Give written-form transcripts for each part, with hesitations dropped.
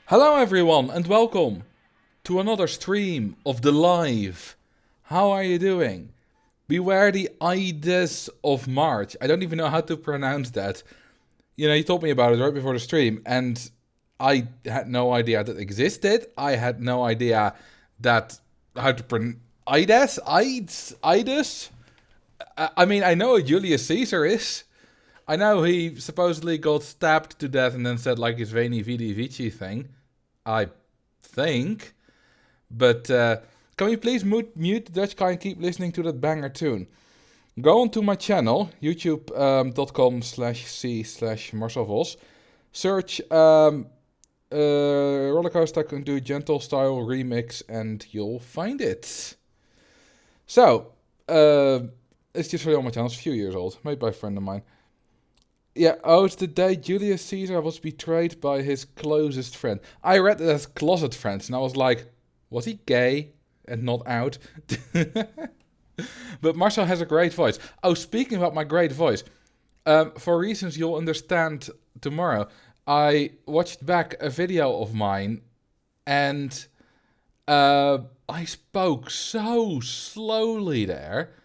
Hello everyone and welcome to another stream of the live. How are you doing? Beware the Ides of March. I don't even know how to pronounce that. You know, you told me about it right before the stream and I had no idea that existed. I had no idea that how to pronounce Ides. I mean, I know what Julius Caesar is. I know he supposedly got stabbed to death and then said like his Veni Vidi Vici thing. I think. But can we please mute the Dutch guy and keep listening to that banger tune? Go onto my channel, youtube.com/c/Marcel Vos. Search Rollercoaster Can Do Gentle Style Remix and you'll find it. So, it's just really on my channel. It's a few years old, made by a friend of mine. Yeah, it's the day Julius Caesar was betrayed by his closest friend. I read it as closet friends, and I was like, was he gay and not out? But Marcel has a great voice. Oh, speaking about my great voice, for reasons you'll understand tomorrow, I watched back a video of mine, and I spoke so slowly there.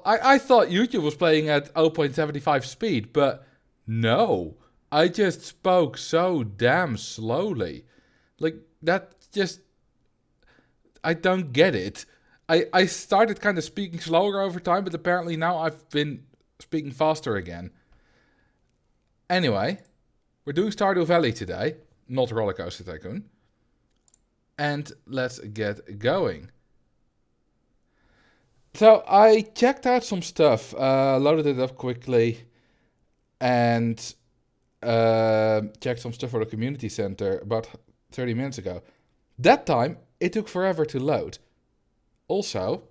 I thought YouTube was playing at 0.75 speed, but No, I just spoke so damn slowly. Like, that just... I don't get it. I started kind of speaking slower over time, but apparently now I've been speaking faster again. Anyway, we're doing Stardew Valley today, not Roller Coaster Tycoon. And let's get going. So I checked out some stuff, loaded it up quickly, and checked some stuff for the community center about 30 minutes ago. That time, it took forever to load. Also,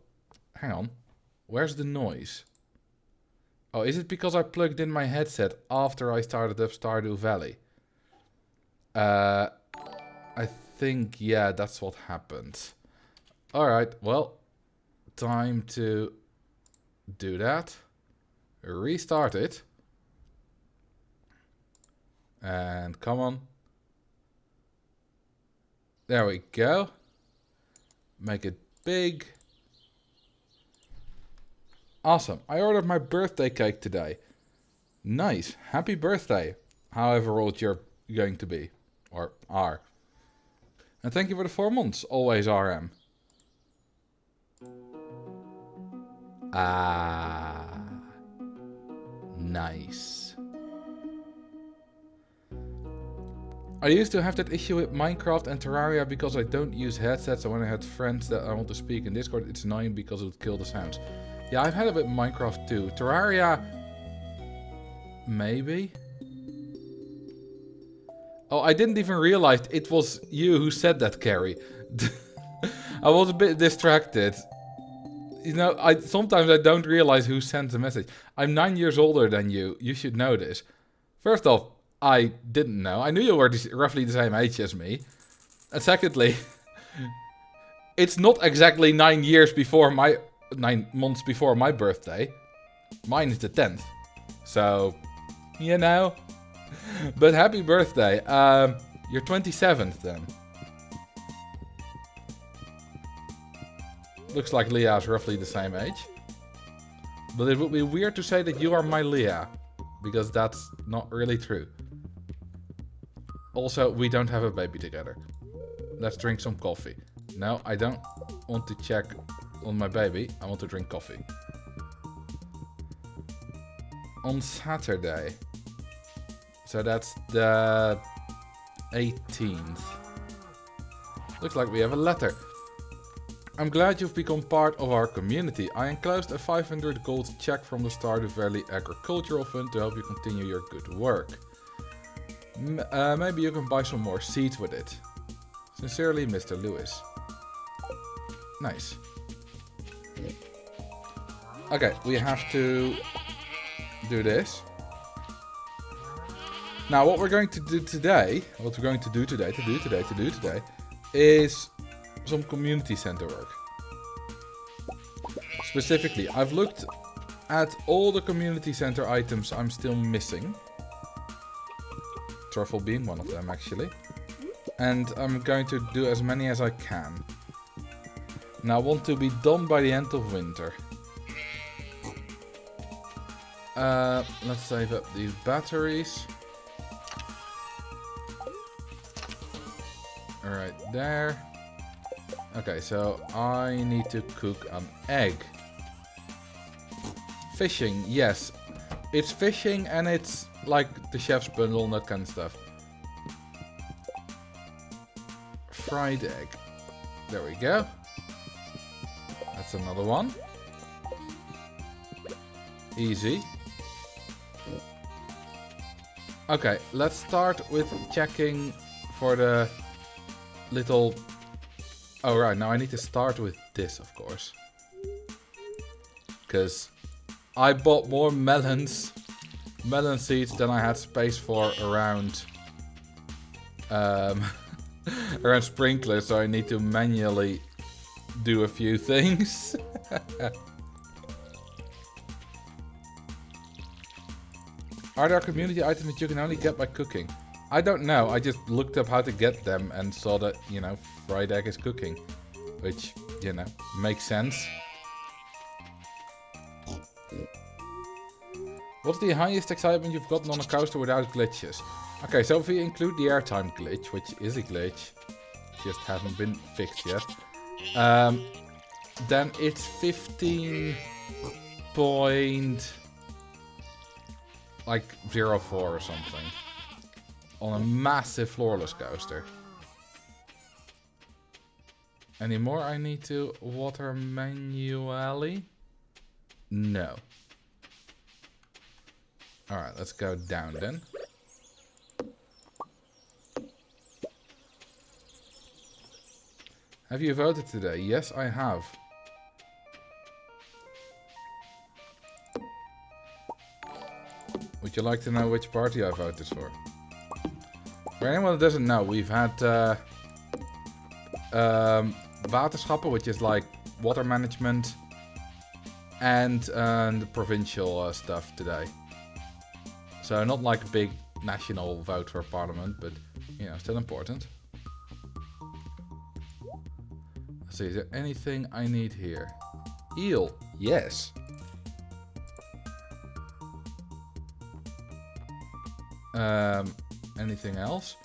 hang on, where's the noise? Oh, is it because I plugged in my headset after I started up Stardew Valley? I think, yeah, that's what happened. Alright, well, time to do that. Restart it. And come on. There we go. Make it big. Awesome. I ordered my birthday cake today. Nice. Happy birthday. However old you're going to be. Or are. And thank you for the 4 months. Always RM. Ah. Nice. I used to have that issue with Minecraft and Terraria because I don't use headsets, and when I had friends that I want to speak in Discord, it's annoying because it would kill the sounds. Yeah, I've had it with Minecraft too. Terraria... maybe? Oh, I didn't even realize it was you who said that, Carrie. I was a bit distracted. You know, sometimes I don't realize who sends a message. I'm 9 years older than you. You should know this. First off, I didn't know. I knew you were roughly the same age as me. And secondly, it's not exactly 9 years before 9 months before my birthday. Mine is the 10th. So, you know. But happy birthday. You're 27th then. Looks like Leah is roughly the same age. But it would be weird to say that you are my Leah. Because that's not really true. Also, we don't have a baby together. Let's drink some coffee. No, I don't want to check on my baby. I want to drink coffee. On Saturday. So that's the 18th. Looks like we have a letter. I'm glad you've become part of our community. I enclosed a 500 gold check from the Stardew Valley Agricultural Fund to help you continue your good work. Maybe you can buy some more seeds with it. Sincerely, Mr. Lewis. Nice. Okay, we have to do this. Now, what we're going to do today, is some community center work. Specifically, I've looked at all the community center items I'm still missing. Truffle being one of them, actually. And I'm going to do as many as I can. And I want to be done by the end of winter. Let's save up these batteries. Right there. Okay, so I need to cook an egg. Fishing, yes. It's fishing and it's like the chef's bundle and that kind of stuff. Fried egg. There we go. That's another one. Easy. Okay, let's start with checking for the little... Oh right, now I need to start with this, of course. Because I bought more melon seeds than I had space for around around sprinklers, so I need to manually do a few things. Are there community items that you can only get by cooking? I don't know, I just looked up how to get them and saw that, you know, fried egg is cooking. Which, you know, makes sense. What's the highest excitement you've gotten on a coaster without glitches? Okay, so if we include the airtime glitch, which is a glitch, just hasn't been fixed yet, then it's 15.04 or something on a massive floorless coaster. Any more I need to water manually? No. Alright, let's go down then. Have you voted today? Yes, I have. Would you like to know which party I voted for? For anyone that doesn't know, we've had waterschappen, which is like water management, and the provincial stuff today. So not like a big national vote for parliament, but you know, still important. Let's see, is there anything I need here? Eel, yes. Anything else?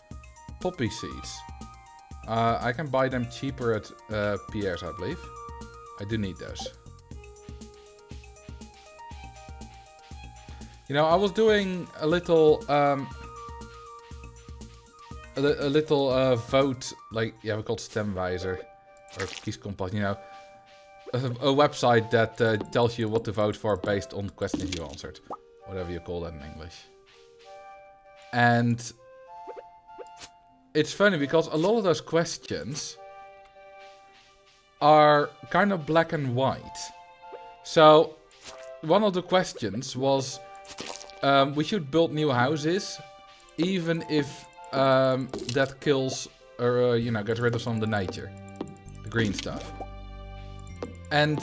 Poppy seeds. I can buy them cheaper at Pierre's, I believe. I do need those. You know, I was doing a little vote, like, yeah, we call it Stemwijzer or Kieskompas, you know, a website that tells you what to vote for based on questions you answered, whatever you call that in English. And it's funny because a lot of those questions are kind of black and white. So one of the questions was, we should build new houses, even if that kills or you know, gets rid of some of the nature, the green stuff. And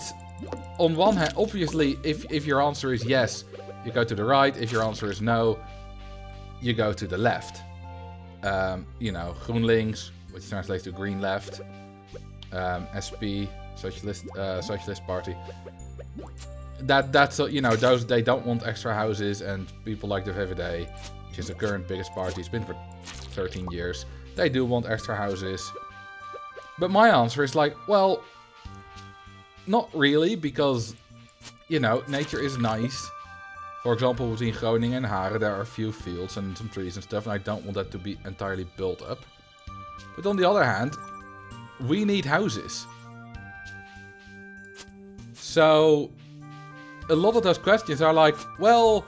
on one hand, obviously, if your answer is yes, you go to the right. If your answer is no, you go to the left. You know, GroenLinks, which translates to green left, SP, Socialist Party. That's you know, those, they don't want extra houses, and people like the VVD, which is the current biggest party, it's been for 13 years. They do want extra houses. But my answer is like, well, not really, because you know, nature is nice. For example, between Groningen and Haren, there are a few fields and some trees and stuff, and I don't want that to be entirely built up. But on the other hand, we need houses. So a lot of those questions are like, well,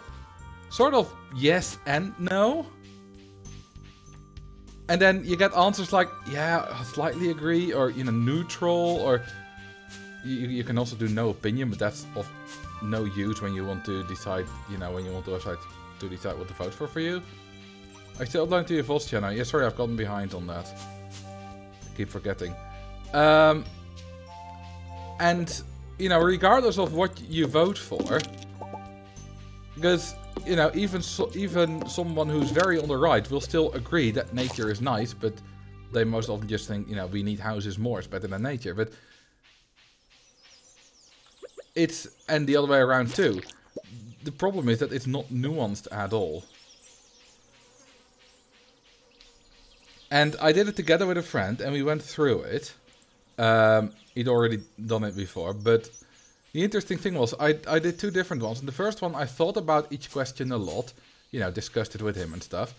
sort of yes and no. And then you get answers like, yeah, I slightly agree, or, you know, neutral, or you can also do no opinion, but that's of no use when you want to decide, you know, when you want the website to decide what to vote for you. I still upload to your VOS channel. Yeah, sorry, I've gotten behind on that. I keep forgetting. And, you know, regardless of what you vote for, because, you know, even someone who's very on the right will still agree that nature is nice, but they most often just think, you know, we need houses more, it's better than nature. But it's, and the other way around too. The problem is that it's not nuanced at all. And I did it together with a friend, and we went through it. He'd already done it before, but the interesting thing was, I did two different ones. And the first one, I thought about each question a lot, you know, discussed it with him and stuff.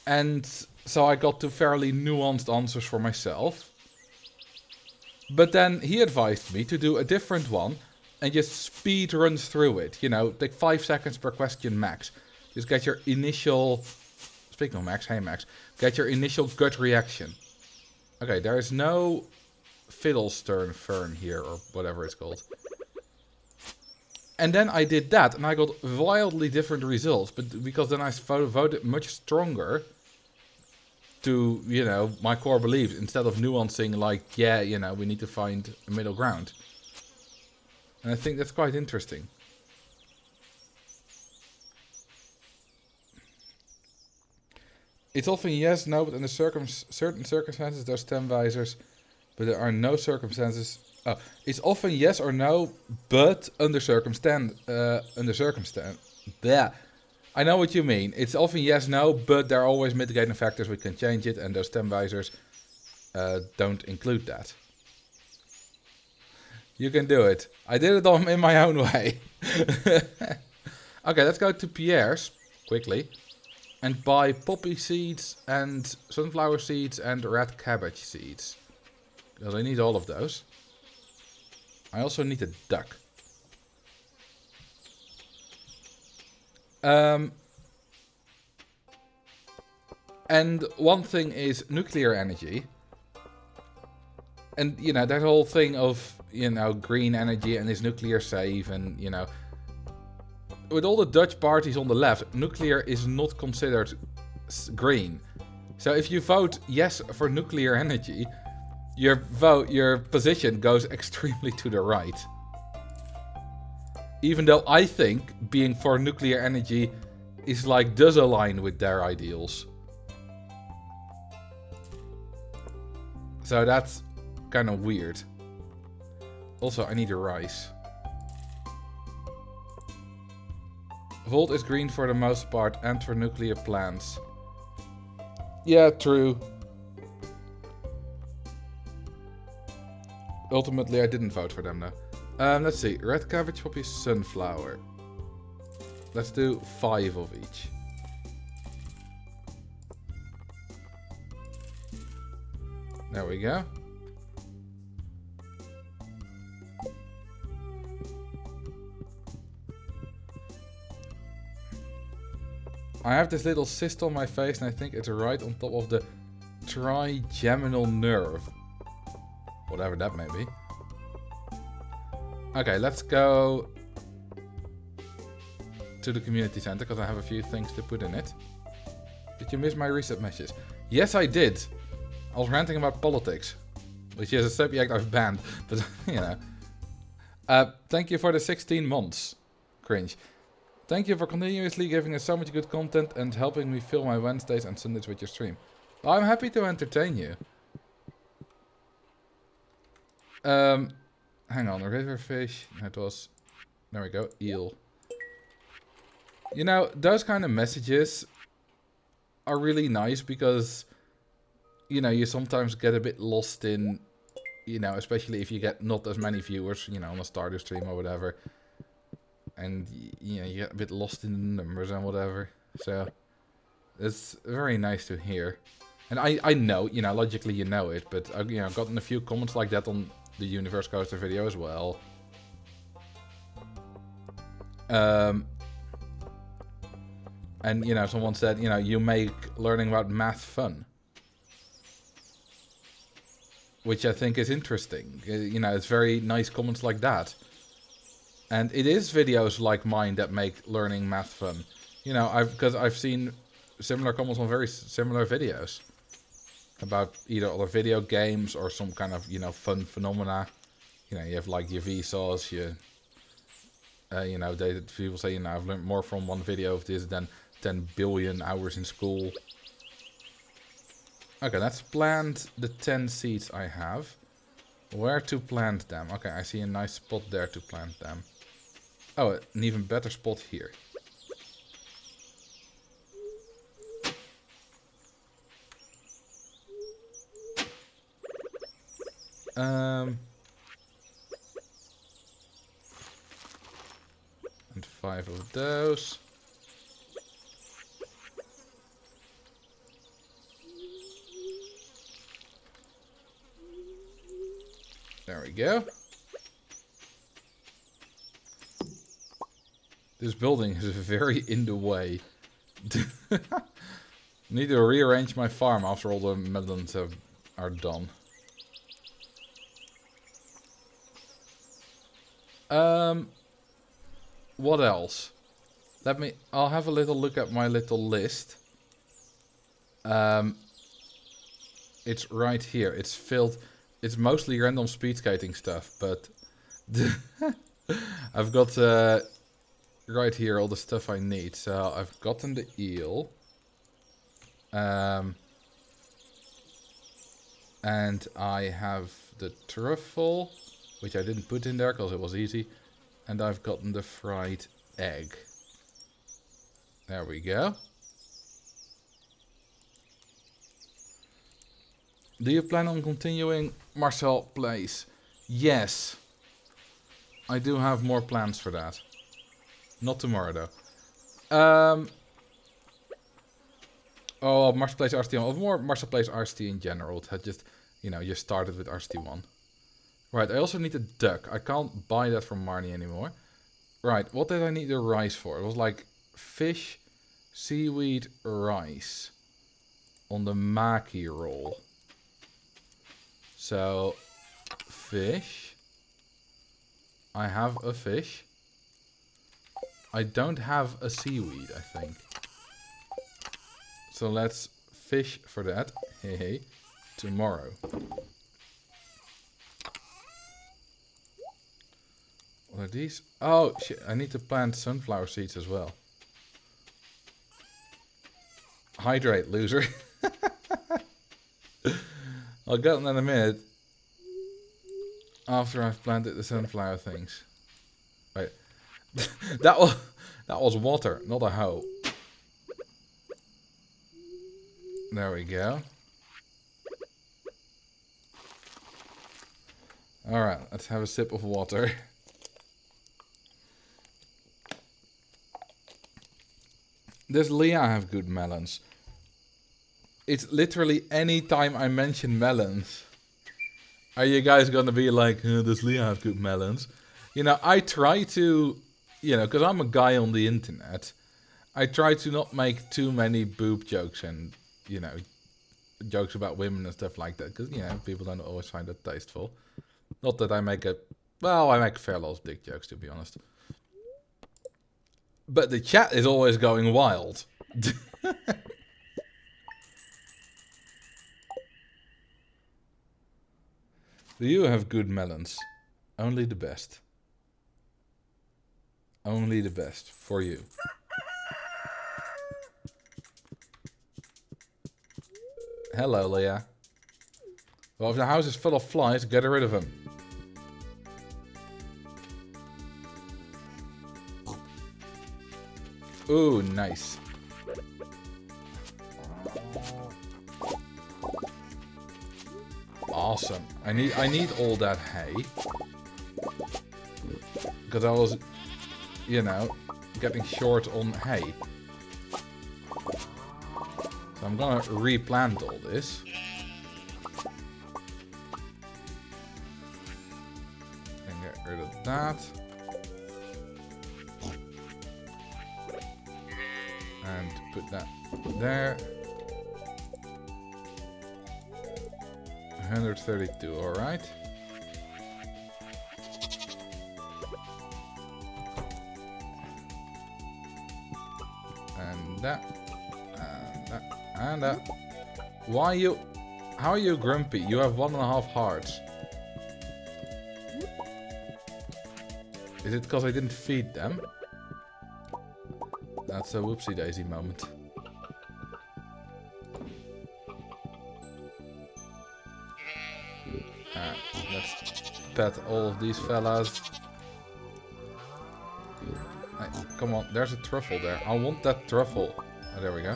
And so I got to fairly nuanced answers for myself. But then he advised me to do a different one and just speed run through it. You know, take 5 seconds per question max. Just get your initial, speaking of Max, hey Max, get your initial gut reaction. Okay, there is no Fiddlestern Fern here, or whatever it's called. And then I did that, and I got wildly different results, but because then I voted much stronger to, you know, my core beliefs, instead of nuancing like, yeah, you know, we need to find a middle ground. And I think that's quite interesting. It's often yes, no, but under certain circumstances there's stemwijzers, but there are no circumstances. Oh, it's often yes or no, but under circumstance. Yeah, I know what you mean. It's often yes, no, but there are always mitigating factors. We can change it, and those stem visors don't include that. You can do it. I did it in my own way. Okay, let's go to Pierre's quickly and buy poppy seeds and sunflower seeds and red cabbage seeds. Because I need all of those. I also need a duck. And one thing is nuclear energy. And, you know, that whole thing of, you know, green energy and is nuclear safe and, you know. With all the Dutch parties on the left, nuclear is not considered green. So if you vote yes for nuclear energy, your position goes extremely to the right. Even though I think being for nuclear energy is like does align with their ideals. So that's kind of weird. Also, I need a rice. Volt is green for the most part and for nuclear plants. Yeah, true. Ultimately, I didn't vote for them though. Let's see. Red cabbage, poppy, sunflower. Let's do 5 of each. There we go. I have this little cyst on my face and I think it's right on top of the trigeminal nerve. Whatever that may be. Okay, let's go to the community center because I have a few things to put in it. Did you miss my reset messages? Yes, I did. I was ranting about politics, which is a subject I've banned, but you know. Thank you for the 16 months. Cringe. Thank you for continuously giving us so much good content and helping me fill my Wednesdays and Sundays with your stream. I'm happy to entertain you. Hang on, riverfish. That was... There we go, eel. You know, those kind of messages are really nice because, you know, you sometimes get a bit lost in, you know, especially if you get not as many viewers, you know, on a starter stream or whatever. And, you know, you get a bit lost in the numbers and whatever. So, it's very nice to hear. And I know, you know, logically you know it, but I've, you know, gotten a few comments like that on the Universe Coaster video as well. And, you know, someone said, you know, you make learning about math fun. Which I think is interesting. You know, it's very nice comments like that. And it is videos like mine that make learning math fun. You know, because I've seen similar comments on very similar videos. About either other video games or some kind of, you know, fun phenomena. You know, you have like your Vsauce, you know, people say, you know, I've learned more from one video of this than 10 billion hours in school. Okay, let's plant the 10 seeds I have. Where to plant them? Okay, I see a nice spot there to plant them. Oh, an even better spot here. And 5 of those. There we go. This building is very in the way. Need to rearrange my farm after all the melons are done. What else? I'll have a little look at my little list. It's right here. It's filled. It's mostly random speed skating stuff, but I've got right here all the stuff I need. So I've gotten the eel. And I have the truffle, which I didn't put in there because it was easy. And I've gotten the fried egg. There we go. Do you plan on continuing Marcel Plays? Yes. I do have more plans for that. Not tomorrow though. Oh, Marcel Plays RST1. Or more Marcel Plays RST in general. It had just, you know, just started with RST1. Right, I also need a duck. I can't buy that from Marnie anymore. Right, what did I need the rice for? It was like fish, seaweed, rice. On the maki roll. So, fish. I have a fish. I don't have a seaweed, I think. So let's fish for that. Hey, hey. Tomorrow. What are these? Oh, shit. I need to plant sunflower seeds as well. Hydrate, loser. I'll get them in a minute. After I've planted the sunflower things. Wait. that was water, not a hoe. There we go. Alright, let's have a sip of water. Does Leah have good melons? It's literally any time I mention melons. Are you guys gonna be like, does Leah have good melons? You know, I try to, you know, because I'm a guy on the internet. I try to not make too many boob jokes and, you know, jokes about women and stuff like that. Because, you know, people don't always find that tasteful. Not that I make a... Well, I make fair lots of dick jokes, to be honest. But the chat is always going wild. Do you have good melons? Only the best. Only the best for you. Hello, Leah. Well, if the house is full of flies, get rid of them. Ooh, nice. Awesome. I need all that hay. Because I was, you know, getting short on hay. So I'm gonna replant all this. And get rid of that. And put that there. 132, alright. And that. And that. And that. Why you... How are you grumpy? You have 1.5 hearts. Is it because I didn't feed them? That's a whoopsie daisy moment. Let's pet all of these fellas. Hey, come on, there's a truffle there. I want that truffle. Oh, there we go.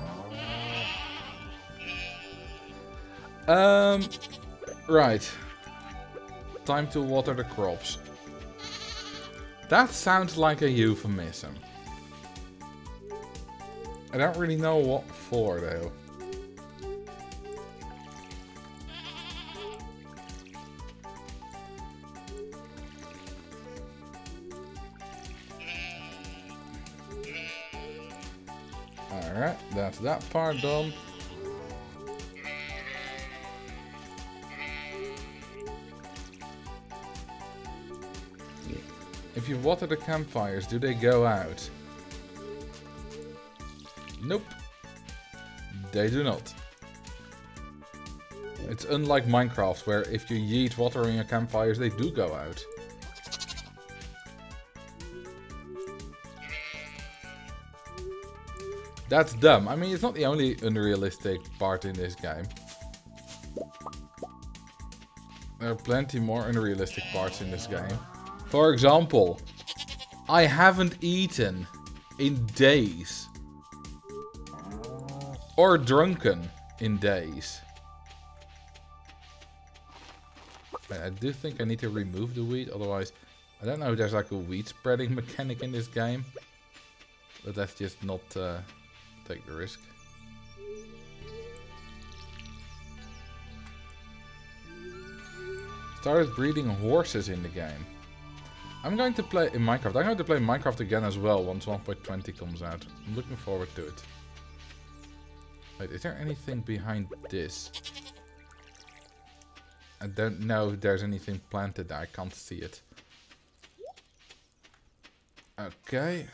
Right. Time to water the crops. That sounds like a euphemism. I don't really know what for, though. Alright, that's that part done. If you water the campfires, do they go out? Nope. They do not. It's unlike Minecraft, where if you yeet water on your campfires, they do go out. That's dumb. I mean, it's not the only unrealistic part in this game. There are plenty more unrealistic parts in this game. For example, I haven't eaten in days. Or drunken in days. I do think I need to remove the weed, otherwise I don't know if there's like a weed spreading mechanic in this game. But let's just not take the risk. Started breeding horses in the game. I'm going to play in Minecraft. I'm going to play Minecraft again as well once 1.20 comes out. I'm looking forward to it. Wait, is there anything behind this? I don't know if there's anything planted there. I can't see it. Okay.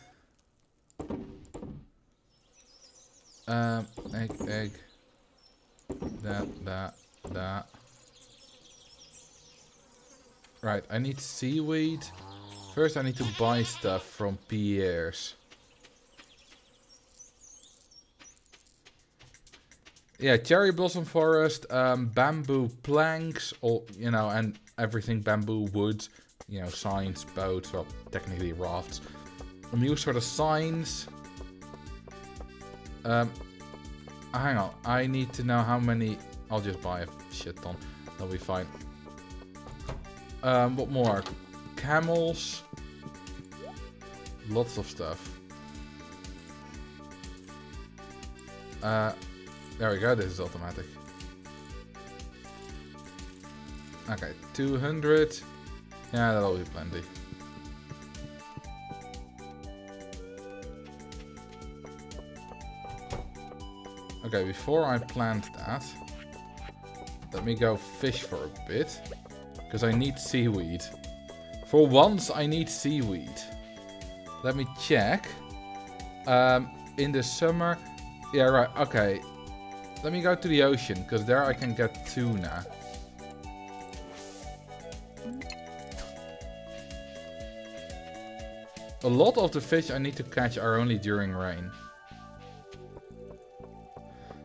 Egg. That. Right, I need seaweed. First I need to buy stuff from Pierre's. Yeah, cherry blossom forest, bamboo planks, or, you know, and everything bamboo wood. You know, signs, boats, well, technically rafts. I'm used for the signs. Hang on, I need to know how many. I'll just buy a shit ton. That'll be fine. What more? Camels. Lots of stuff. There we go, this is automatic. Okay, 200. Yeah, that'll be plenty. Okay, before I plant that, let me go fish for a bit. Because I need seaweed. For once, I need seaweed. Let me check. In the summer... Yeah, right, okay. Let me go to the ocean, because there I can get tuna. A lot of the fish I need to catch are only during rain.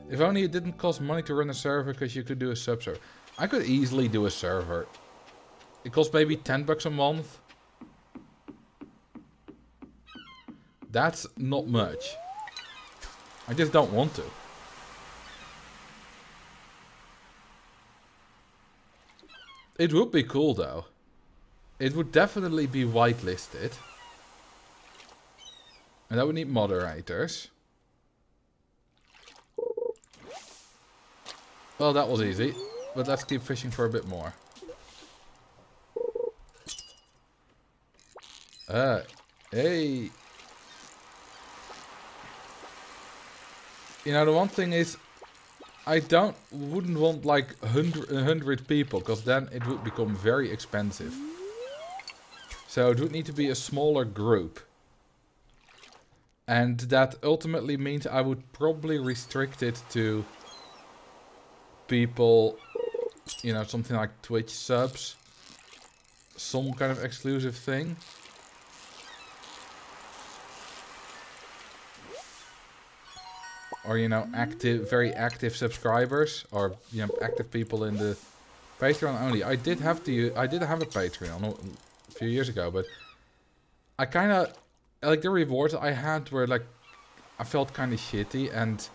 If only it didn't cost money to run a server, because you could do a sub-server. I could easily do a server. It costs maybe $10 a month. That's not much. I just don't want to. It would be cool though. It would definitely be whitelisted. And that would need moderators. Well, that was easy. But let's keep fishing for a bit more. Hey. You know, the one thing is, I wouldn't want like 100 people, because then it would become very expensive. So it would need to be a smaller group. And that ultimately means I would probably restrict it to people, you know, something like Twitch subs. Some kind of exclusive thing. Or, you know, very active subscribers, or, you know, active people in the Patreon only. I did have a Patreon a few years ago, but I kind of, like, the rewards I had were like, I felt kind of shitty, and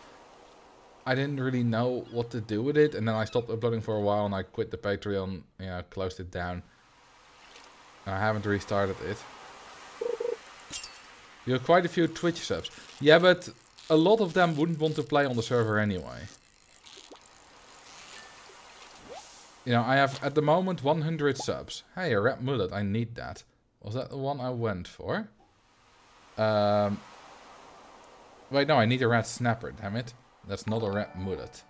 I didn't really know what to do with it, and then I stopped uploading for a while, and I quit the Patreon, you know, closed it down. I haven't restarted it. You have quite a few Twitch subs. Yeah, but a lot of them wouldn't want to play on the server anyway. You know, I have at the moment 100 subs. Hey, a red mullet, I need that. Was that the one I went for? Wait, no, I need a red snapper, damn it. That's not a red mullet.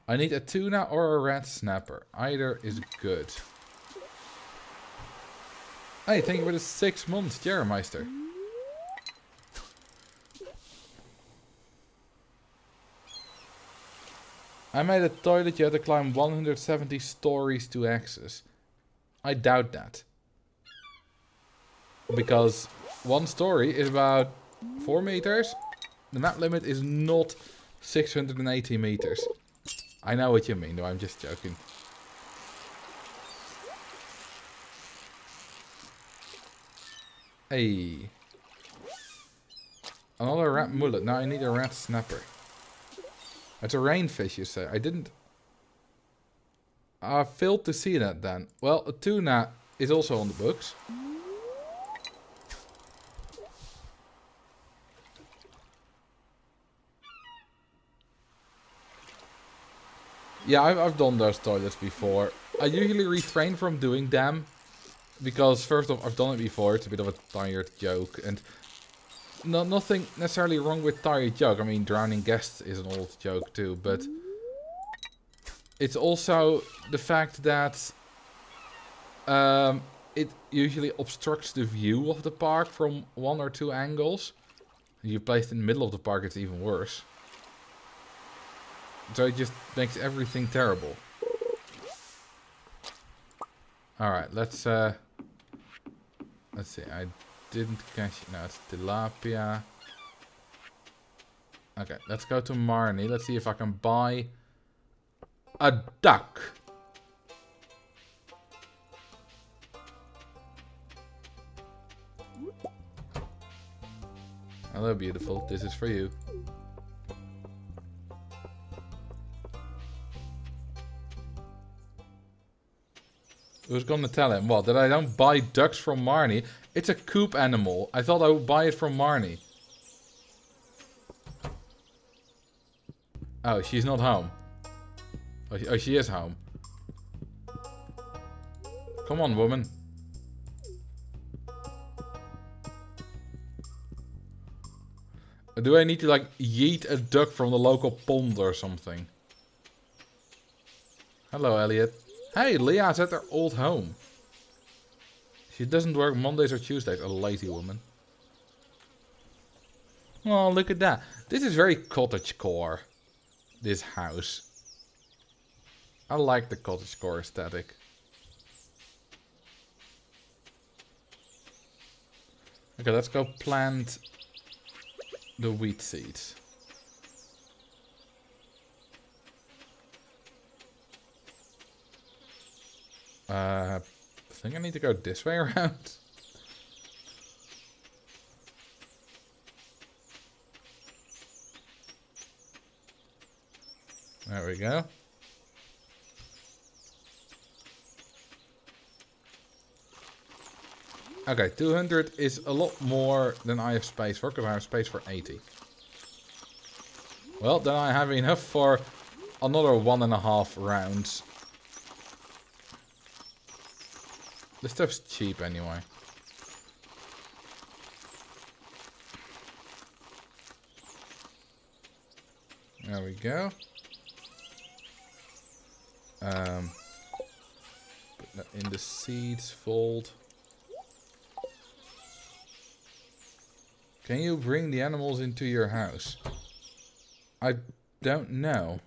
I need a tuna or a red snapper. Either is good. Hey, thank you for the 6 months, Jeremeister. I made a toilet you had to climb 170 stories to access. I doubt that. Because one story is about 4 meters. The map limit is not 680 meters. I know what you mean, though, I'm just joking. Hey. Another rat mullet. Now I need a rat snapper. It's a rainfish, you say. I didn't... I failed to see that then. Well, a tuna is also on the books. Yeah, I've done those toilets before. I usually refrain from doing them. Because, first off, I've done it before. It's a bit of a tired joke. And nothing necessarily wrong with tired joke. I mean, drowning guests is an old joke too. But it's also the fact that it usually obstructs the view of the park from 1 or 2 angles. If you place it in the middle of the park, it's even worse. So it just makes everything terrible. Alright, let's see. I didn't catch... No, it's tilapia. Okay, let's go to Marnie. Let's see if I can buy a duck. Hello, beautiful. This is for you. Who's gonna tell him? What, that I don't buy ducks from Marnie? It's a coop animal. I thought I would buy it from Marnie. Oh, she's not home. Oh, she is home. Come on, woman. Do I need to, like, yeet a duck from the local pond or something? Hello, Elliot. Hey, Leah's at her old home. She doesn't work Mondays or Tuesdays, a lazy woman. Oh, look at that. This is very cottagecore. This house. I like the cottagecore aesthetic. Okay, let's go plant the wheat seeds. I think I need to go this way around. There we go. Okay, 200 is a lot more than I have space for, because I have space for 80. Well, then I have enough for another 1.5 rounds. This stuff's cheap anyway. There we go. Put that in the seeds fold. Can you bring the animals into your house? I don't know.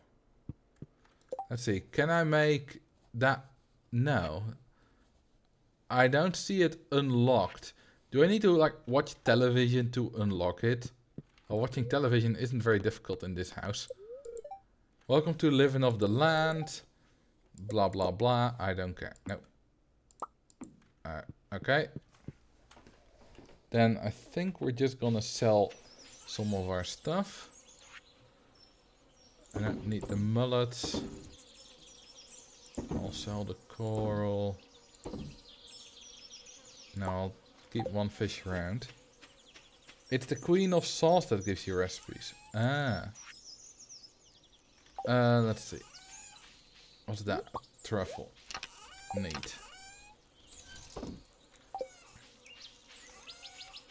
Let's see. Can I make that? No. I don't see it unlocked. Do I need to, like, watch television to unlock it? Well, watching television isn't very difficult in this house. Welcome to living off the land. Blah, blah, blah. I don't care. No. Okay. Then I think we're just gonna sell some of our stuff. I don't need the mullets. I'll sell the coral. No, I'll keep one fish around. It's the Queen of Sauce that gives you recipes. Ah. Let's see. What's that? A truffle. Neat.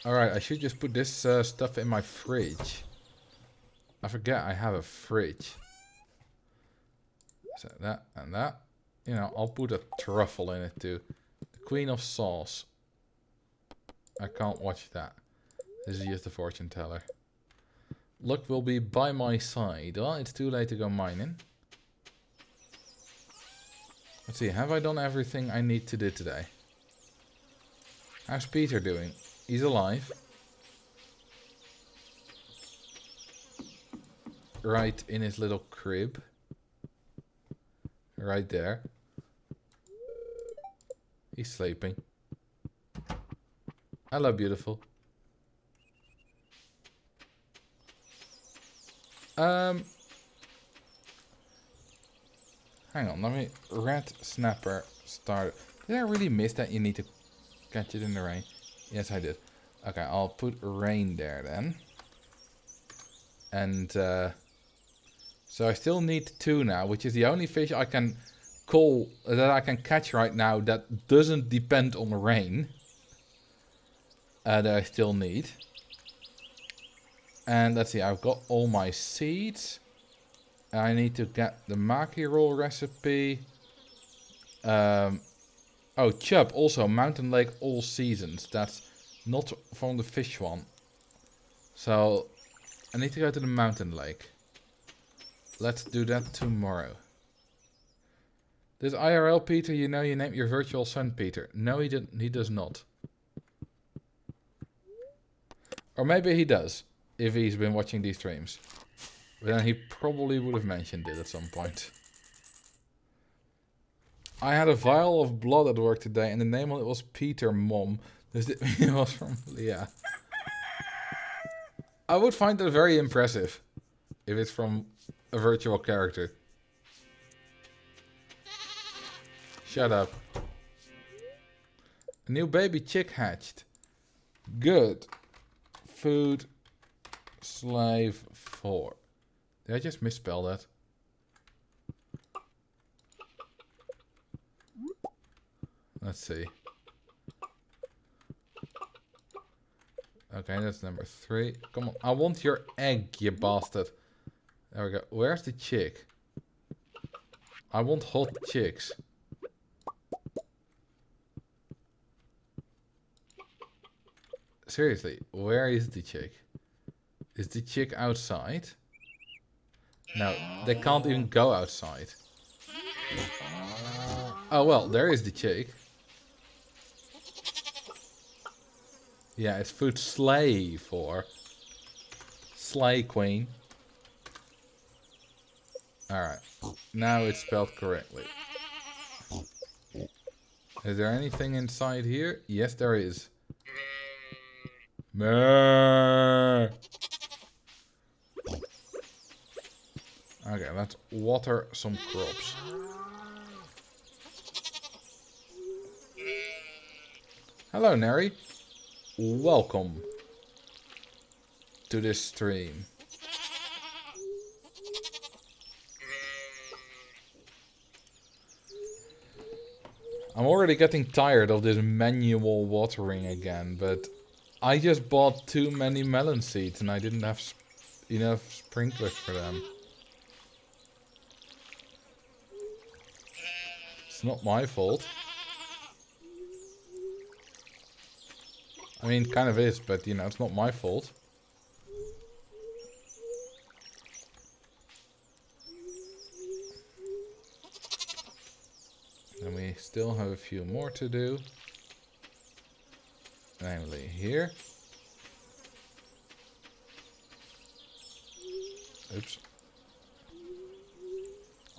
Alright, I should just put this stuff in my fridge. I forget I have a fridge. So that and that. You know, I'll put a truffle in it too. The Queen of Sauce. I can't watch that. This is just a fortune teller. Luck will be by my side. Well, it's too late to go mining. Let's see, have I done everything I need to do today? How's Peter doing? He's alive. Right in his little crib. Right there. He's sleeping. Hello, beautiful. Hang on, let me... Red snapper start. Did I really miss that you need to catch it in the rain? Yes, I did. Okay, I'll put rain there then. And so I still need 2 now, which is the only fish I can that I can catch right now that doesn't depend on the rain. That I still need. And let's see, I've got all my seeds. I need to get the maki roll recipe. Oh, chub, also Mountain Lake all seasons. That's not from the fish one. So I need to go to the Mountain Lake. Let's do that tomorrow. Does IRL Peter, you know you named your virtual son Peter? No, he didn't. He does not. Or maybe he does, if he's been watching these streams. But then he probably would have mentioned it at some point. I had a vial of blood at work today, and the name on it was Peter, Mom. This it was from Leah. I would find that very impressive if it's from a virtual character. Shut up. A new baby chick hatched. Good. Food. Slave 4. Did I just misspell that? Let's see. Okay, that's number 3. Come on, I want your egg, you bastard. There we go. Where's the chick? I want hot chicks. Seriously, where is the chick? Is the chick outside? No, they can't even go outside. Oh well, there is the chick. Yeah, it's food slay for. Slay queen. Alright, now it's spelled correctly. Is there anything inside here? Yes, there is. Okay, let's water some crops. Hello, Neri. Welcome to this stream. I'm already getting tired of this manual watering again, but I just bought too many melon seeds and I didn't have enough sprinklers for them. It's not my fault. I mean, kind of is, but you know, it's not my fault. And we still have a few more to do. Namely here. Oops.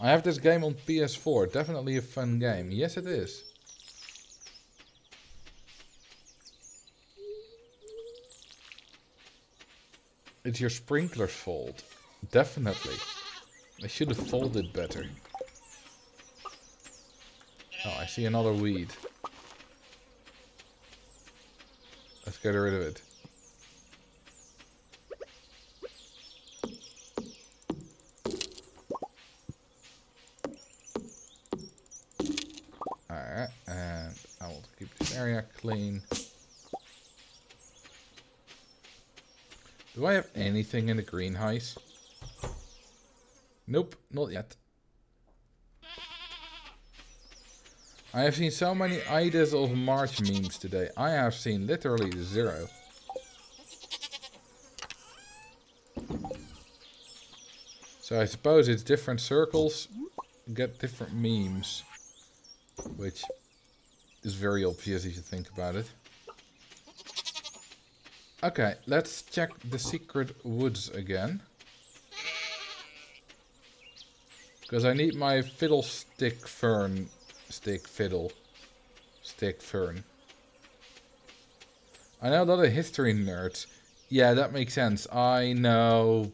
I have this game on PS4. Definitely a fun game. Yes, it is. It's your sprinkler's fault. Definitely. They should have folded better. Oh, I see another weed. Let's get rid of it. Alright, and I want to keep this area clean. Do I have anything in the greenhouse? Nope, not yet. I have seen so many Ides of March memes today. I have seen literally 0. So I suppose it's different circles get different memes. Which is very obvious if you think about it. Okay, let's check the secret woods again. Because I need my fiddlestick fern. Stick fern. I know a lot of history nerds. Yeah, that makes sense. I know.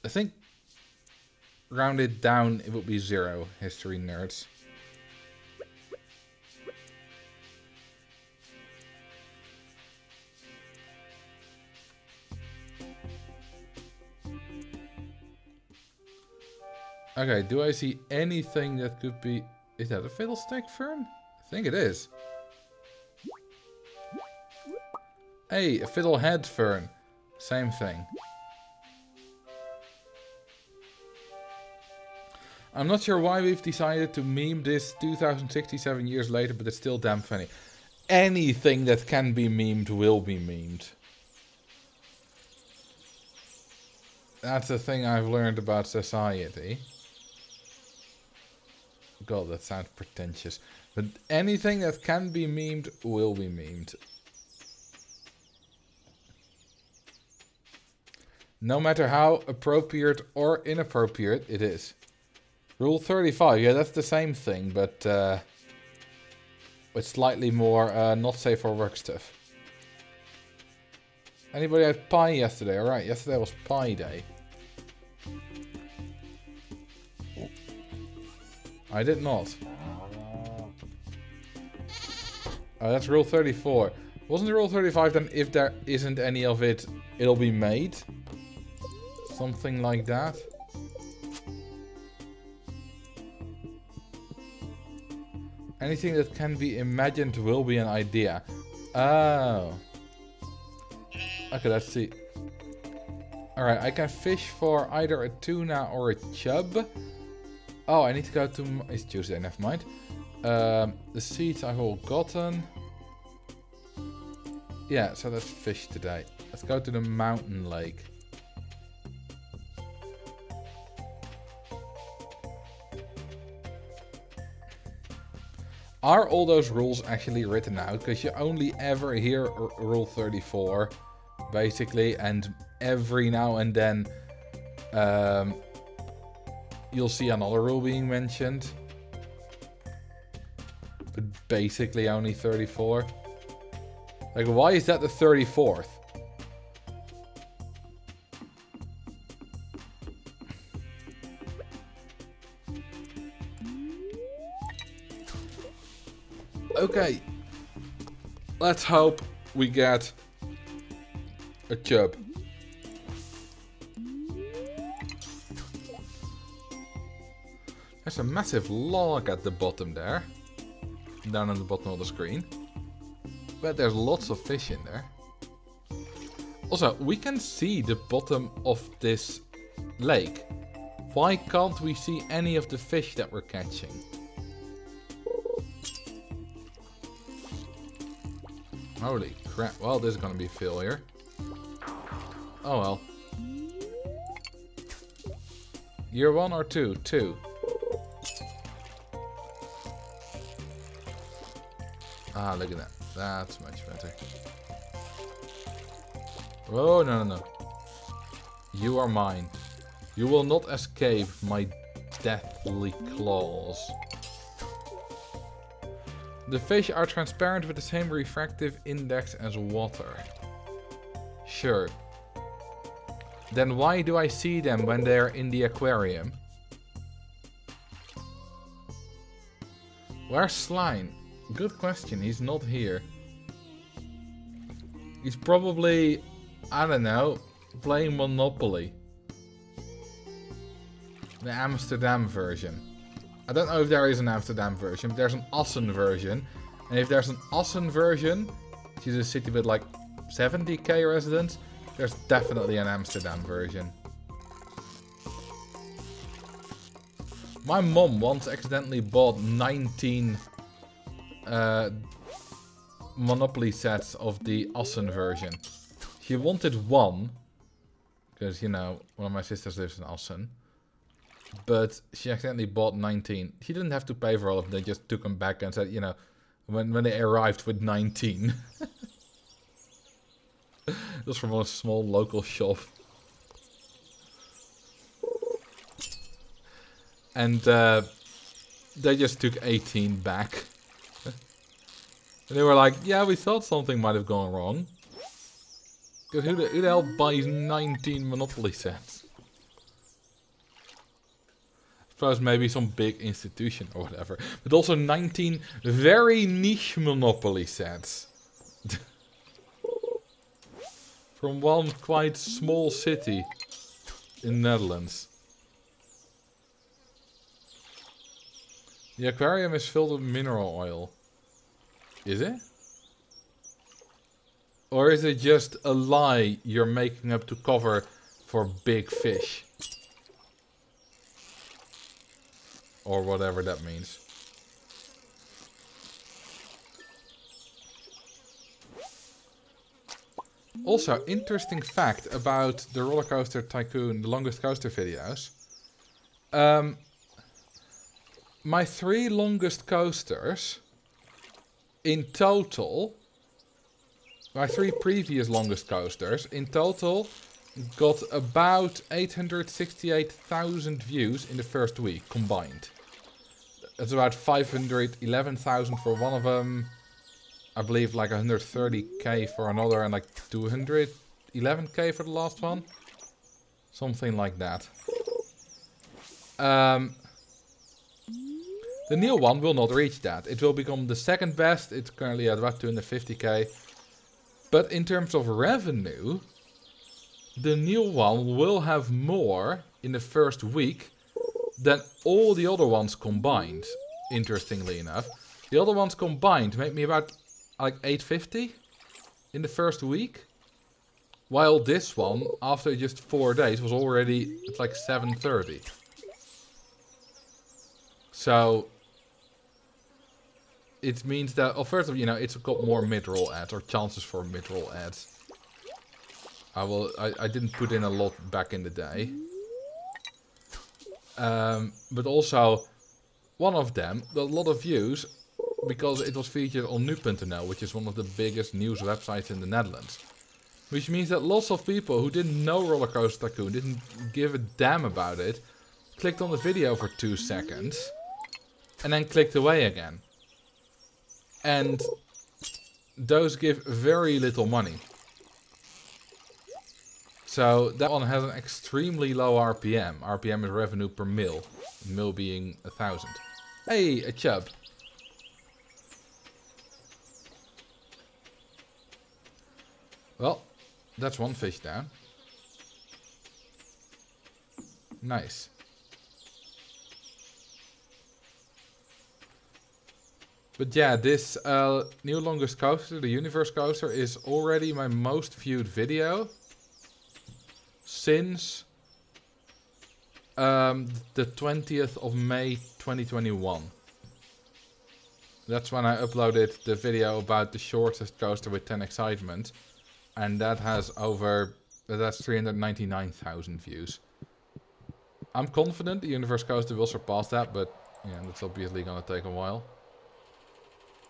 I think round it down, it would be 0, history nerds. Okay, do I see anything that could be... Is that a fiddlestick fern? I think it is. Hey, a fiddlehead fern. Same thing. I'm not sure why we've decided to meme this 2067 years later, but it's still damn funny. Anything that can be memed will be memed. That's the thing I've learned about society. God, that sounds pretentious. But anything that can be memed will be memed. No matter how appropriate or inappropriate it is. Rule 35, yeah, that's the same thing, but with slightly more not safe for work stuff. Anybody had pie yesterday? Alright, yesterday was pie day. I did not. Oh, that's rule 34. Wasn't rule 35 then if there isn't any of it, it'll be made? Something like that. Anything that can be imagined will be an idea. Oh. Okay, let's see. Alright, I can fish for either a tuna or a chub. Oh, I need to go to... It's Tuesday, never mind. The seeds I've all gotten. Yeah, so let's fish today. Let's go to the mountain lake. Are all those rules actually written out? Because you only ever hear rule 34, basically, and every now and then you'll see another rule being mentioned. But basically only 34. Like, why is that the 34th? Okay. Let's hope we get a chub. There's a massive log at the bottom there. Down on the bottom of the screen. But there's lots of fish in there. Also, we can see the bottom of this lake. Why can't we see any of the fish that we're catching? Holy crap. Well, this is gonna be a failure. Oh well. Year 1 or 2? 2. Ah, look at that. That's much better. Oh, no, no, no. You are mine. You will not escape my deathly claws. The fish are transparent with the same refractive index as water. Sure. Then why do I see them when they're in the aquarium? Where's Slime? Good question, he's not here. He's probably, I don't know, playing Monopoly. The Amsterdam version. I don't know if there is an Amsterdam version, but there's an Assen version. And if there's an Assen version, which is a city with like 70k residents, there's definitely an Amsterdam version. My mom once accidentally bought 19 Monopoly sets of the Assen version. She wanted one, because, you know, one of my sisters lives in Assen. But she accidentally bought 19. She didn't have to pay for all of them. They just took them back and said, you know, when they arrived with 19. Just from a small local shop. And they just took 18 back. And they were like, yeah, we thought something might have gone wrong. Because who the hell buys 19 Monopoly sets? Suppose maybe some big institution or whatever. But also 19 very niche Monopoly sets. From one quite small city in the Netherlands. The aquarium is filled with mineral oil. Is it? Or is it just a lie you're making up to cover for big fish? Or whatever that means. Also, interesting fact about the Roller Coaster Tycoon, the longest coaster videos. My 3 longest coasters, in total, my 3 previous longest coasters, in total, got about 868,000 views in the first week, combined. That's about 511,000 for one of them. I believe like 130k for another and like 211k for the last one. Something like that. The new one will not reach that. It will become the second best. It's currently at about 250k. But in terms of revenue, the new one will have more in the first week than all the other ones combined. Interestingly enough. The other ones combined made me about like 850 in the first week. While this one, after just 4 days, was already at like 730. So it means that, well, first of all, you know, it's got more mid-roll ads, or chances for mid-roll ads. I didn't put in a lot back in the day. But also, one of them got a lot of views because it was featured on nu.nl, which is one of the biggest news websites in the Netherlands. Which means that lots of people who didn't know Roller Coaster Tycoon, didn't give a damn about it, clicked on the video for 2 seconds, and then clicked away again. And those give very little money. So that one has an extremely low RPM. RPM is revenue per mil. Mil being 1,000. Hey, a chub. Well, that's one fish down. Nice. But yeah, this new longest coaster, the Universe Coaster, is already my most viewed video since the 20th of May 2021. That's when I uploaded the video about the shortest coaster with 10 excitement. And that has that's 399,000 views. I'm confident the Universe Coaster will surpass that, but yeah, that's obviously gonna take a while.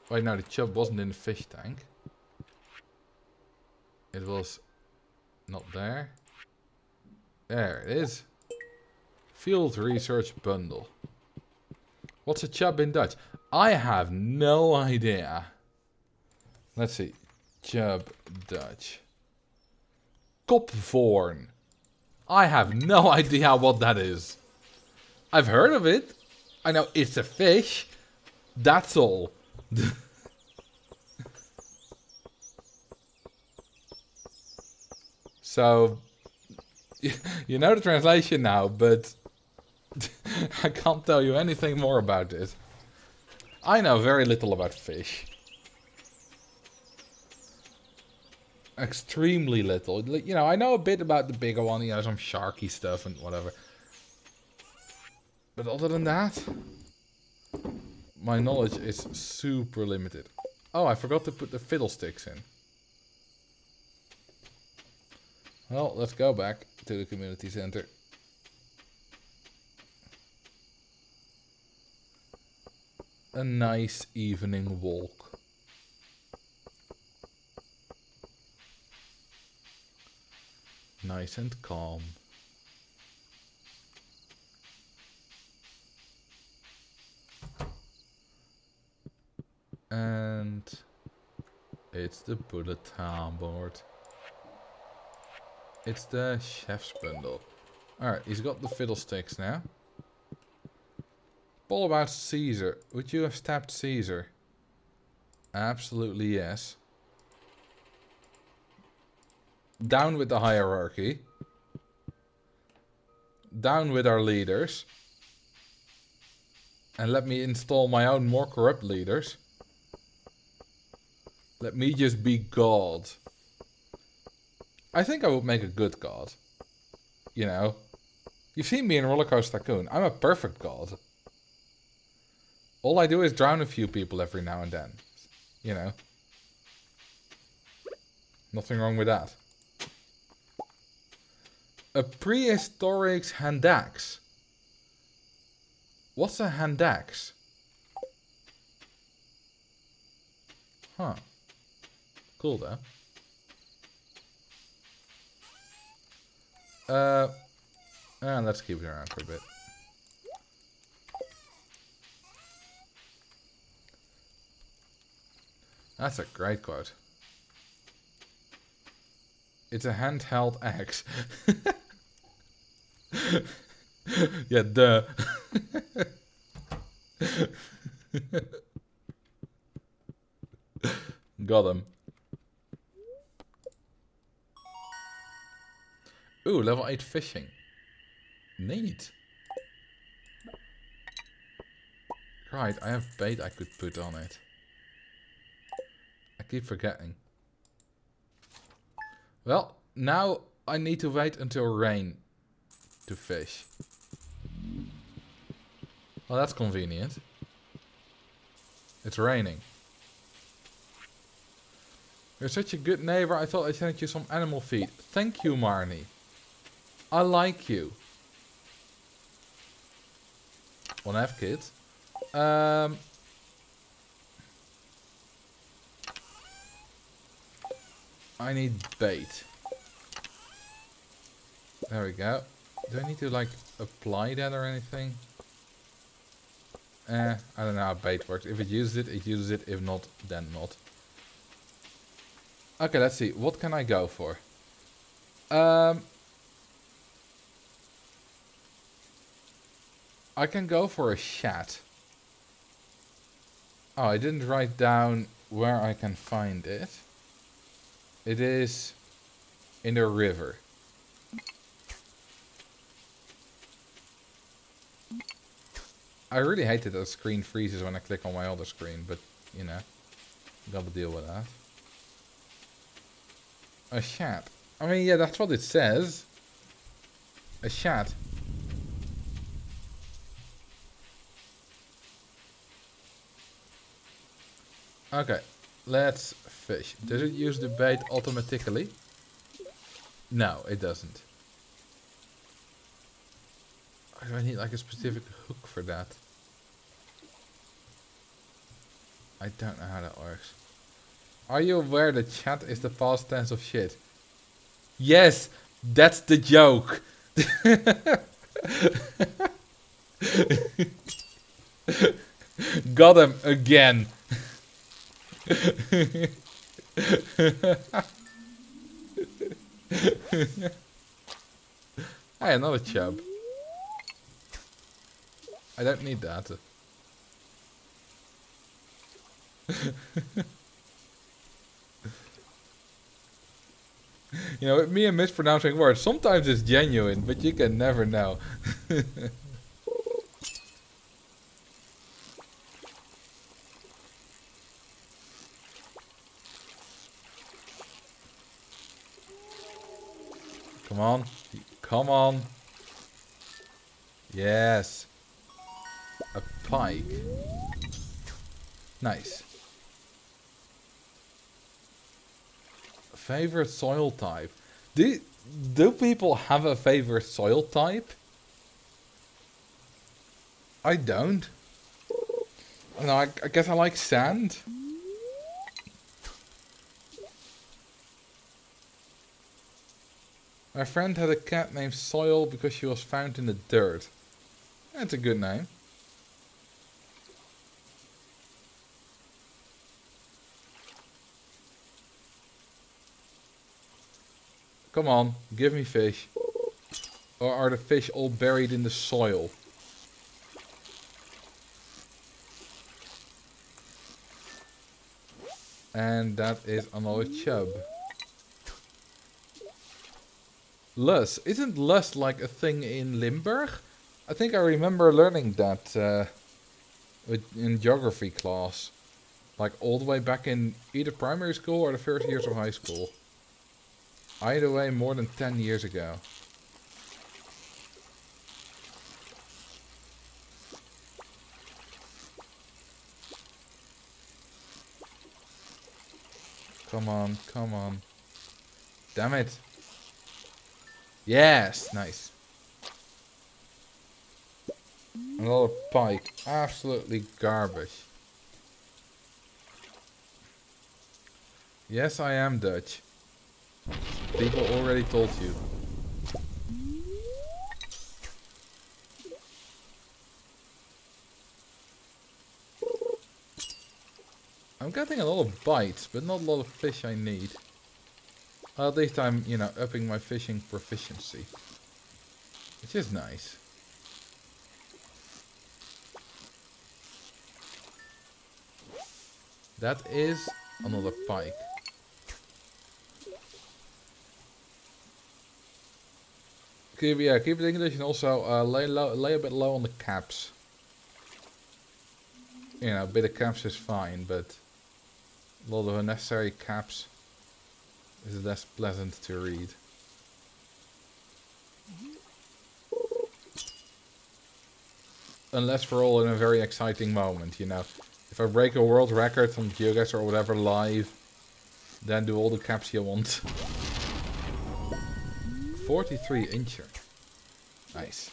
Wait, no, the chub wasn't in the fish tank. It was not there. There it is. Field Research Bundle. What's a chub in Dutch? I have no idea. Let's see. Chub Dutch. Kopvorn. I have no idea what that is. I've heard of it. I know it's a fish. That's all. So, you know the translation now, but I can't tell you anything more about it. I know very little about fish. Extremely little. You know, I know a bit about the bigger one, you know, some sharky stuff and whatever. But other than that, my knowledge is super limited. Oh, I forgot to put the fiddlesticks in. Well, let's go back to the community center. A nice evening walk. Nice and calm. And it's the bullet time board. It's the chef's bundle. Alright, he's got the fiddlesticks now. All about Caesar. Would you have stabbed Caesar? Absolutely yes. Down with the hierarchy. Down with our leaders. And let me install my own more corrupt leaders. Let me just be God. I think I would make a good God. You know. You've seen me in Roller Coaster Tycoon. I'm a perfect God. All I do is drown a few people every now and then. You know. Nothing wrong with that. A prehistoric Handax. What's a Handax? Huh. Cool though. Let's keep it around for a bit. That's a great quote. It's a handheld axe. Yeah, duh. Got him. Ooh, level 8 fishing. Neat. Right, I have bait I could put on it. I keep forgetting. Well, now I need to wait until rain to fish. Well, that's convenient. It's raining. You're such a good neighbor, I thought I'd send you some animal feed. Thank you, Marnie. I like you. Wanna have kids? I need bait. There we go. Do I need to like apply that or anything? I don't know how bait works. If it uses it, it uses it. If not, then not. Okay, let's see. What can I go for? I can go for a shat. Oh, I didn't write down where I can find it. It is in the river. I really hate that the screen freezes when I click on my other screen, but you know, gotta deal with that. A shat. I mean, yeah, that's what it says. A shat. Okay, let's fish. Does it use the bait automatically? No, it doesn't. Do I need like a specific hook for that? I don't know how that works. Are you aware that chat is the past tense of shit? Yes, that's the joke. Got him again. Hey, another chub. I don't need that. You know, with me and mispronouncing words, sometimes it's genuine, but you can never know. Come on. Come on. Yes. A pike. Nice. Favorite soil type. Do people have a favorite soil type? I don't. No, I guess I like sand. My friend had a cat named Soil because she was found in the dirt. That's a good name. Come on, give me fish. Or are the fish all buried in the soil? And that is another chub. Lus. Isn't lus like a thing in Limburg? I think I remember learning that in geography class. Like all the way back in either primary school or the first years of high school. Either way, more than 10 years ago. Come on, come on. Damn it. Yes, nice. Another pike. Absolutely garbage. Yes, I am Dutch. People already told you. I'm getting a lot of bites, but not a lot of fish I need. Well, at least I'm, you know, upping my fishing proficiency. Which is nice. That is another pike. Keep it English and also lay a bit low on the caps. You know, a bit of caps is fine, but a lot of unnecessary caps is less pleasant to read. Unless we're all in a very exciting moment, you know. If I break a world record on GeoGuessr or whatever live, then do all the caps you want. 43 incher. Nice.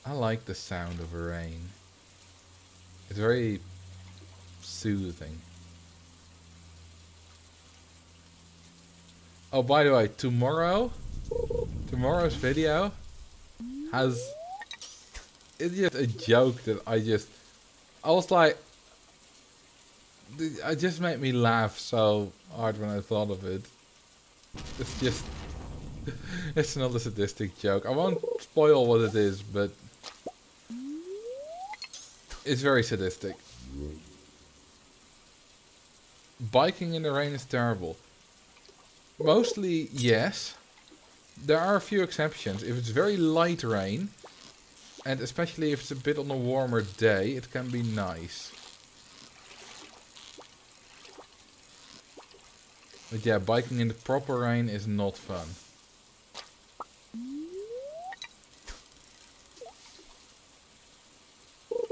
I like the sound of rain. It's very soothing. Oh, by the way, tomorrow's video has... It's just a joke that I was like... It just made me laugh so hard when I thought of it. It's just... It's not a sadistic joke. I won't spoil what it is, but... It's very sadistic. Biking in the rain is terrible. Mostly, yes. There are a few exceptions. If it's very light rain, and especially if it's a bit on a warmer day, it can be nice. But yeah, biking in the proper rain is not fun.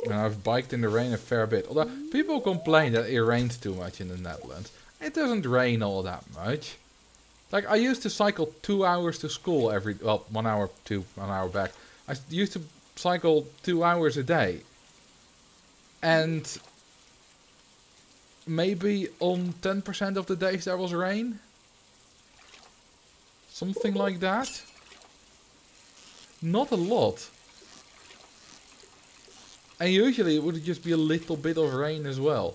And I've biked in the rain a fair bit. Although people complain that it rains too much in the Netherlands. It doesn't rain all that much. Like, I used to cycle 2 hours to school every... Well, 1 hour to 1 hour back. I used to cycle 2 hours a day. And... maybe on 10% of the days there was rain? Something like that? Not a lot. And usually it would just be a little bit of rain as well.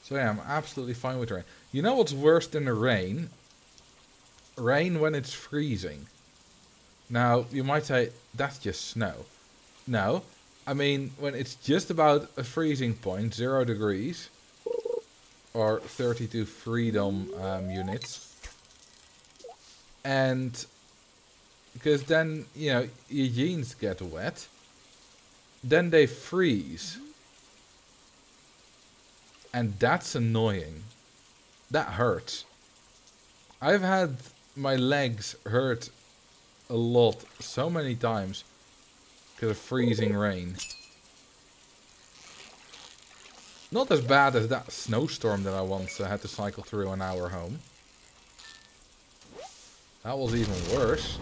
So yeah, I'm absolutely fine with rain. You know what's worse than the rain? Rain when it's freezing. Now, you might say, that's just snow. No. I mean, when it's just about a freezing point, 0 degrees... or 32 freedom units. And because then, you know, your jeans get wet. Then they freeze. And that's annoying. That hurts. I've had my legs hurt a lot so many times because of freezing rain. Not as bad as that snowstorm that I once had to cycle through an hour home. That was even worse.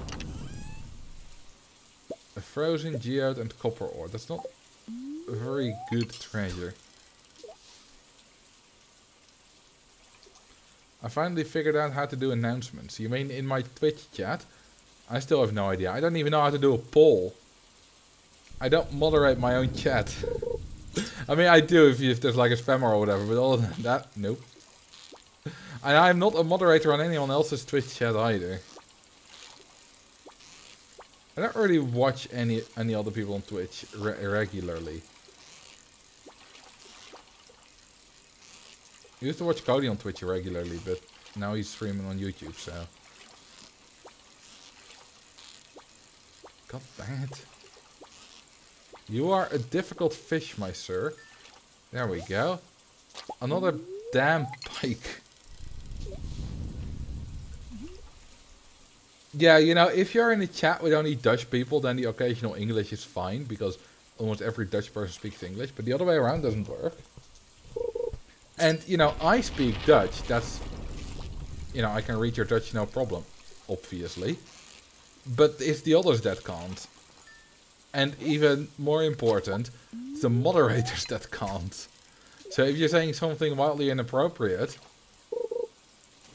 A frozen geode and copper ore. That's not a very good treasure. I finally figured out how to do announcements. You mean in my Twitch chat? I still have no idea. I don't even know how to do a poll. I don't moderate my own chat. I mean, I do if there's like a spammer or whatever, but other than that, nope. And I'm not a moderator on anyone else's Twitch chat either. I don't really watch any other people on Twitch regularly. I used to watch Cody on Twitch regularly, but now he's streaming on YouTube, so... God dang it. You are a difficult fish, my sir. There we go. Another damn pike. Yeah, you know, if you're in a chat with only Dutch people, then the occasional English is fine, because almost every Dutch person speaks English, but the other way around doesn't work. And, you know, I speak Dutch. That's, you know, I can read your Dutch no problem, obviously. But it's the others that can't. And even more important, it's the moderators that can't. So if you're saying something wildly inappropriate,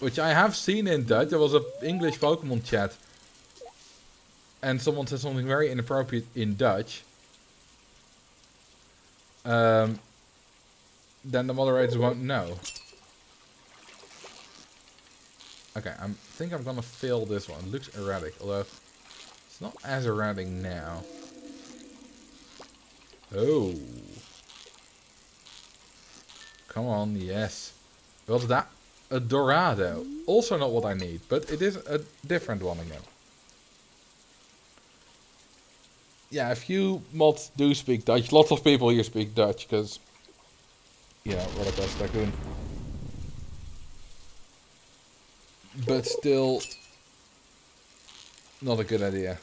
which I have seen in Dutch, there was an English Pokemon chat, and someone said something very inappropriate in Dutch, then the moderators won't know. Okay, I think I'm gonna fill this one. It looks erratic, although it's not as erratic now. Oh. Come on, yes. What's that? A Dorado. Also not what I need, but it is a different one again. Yeah, a few mods do speak Dutch. Lots of people here speak Dutch, because... you know, what I best I can. But still... not a good idea.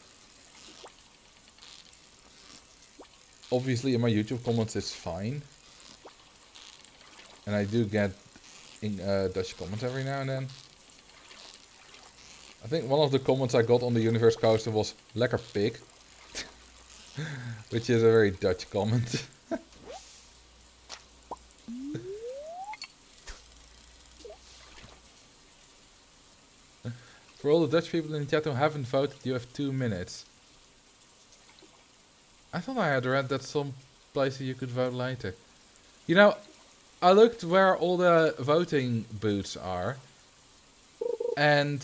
Obviously in my YouTube comments it's fine. And I do get in Dutch comments every now and then. I think one of the comments I got on the Universe Coaster was "Lekker pig." Which is a very Dutch comment. For all the Dutch people in the chat who haven't voted, you have 2 minutes. I thought I had read that some places you could vote later. You know, I looked where all the voting booths are. And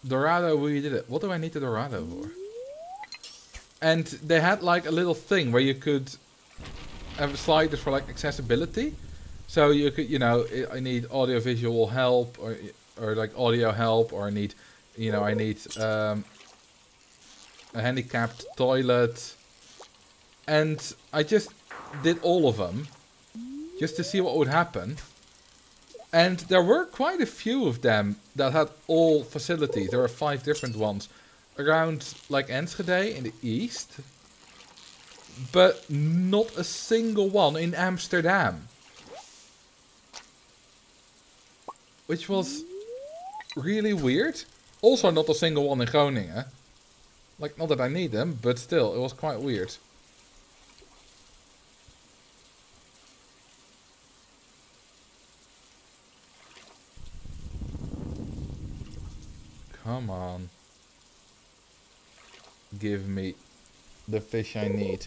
Dorado, we did it. What do I need the Dorado for? And they had like a little thing where you could have sliders for like accessibility. So you could, you know, I need audio visual help or like audio help, or I need, you know, I need a handicapped toilet. And I just did all of them just to see what would happen. And there were quite a few of them that had all facilities. There were 5 different ones around like Enschede in the east. But not a single one in Amsterdam. Which was really weird. Also not a single one in Groningen. Like, not that I need them, but still, it was quite weird. Come on. Give me the fish I need.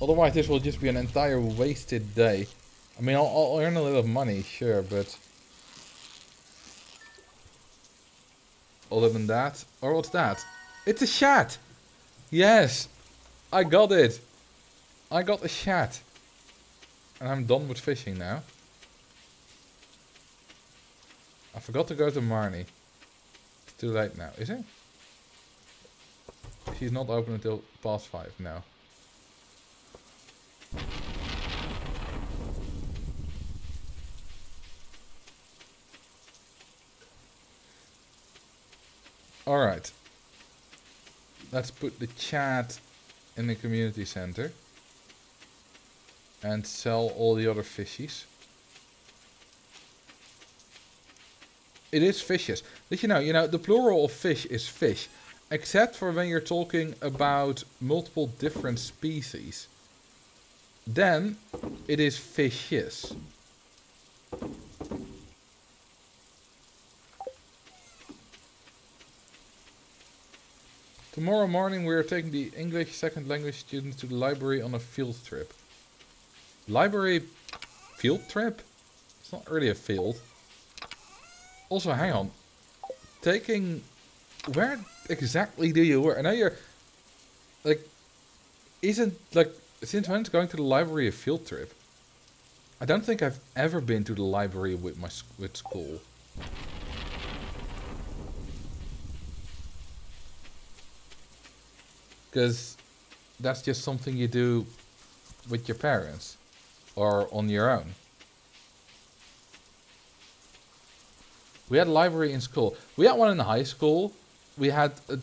Otherwise this will just be an entire wasted day. I mean, I'll earn a little money, sure, but... other than that... or what's that? It's a shat! Yes! I got it! I got a shat. And I'm done with fishing now. I forgot to go to Marnie. It's too late now, is it? She's not open until past 5 now. Alright. Let's put the chat in the community center. And sell all the other fishies. It is fishes. Did you know, the plural of fish is fish. Except for when you're talking about multiple different species. Then it is fishes. Tomorrow morning we are taking the English second language students to the library on a field trip. Library field trip? It's not really a field. Also, hang on. Taking... Where exactly do you work? I know you're... Like... Isn't, like... Since when is going to the library a field trip? I don't think I've ever been to the library with with school. Because that's just something you do with your parents. Or on your own. We had a library in school. We had one in high school. We had a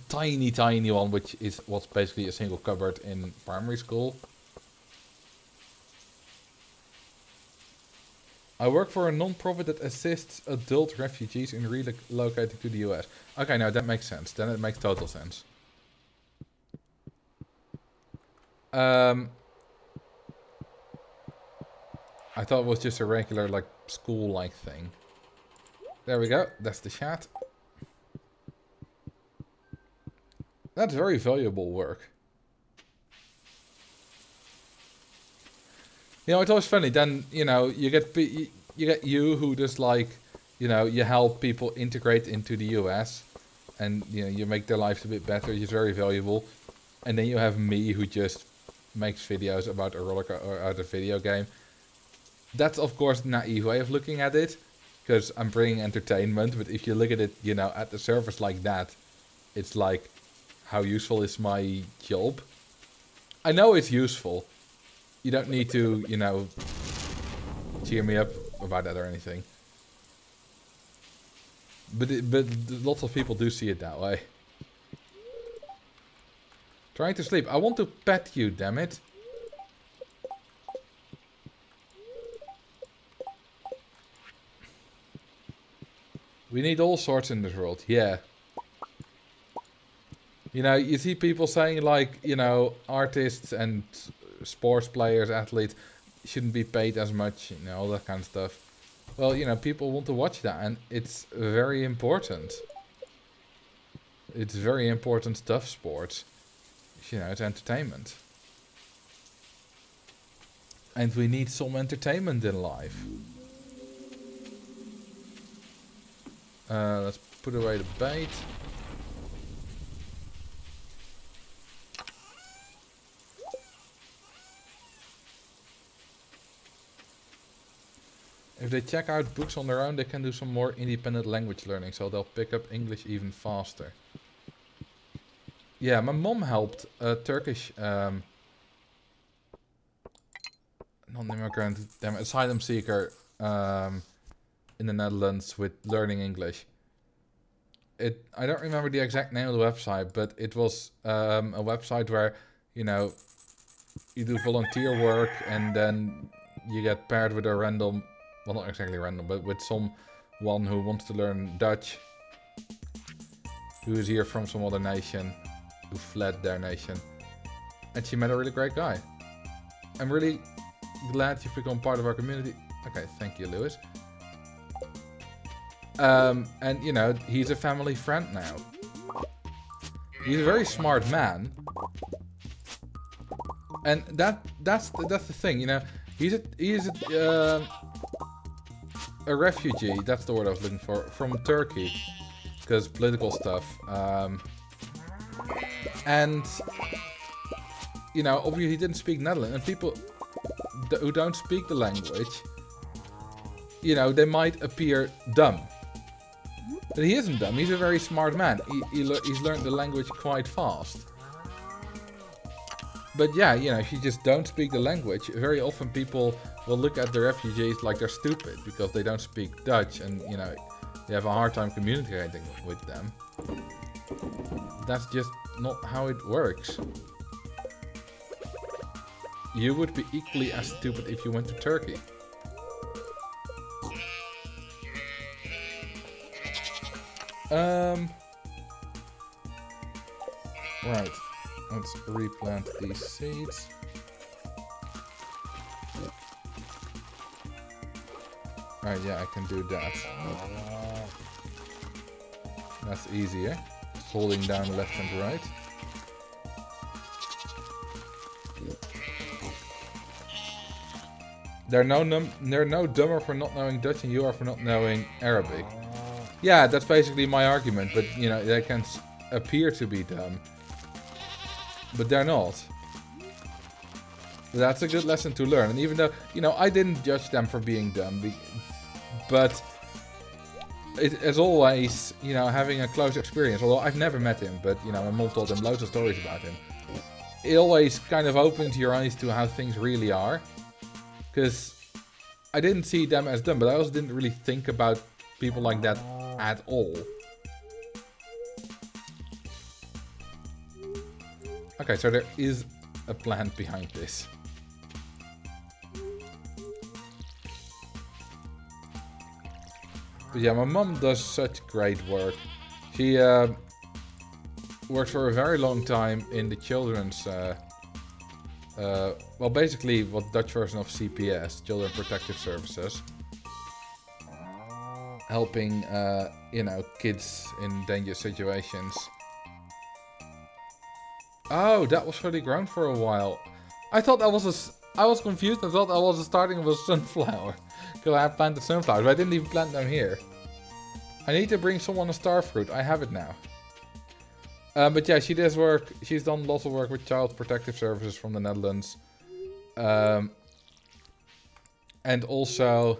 tiny, tiny one, which was basically a single cupboard in primary school. I work for a non-profit that assists adult refugees in relocating to the US. Okay, now that makes sense. Then it makes total sense. I thought it was just a regular, like, school-like thing. There we go. That's the chat. That's very valuable work. You know, it's always funny. Then, you know, you get you who just like, you know, you help people integrate into the US, and you know, you make their lives a bit better. It's very valuable. And then you have me who just makes videos about a video game. That's of course naive way of looking at it, because I'm bringing entertainment. But if you look at it, you know, at the surface like that, it's like, how useful is my job? I know it's useful. You don't need to, you know, cheer me up about that or anything. But lots of people do see it that way. Trying to sleep. I want to pet you, damn it. We need all sorts in this world, yeah. You know, you see people saying like, you know, artists and sports players, athletes shouldn't be paid as much, you know, all that kind of stuff. Well, you know, people want to watch that, and it's very important. It's very important stuff, sports. You know, it's entertainment. And we need some entertainment in life. Let's put away the bait. If they check out books on their own, they can do some more independent language learning, so they'll pick up English even faster. Yeah, my mom helped a Turkish non-immigrant, asylum seeker in the Netherlands with learning English. I don't remember the exact name of the website, but it was a website where, you know, you do volunteer work and then you get paired with a random, well, not exactly random, but with someone who wants to learn Dutch, who is here from some other nation, who fled their nation. And she met a really great guy. I'm really glad you've become part of our community. Okay, thank you, Lewis. And, you know, he's a family friend now. He's a very smart man. And that's the thing, you know. He's a refugee, that's the word I was looking for, from Turkey. Because political stuff. And, you know, obviously he didn't speak Netherlands. And people who don't speak the language, you know, they might appear dumb. But he isn't dumb, he's a very smart man. He's learned the language quite fast. But yeah, you know, if you just don't speak the language, very often people will look at the refugees like they're stupid because they don't speak Dutch and, you know, they have a hard time communicating with them. That's just not how it works. You would be equally as stupid if you went to Turkey. Right. Let's replant these seeds. Right, yeah, I can do that. That's easier. Just holding down left and right. They're no dumber for not knowing Dutch and you are for not knowing Arabic. Yeah, that's basically my argument, but you know, they can appear to be dumb. But they're not. That's a good lesson to learn. And even though, you know, I didn't judge them for being dumb, but as always, you know, having a close experience, although I've never met him, but, you know, my mom told him loads of stories about him. It always kind of opens your eyes to how things really are. Because I didn't see them as dumb, but I also didn't really think about people like that at all. Okay, so there is a plan behind this. But yeah, my mom does such great work. She worked for a very long time in the children's, well, basically what Dutch version of CPS, Children Protective Services. Helping, you know, kids in dangerous situations. Oh, that was fully grown for a while. I thought that was I was confused. I thought that was the starting of a sunflower. Because I have planted sunflowers, but I didn't even plant them here. I need to bring someone a starfruit. I have it now. But yeah, she does work. She's done lots of work with Child Protective Services from the Netherlands. And also,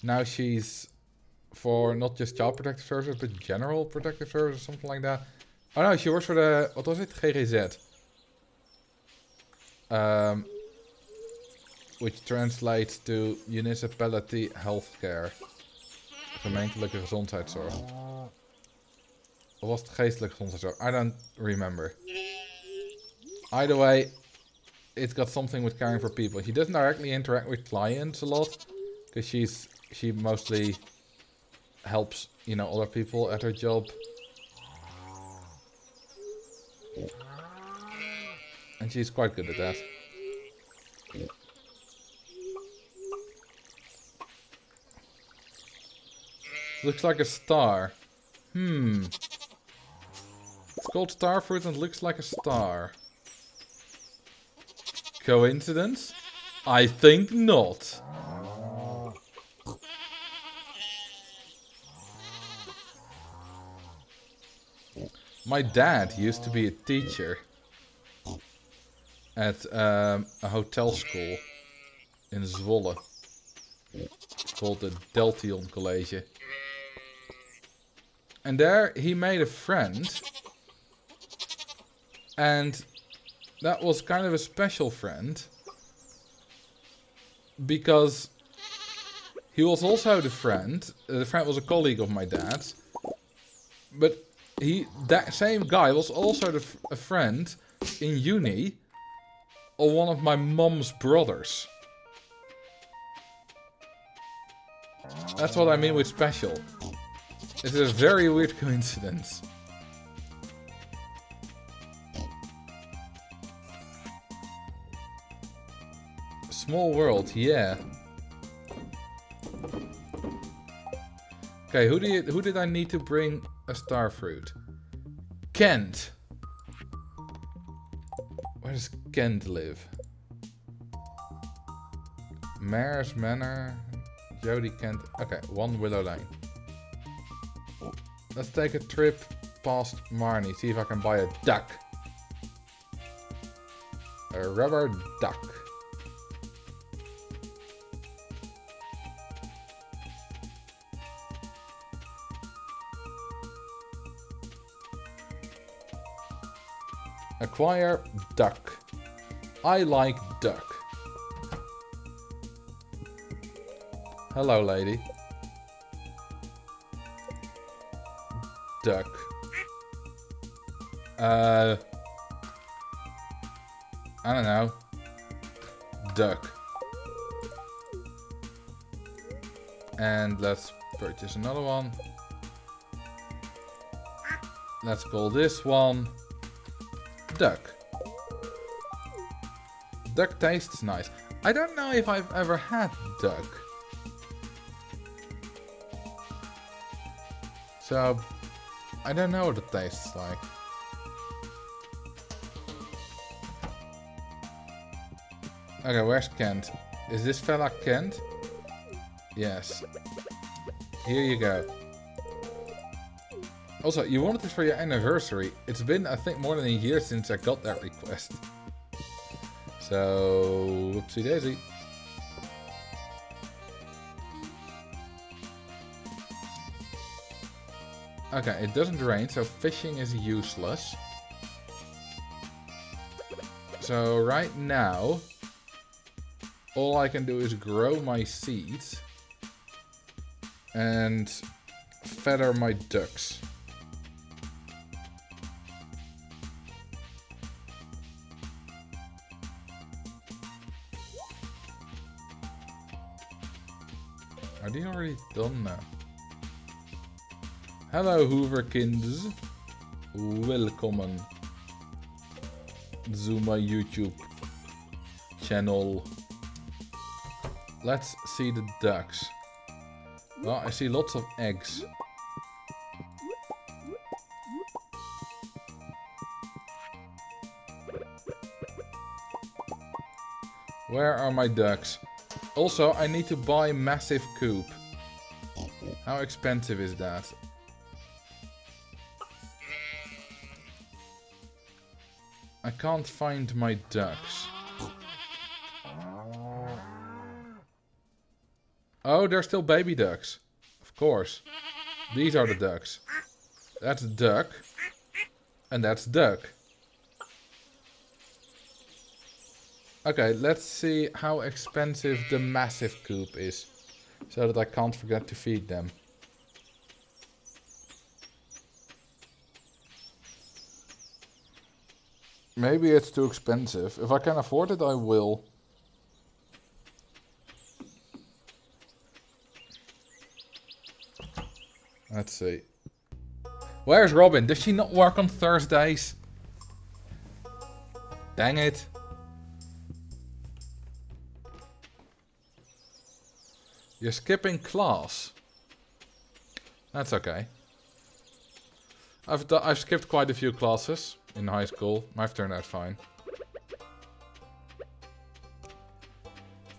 now she's for not just Child Protective Services, but General Protective Services, something like that. Oh no, she works for the, what was it? GGZ. Which translates to Municipality Healthcare. Gemeentelijke gezondheidszorg. Of was het geestelijke gezondheidszorg? I don't remember. Either way, it's got something with caring for people. She doesn't directly interact with clients a lot. Because she mostly helps, you know, other people at her job. And she's quite good at that. Looks like a star. It's called starfruit and looks like a star. Coincidence? I think not. My dad used to be a teacher at a hotel school in Zwolle. Called the Deltion College. And there he made a friend. And that was kind of a special friend. Because he was also the friend was a colleague of my dad's. But that same guy was also a friend in uni of one of my mom's brothers. That's what I mean with special. It's a very weird coincidence. Small world, yeah. Okay, who did I need to bring a starfruit? Kent. Where does Kent live? Mare's Manor. Jody Kent. Okay, 1 Willow Lane. Let's take a trip past Marnie. See if I can buy a duck. A rubber duck. Acquire duck. I like duck. Hello, lady. Duck. I don't know. Duck. And let's purchase another one. Let's call this one duck. Duck tastes nice. I don't know if I've ever had duck. So, I don't know what it tastes like. Okay, where's Kent? Is this fella Kent? Yes. Here you go. Also, you wanted this for your anniversary. It's been, I think, more than a year since I got that request. So, whoopsie daisy. Okay, it doesn't rain, so fishing is useless. So right now, all I can do is grow my seeds and feather my ducks. Are they already done now? Hello Hooverkins. Welcome to my YouTube channel. Let's see the ducks. Well, I see lots of eggs. Where are my ducks? Also, I need to buy massive coop. How expensive is that? I can't find my ducks. Oh, they're still baby ducks. Of course. These are the ducks. That's duck. And that's duck. Okay, let's see how expensive the massive coop is. So that I can't forget to feed them. Maybe it's too expensive. If I can afford it, I will. Let's see. Where's Robin? Does she not work on Thursdays? Dang it. You're skipping class. That's okay. I've skipped quite a few classes in high school. I've turned out fine.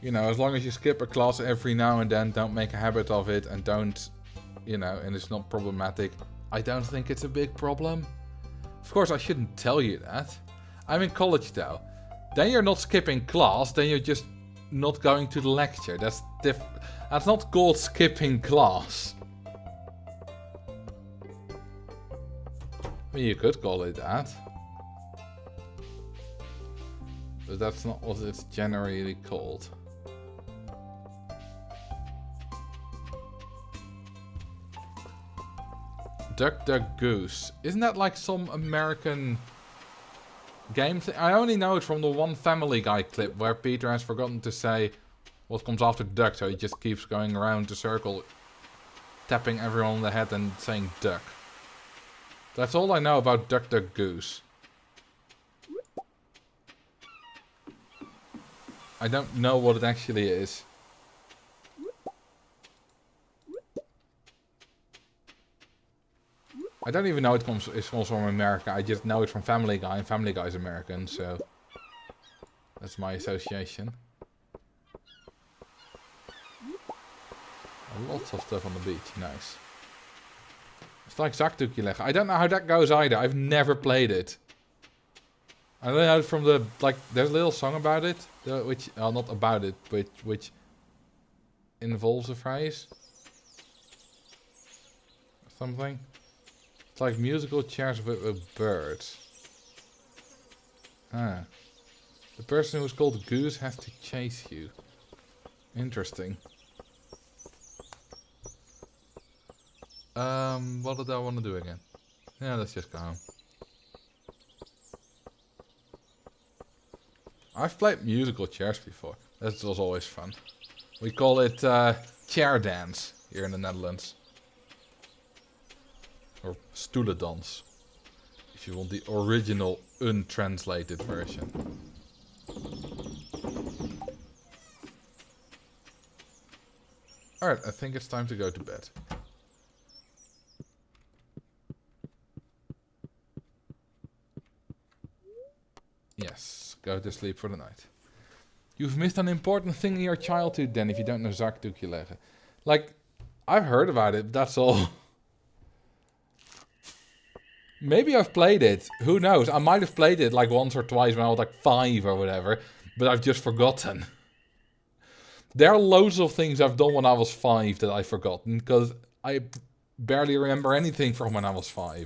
You know, as long as you skip a class every now and then, don't make a habit of it, and don't, you know, and it's not problematic, I don't think it's a big problem. Of course, I shouldn't tell you that. I'm in college though. Then you're not skipping class, then you're just not going to the lecture. That's not called skipping class. I mean, you could call it that. But that's not what it's generally called. Duck Duck Goose. Isn't that like some American game thing? I only know it from the one Family Guy clip where Peter has forgotten to say what comes after duck, so he just keeps going around the circle, tapping everyone on the head and saying duck. That's all I know about Duck Duck Goose. I don't know what it actually is. I don't even know it comes from America. I just know it from Family Guy, and Family Guy is American, so that's my association. Lots of stuff on the beach, nice. It's like zakdoekje leggen. I don't know how that goes either. I've never played it. I only know it from the, like, there's a little song about it, which, not about it, but which involves a phrase. Something. It's like musical chairs with birds. Ah. The person who's called Goose has to chase you. Interesting. What did I want to do again? Yeah, let's just go home. I've played musical chairs before. That was always fun. We call it chair dance here in the Netherlands. Or stoelendans. If you want the original untranslated version. Alright, I think it's time to go to bed. Yes, go to sleep for the night. You've missed an important thing in your childhood then if you don't know zakdoekje. Like, I've heard about it, that's all. Maybe I've played it. Who knows? I might have played it like once or twice when I was like 5 or whatever. But I've just forgotten. There are loads of things I've done when I was 5 that I've forgotten. Because I barely remember anything from when I was 5.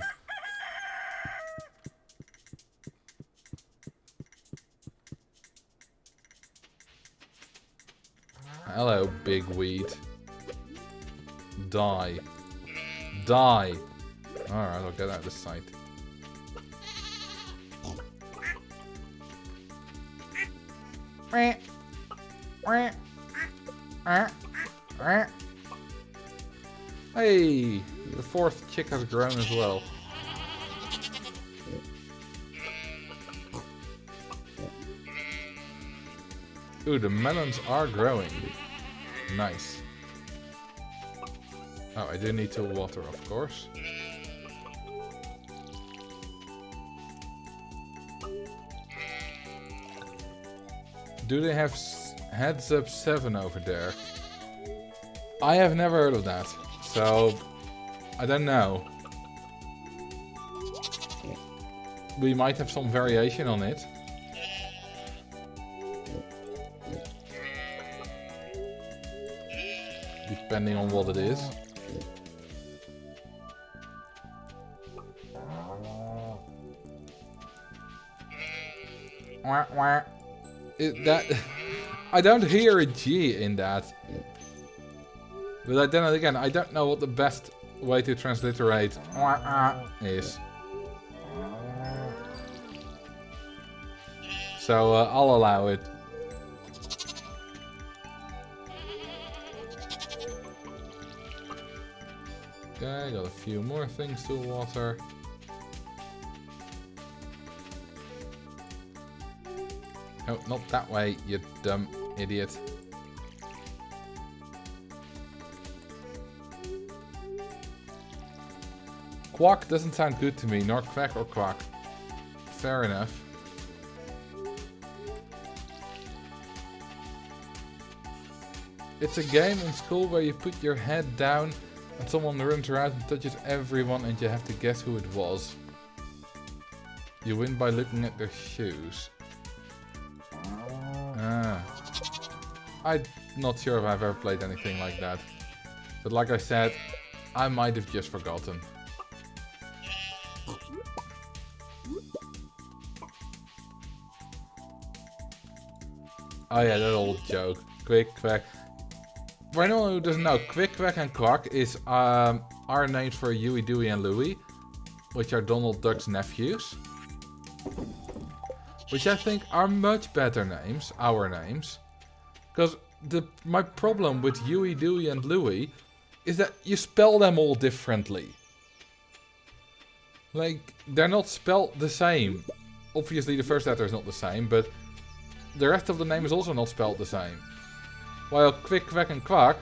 Hello, big weed. Die. Die. Alright, I'll get out of this sight. Hey, the 4th chick has grown as well. Ooh, the melons are growing. Nice. Oh, I do need to water, of course. Do they have Heads Up 7 over there? I have never heard of that, so I don't know. We might have some variation on it. Depending on what it is. I don't hear a G in that. But then again, I don't know what the best way to transliterate is. So I'll allow it. Okay, got a few more things to water. Oh, not that way, you dumb idiot. Quack doesn't sound good to me, nor quack or quack. Fair enough. It's a game in school where you put your head down and someone runs around and touches everyone and you have to guess who it was. You win by looking at their shoes. I'm not sure if I've ever played anything like that. But like I said, I might have just forgotten. Oh yeah, that old joke. Quick Quack. For anyone who doesn't know, Quick Quack and Quack is our names for Huey, Dewey and Louie, which are Donald Duck's nephews. Which I think are much better names, our names. Because my problem with Huey, Dewey and Louie is that you spell them all differently. Like, they're not spelled the same. Obviously the first letter is not the same, but the rest of the name is also not spelled the same. While Quick, Quack and Quack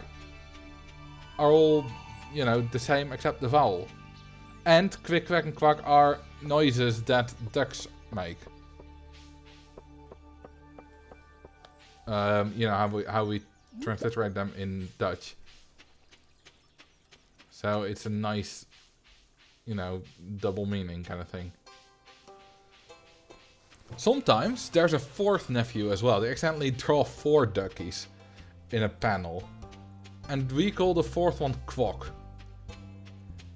are all, you know, the same except the vowel. And Quick, Quack and Quack are noises that ducks make. You know, how we transliterate them in Dutch. So it's a nice, you know, double meaning kind of thing. Sometimes there's a 4th nephew as well. They accidentally draw 4 duckies in a panel. And we call the 4th one Quack.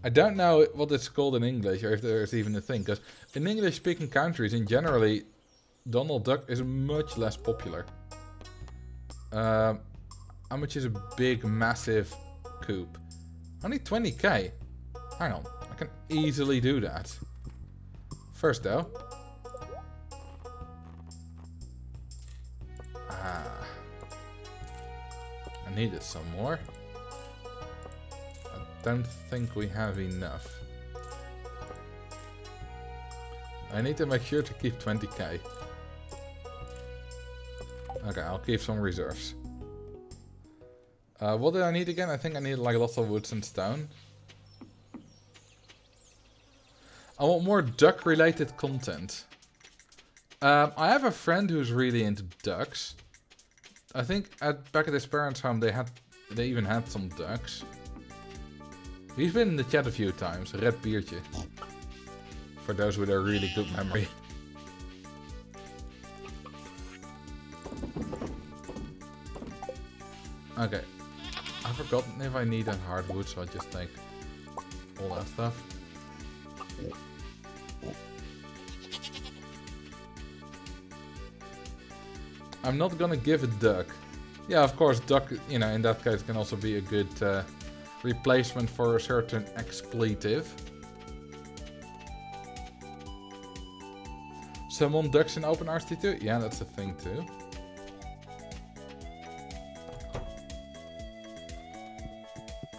I don't know what it's called in English or if there's even a thing. Because in English speaking countries, in generally, Donald Duck is much less popular. How much is a big, massive coop? Only 20k. Hang on, I can easily do that. First though. I needed some more. I don't think we have enough. I need to make sure to keep 20k. Okay, I'll keep some reserves. What did I need again? I think I need like lots of woods and stone. I want more duck related content. I have a friend who's really into ducks. I think back at his parents' home they even had some ducks. He's been in the chat a few times, Red Biertje. For those with a really good memory. Okay. I've forgotten if I need that hardwood, so I just take all that stuff. I'm not gonna give a duck. Yeah, of course, duck, you know, in that case can also be a good replacement for a certain expletive. Summon ducks in open RST2? Yeah, that's a thing too.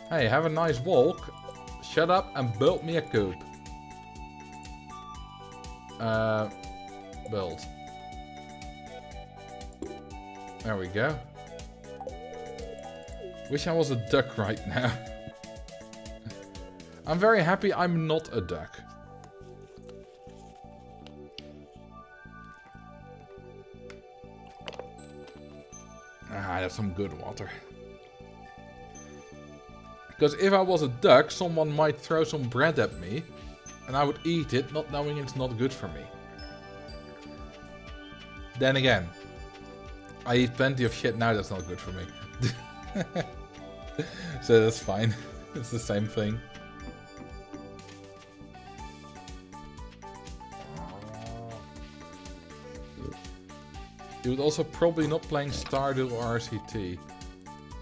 Hey, have a nice walk. Shut up and build me a coop. Build. There we go. Wish I was a duck right now. I'm very happy I'm not a duck. Ah, that's some good water. Because if I was a duck, someone might throw some bread at me. And I would eat it, not knowing it's not good for me. Then again, I eat plenty of shit now that's not good for me. So that's fine. It's the same thing. You would also probably not playing Stardew or RCT.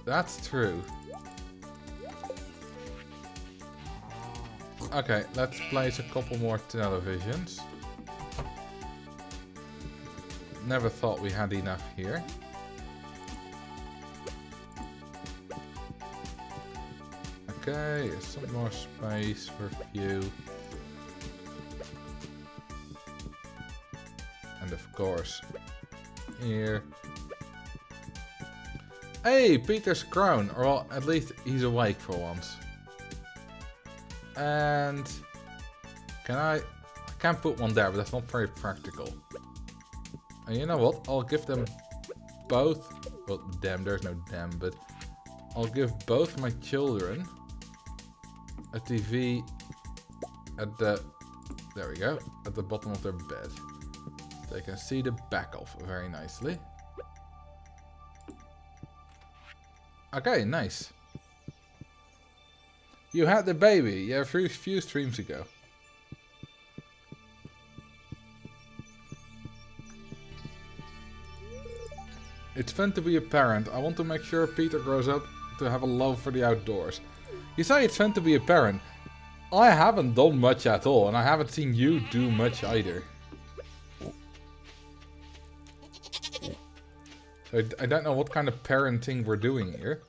That's true. Okay, let's place a couple more televisions. Never thought we had enough here. Okay, some more space for a few. And of course, here. Hey, Peter's grown, or well, at least he's awake for once. And I can't put one there, but that's not very practical. And you know what? I'll give them both. Well, damn, there's no damn, but I'll give both my children a TV at the, there we go, at the bottom of their bed. They can see the back of very nicely. Okay, nice. You had the baby, yeah, a few streams ago. It's fun to be a parent. I want to make sure Peter grows up to have a love for the outdoors. You say it's fun to be a parent. I haven't done much at all, and I haven't seen you do much either. So I don't know what kind of parenting we're doing here.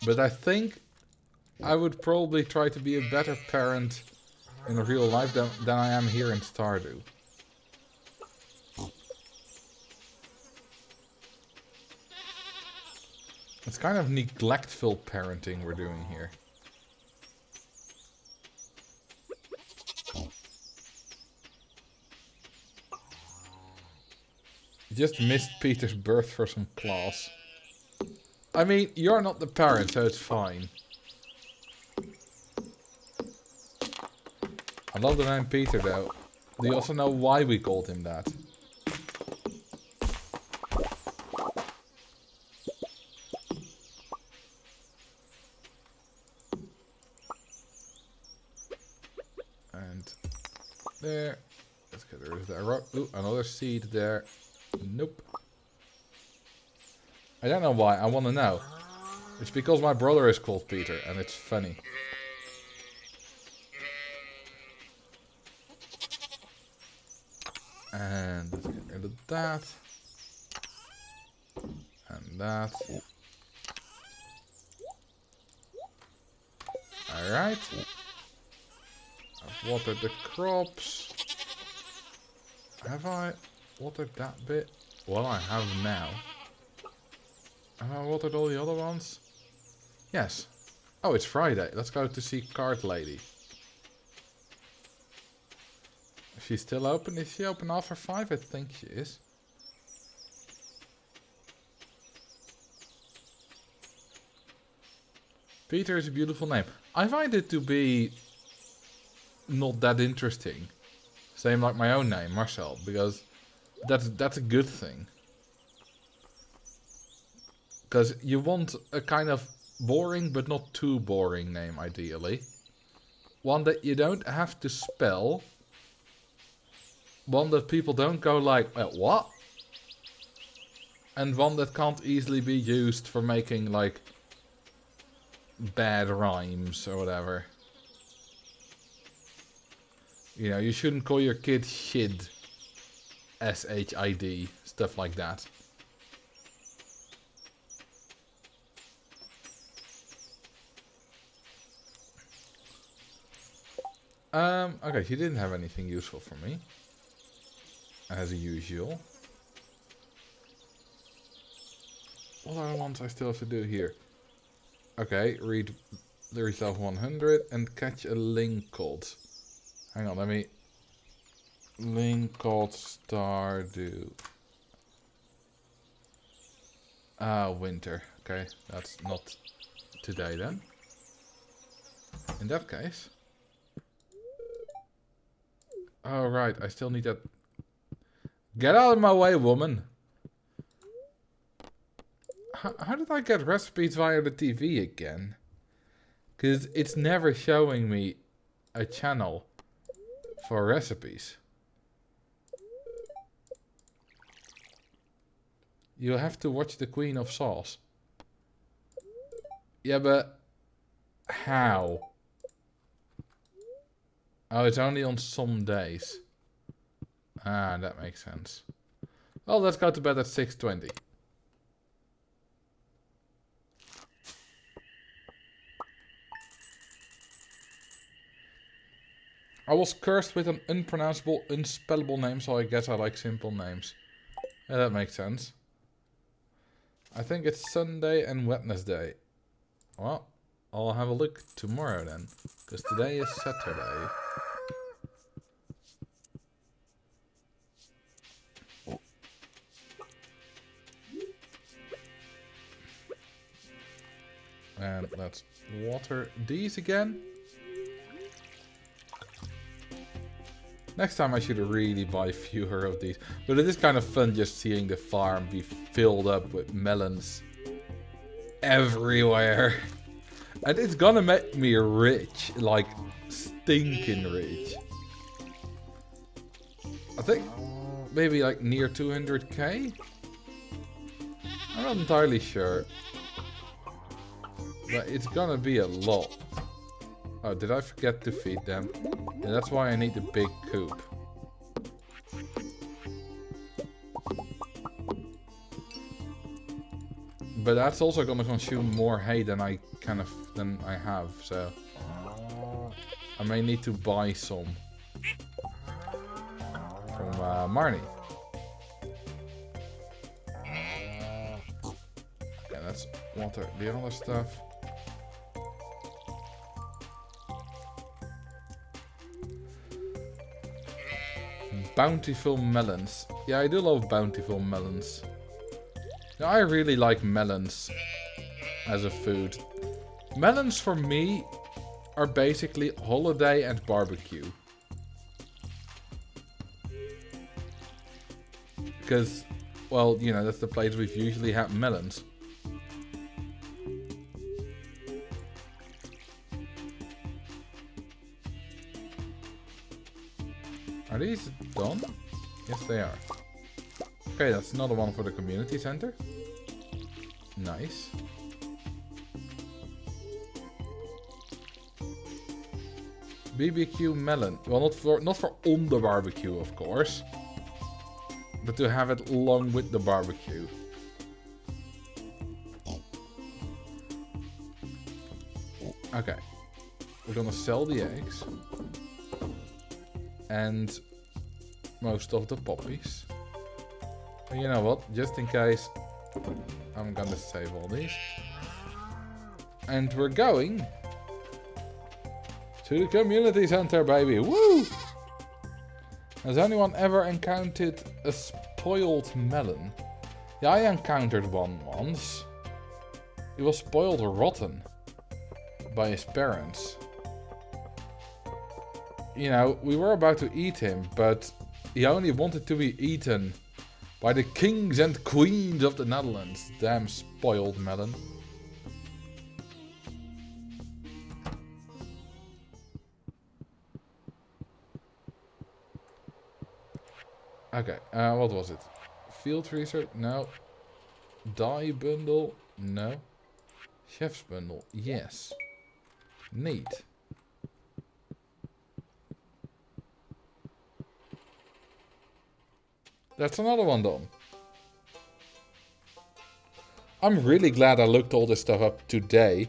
But I think I would probably try to be a better parent in real life than I am here in Stardew. It's kind of neglectful parenting we're doing here. You just missed Peter's birth for some claws. I mean, you're not the parent, so it's fine. I love the name Peter, though. Do you also know why we called him that? And there. Let's get rid of that rock. Ooh, another seed there. Nope. I don't know why, I want to know. It's because my brother is called Peter, and it's funny. And let's get rid of that. And that. Alright. I've watered the crops. Have I watered that bit? Well, I have now. Have I watered all the other ones? Yes. Oh, it's Friday. Let's go to see Card Lady. She's still open. Is she open after 5? I think she is. Peter is a beautiful name. I find it to be not that interesting. Same like my own name, Marcel, because that's a good thing. Because you want a kind of boring but not too boring name, ideally. One that you don't have to spell. One that people don't go like, what? And one that can't easily be used for making like bad rhymes or whatever. You know, you shouldn't call your kid Shid. S-H-I-D. Stuff like that. Okay, she didn't have anything useful for me. As usual. What are the ones I still have to do here? Okay, read the yourself 100 and catch a link called. Hang on, let me. Link called Stardew. Ah, winter. Okay, that's not today then. In that case. Oh, right, I still need that. Get out of my way, woman. How did I get recipes via the TV again? Because it's never showing me a channel for recipes. You have to watch the Queen of Sauce. Yeah, but how? Oh, it's only on some days. Ah, that makes sense. Well, let's go to bed at 6:20. I was cursed with an unpronounceable, unspellable name, so I guess I like simple names. Yeah, that makes sense. I think it's Sunday and Wednesday. Well, I'll have a look tomorrow then, because today is Saturday. And let's water these again. Next time I should really buy fewer of these. But it is kind of fun just seeing the farm be filled up with melons everywhere. And it's gonna make me rich, like stinking rich. I think maybe like near 200k? I'm not entirely sure. But it's gonna be a lot. Oh, did I forget to feed them? Yeah, that's why I need the big coop. But that's also gonna consume more hay than I have, so I may need to buy some from Marnie. Okay, let's water the other stuff. Bountiful melons. Yeah, I do love bountiful melons. Now, I really like melons as a food. Melons for me are basically holiday and barbecue. Because, well, you know, that's the place we've usually had melons. Are these done? Yes, they are. Okay, that's another one for the community center. Nice. BBQ melon. Well, not for on the barbecue, of course, but to have it along with the barbecue. Okay, we're gonna sell the eggs and most of the poppies. And you know what? Just in case, I'm gonna save all these. And we're going to the community center, baby. Woo! Has anyone ever encountered a spoiled melon? Yeah, I encountered one once. He was spoiled rotten by his parents. You know, we were about to eat him, but he only wanted to be eaten by the kings and queens of the Netherlands. Damn spoiled melon. Okay, what was it? Field research? No. Dye bundle? No. Chef's bundle? Yes. Neat. That's another one done. I'm really glad I looked all this stuff up today.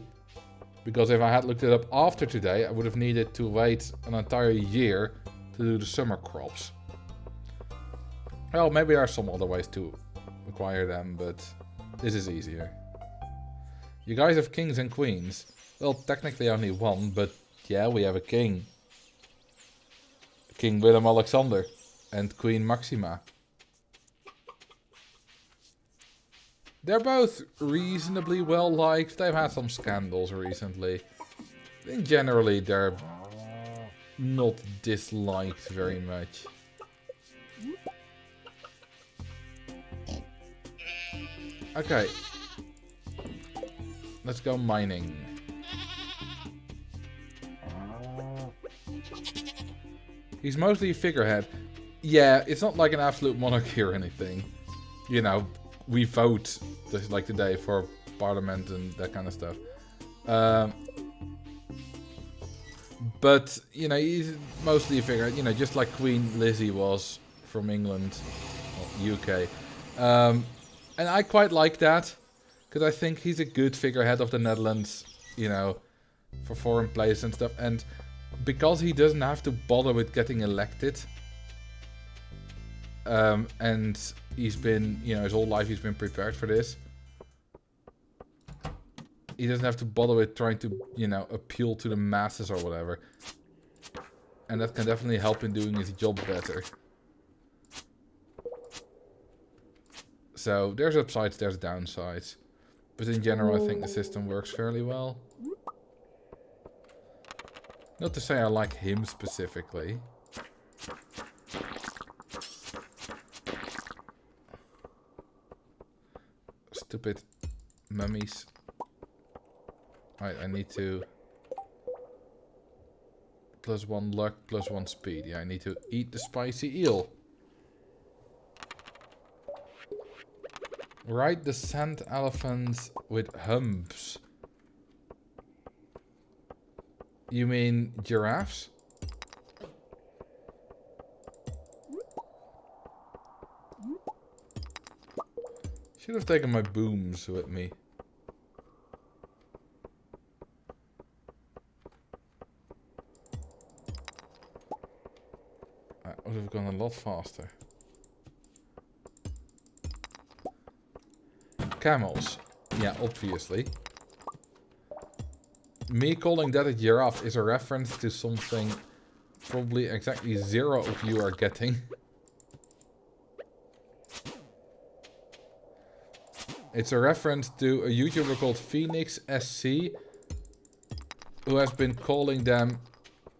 Because if I had looked it up after today, I would have needed to wait an entire year to do the summer crops. Well, maybe there are some other ways to acquire them, but this is easier. You guys have kings and queens. Well, technically only one, but yeah, we have a king. King Willem Alexander and Queen Maxima. They're both reasonably well liked. They've had some scandals recently. And generally, they're not disliked very much. Okay. Let's go mining. He's mostly a figurehead. Yeah, it's not like an absolute monarchy or anything. You know, we vote, like today, for parliament and that kind of stuff. But, you know, he's mostly a figurehead. You know, just like Queen Lizzie was from England, well, UK. And I quite like that. Because I think he's a good figurehead of the Netherlands, you know, for foreign players and stuff. And because he doesn't have to bother with getting elected. And he's been, you know, his whole life he's been prepared for this. He doesn't have to bother with trying to, you know, appeal to the masses or whatever. And that can definitely help in doing his job better. So, there's upsides, there's downsides. But in general, I think the system works fairly well. Not to say I like him specifically. Stupid mummies. Right, I need to... +1 luck, +1 speed. Yeah, I need to eat the spicy eel. Ride the sand elephants with humps. You mean giraffes? Should have taken my booms with me. I would have gone a lot faster. Camels. Yeah, obviously. Me calling that a giraffe is a reference to something probably exactly 0 of you are getting. It's a reference to a YouTuber called Phoenix SC, who has been calling them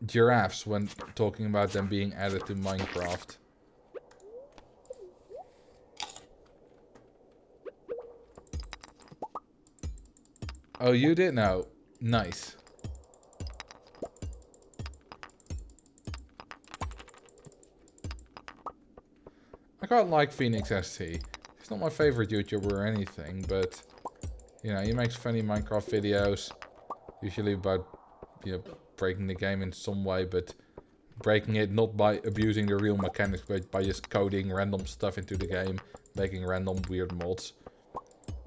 giraffes when talking about them being added to Minecraft. Oh, you did know? Nice. I quite like Phoenix SC. He's not my favorite YouTuber or anything, but you know, he makes funny Minecraft videos. Usually about, you know, breaking the game in some way, but breaking it not by abusing the real mechanics, but by just coding random stuff into the game, making random weird mods.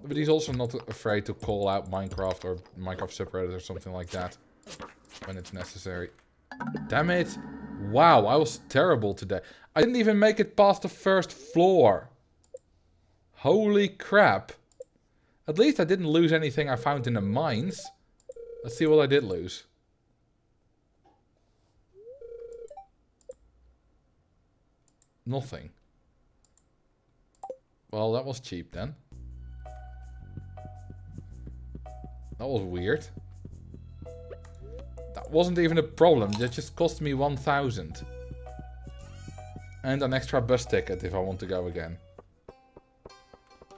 But he's also not afraid to call out Minecraft or Minecraft subreddit or something like that when it's necessary. Damn it. Wow, I was terrible today. I didn't even make it past the first floor. Holy crap. At least I didn't lose anything I found in the mines. Let's see what I did lose. Nothing. Well, that was cheap then. That was weird. That wasn't even a problem. That just cost me 1,000. And an extra bus ticket if I want to go again.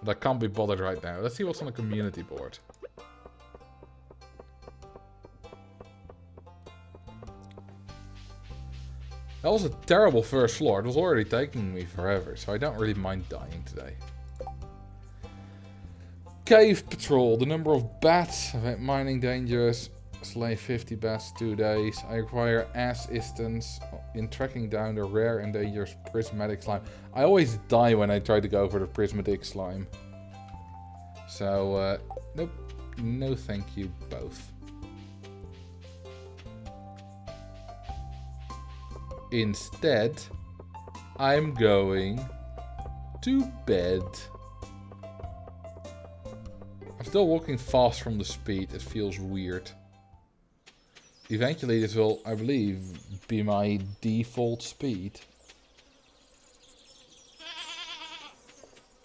But I can't be bothered right now. Let's see what's on the community board. That was a terrible first floor. It was already taking me forever, so I don't really mind dying today. Cave patrol. The number of bats. Mining dangerous. Slay 50 bats 2 days. I require assistance in tracking down the rare and dangerous prismatic slime. I always die when I try to go for the prismatic slime. So, nope. No thank you both. Instead, I'm going to bed. I'm still walking fast from the speed. It feels weird. Eventually this will, I believe, be my default speed.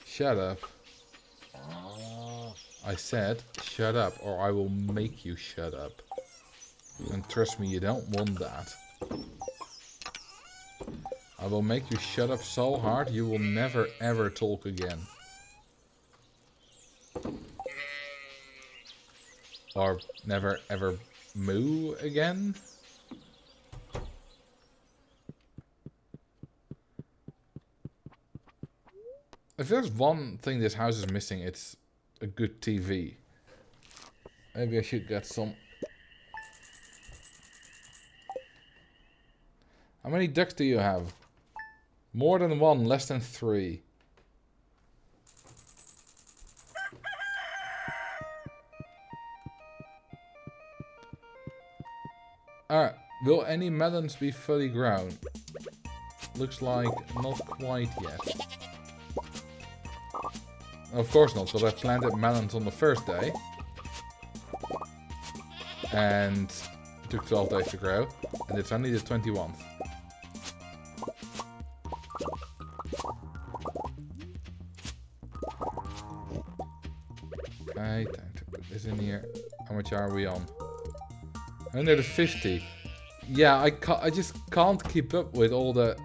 Shut up. I said, shut up, or I will make you shut up. And trust me, you don't want that. I will make you shut up so hard, you will never ever talk again. Or never ever moo again. If there's one thing this house is missing, it's a good TV. Maybe I should get some. How many ducks do you have? More than 1, less than 3. Alright, will any melons be fully grown? Looks like not quite yet. Of course not, because I planted melons on the first day. And it took 12 days to grow. And it's only the 21st. Okay, time to put this in here. How much are we on? 150. Yeah, I just can't keep up with all the...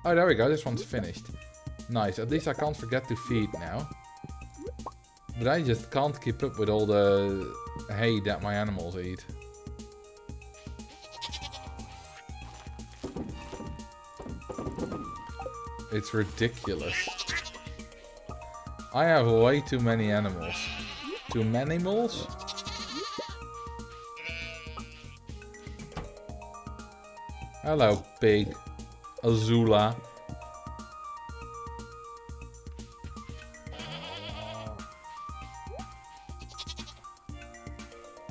Oh, there we go. This one's finished. Nice. At least I can't forget to feed now. But I just can't keep up with all the hay that my animals eat. It's ridiculous. I have way too many animals. Too many animals? Hello, pig. Azula.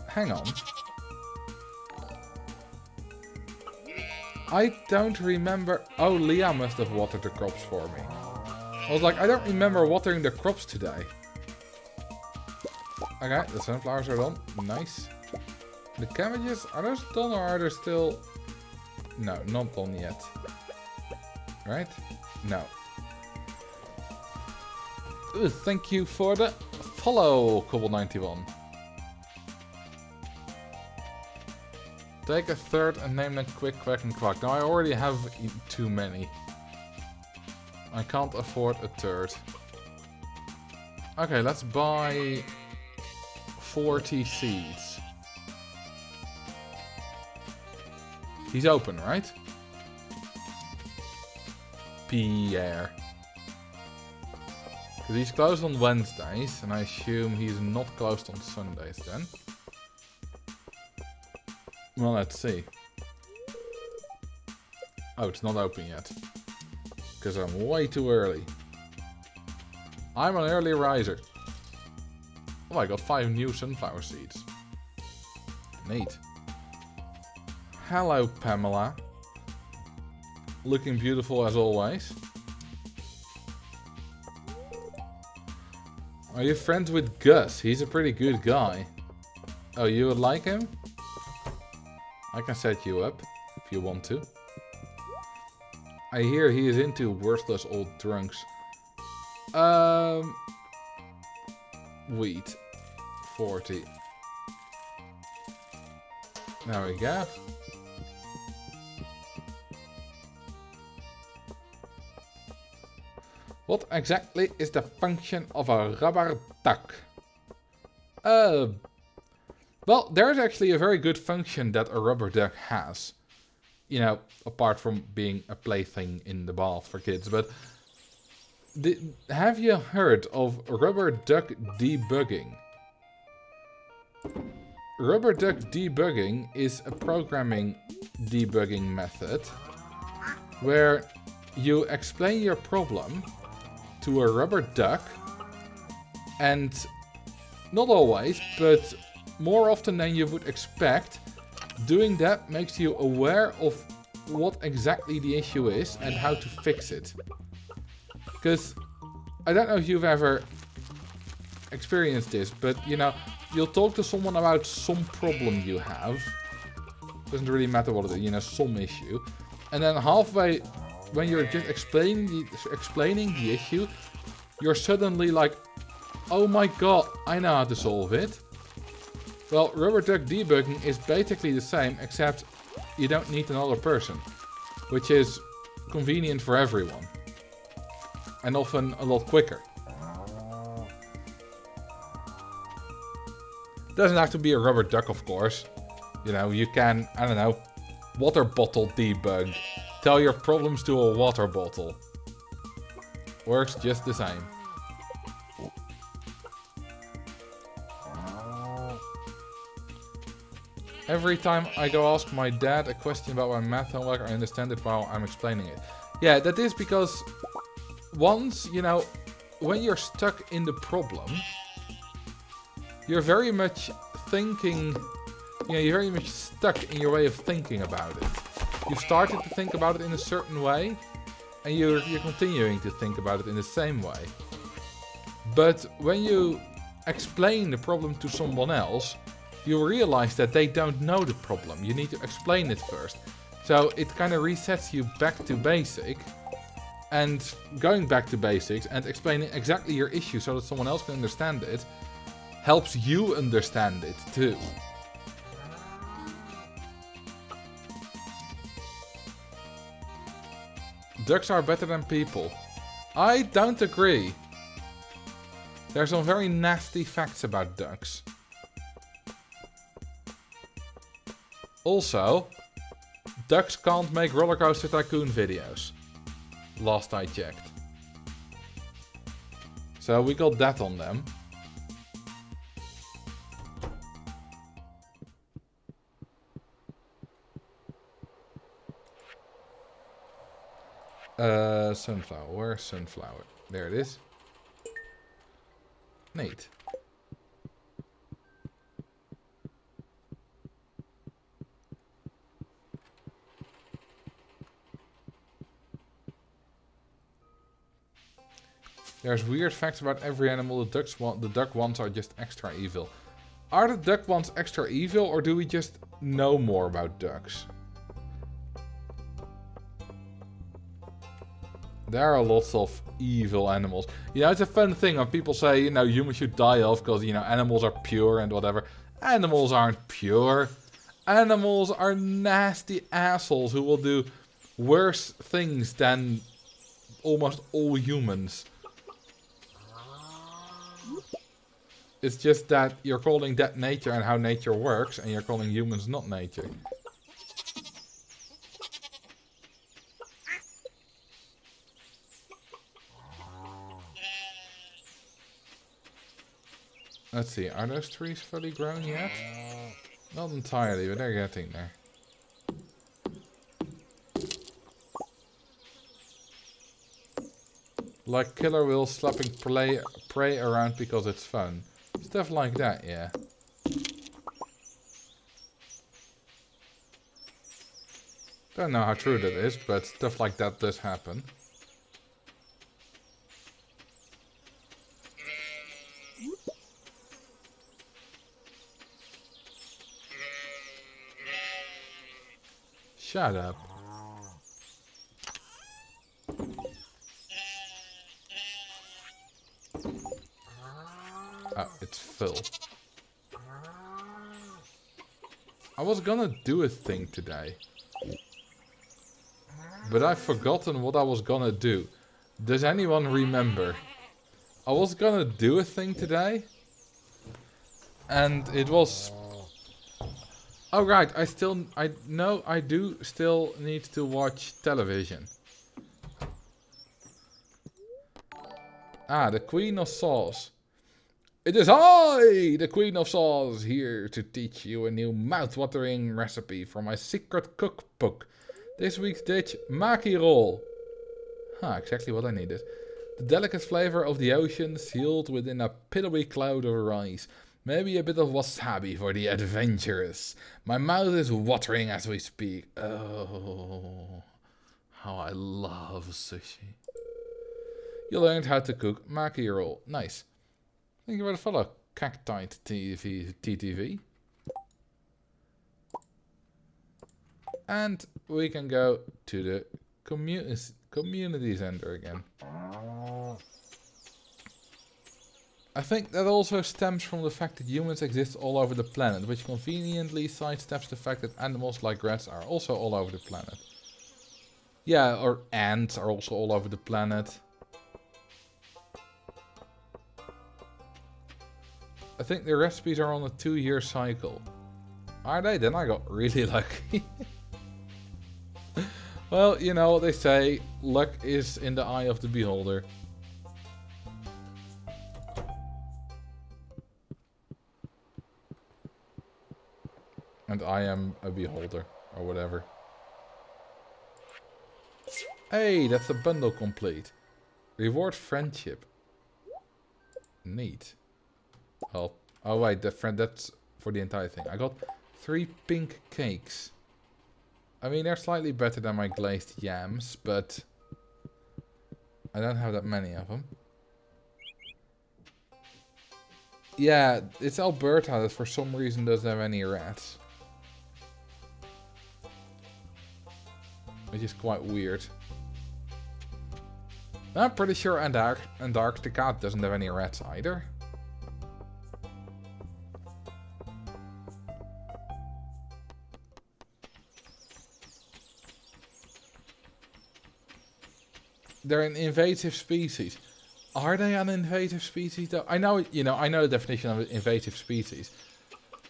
Hang on. I don't remember... Oh, Leah must have watered the crops for me. I was like, I don't remember watering the crops today. Okay, the sunflowers are done. Nice. The cabbages, are those done or are they still... No, not done yet. Right? No. Ooh, thank you for the follow, Cobble91. Take a third and name them Quick, Quack and Quack. Now I already have too many. I can't afford a third. Okay, let's buy 40 seeds. He's open, right? Pierre. Because he's closed on Wednesdays, and I assume he's not closed on Sundays then. Well, let's see. Oh, it's not open yet. Because I'm way too early. I'm an early riser. Oh, I got 5 new sunflower seeds. Neat. Hello, Pamela. Looking beautiful as always. Are you friends with Gus? He's a pretty good guy. Oh, you would like him? I can set you up if you want to. I hear he is into worthless old drunks. Wheat. 40. There we go. What exactly is the function of a rubber duck? Well, there's actually a very good function that a rubber duck has. You know, apart from being a plaything in the bath for kids. But have you heard of rubber duck debugging? Rubber duck debugging is a programming debugging method where you explain your problem to a rubber duck, and not always, but more often than you would expect, doing that makes you aware of what exactly the issue is and how to fix it. Because I don't know if you've ever experienced this, but you know, you'll talk to someone about some problem you have. Doesn't really matter what it is, you know, some issue. And then halfway, when you're just explaining the issue, you're suddenly like, oh my god, I know how to solve it. Well, rubber duck debugging is basically the same, except you don't need another person, which is convenient for everyone. And often a lot quicker. Doesn't have to be a rubber duck, of course. You know, you can, I don't know, water bottle debug. Tell your problems to a water bottle. Works just the same. Every time I go ask my dad a question about my math homework, I understand it while I'm explaining it. Yeah, that is because once, you know, when you're stuck in the problem, you're very much thinking, you know, you're very much stuck in your way of thinking about it. You started to think about it in a certain way, and you're continuing to think about it in the same way. But when you explain the problem to someone else, you realize that they don't know the problem. You need to explain it first. So it kind of resets you back to basic. And going back to basics and explaining exactly your issue so that someone else can understand it helps you understand it too. Ducks are better than people. I don't agree. There are some very nasty facts about ducks. Also, ducks can't make Roller Coaster Tycoon videos. Last I checked. So we got that on them. Sunflower. Where's sunflower? There it is. Neat. There's weird facts about every animal. The duck ones are just extra evil. Are the duck ones extra evil, or do we just know more about ducks? There are lots of evil animals. You know, it's a fun thing when people say, you know, humans should die off because, you know, animals are pure and whatever. Animals aren't pure. Animals are nasty assholes who will do worse things than almost all humans. It's just that you're calling that nature and how nature works, and you're calling humans not nature. Let's see, are those trees fully grown yet? Not entirely, but they're getting there. Like killer whales slapping prey around because it's fun. Stuff like that, yeah. Don't know how true that is, but stuff like that does happen. Shut up. Ah, it's full. I was gonna do a thing today. But I've forgotten what I was gonna do. Does anyone remember? I was gonna do a thing today. And it was... Oh right, I do still need to watch television. Ah, the Queen of Sauce. It is I, the Queen of Sauce, here to teach you a new mouth-watering recipe from my secret cookbook. This week's dish, maki roll. Huh, exactly what I needed. The delicate flavor of the ocean sealed within a pillowy cloud of rice. Maybe a bit of wasabi for the adventurous. My mouth is watering as we speak. Oh, how I love sushi. You learned how to cook maki roll. Nice. Thank you for the follow, Cacti TTV. And we can go to the community center again. I think that also stems from the fact that humans exist all over the planet, which conveniently sidesteps the fact that animals like rats are also all over the planet. Yeah, or ants are also all over the planet. I think the recipes are on a 2-year cycle. Are they? Then I got really lucky. Well, you know what they say, luck is in the eye of the beholder. And I am a beholder, or whatever. Hey, that's a bundle complete. Reward friendship. Neat. Well, oh wait, that's for the entire thing. I got 3 pink cakes. I mean, they're slightly better than my glazed yams, but I don't have that many of them. Yeah, it's Alberta that for some reason doesn't have any rats. Which is quite weird. I'm pretty sure Antarctica doesn't have any rats either. They're an invasive species. Are they an invasive species though? I know, I know the definition of an invasive species.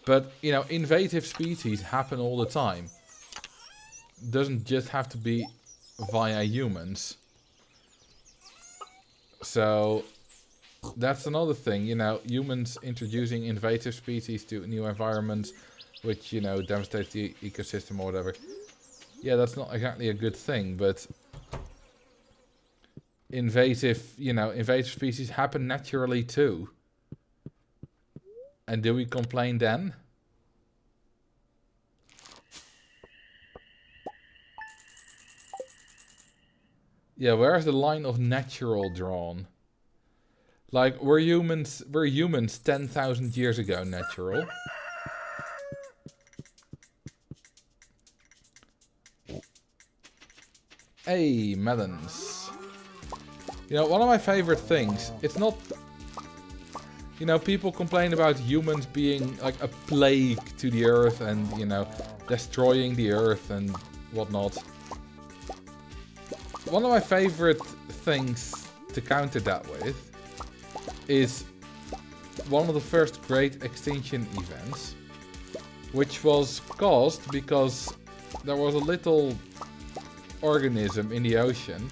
But, invasive species happen all the time. Doesn't just have to be via humans. So, that's another thing, humans introducing invasive species to new environments, which, devastates the ecosystem or whatever. Yeah, that's not exactly a good thing, but invasive species happen naturally too. And do we complain then? Yeah, where's the line of natural drawn? Like, were humans 10,000 years ago natural? Hey, melons. One of my favorite things, it's not... people complain about humans being like a plague to the earth and, destroying the earth and whatnot. One of my favorite things to counter that with is one of the first great extinction events, which was caused because there was a little organism in the ocean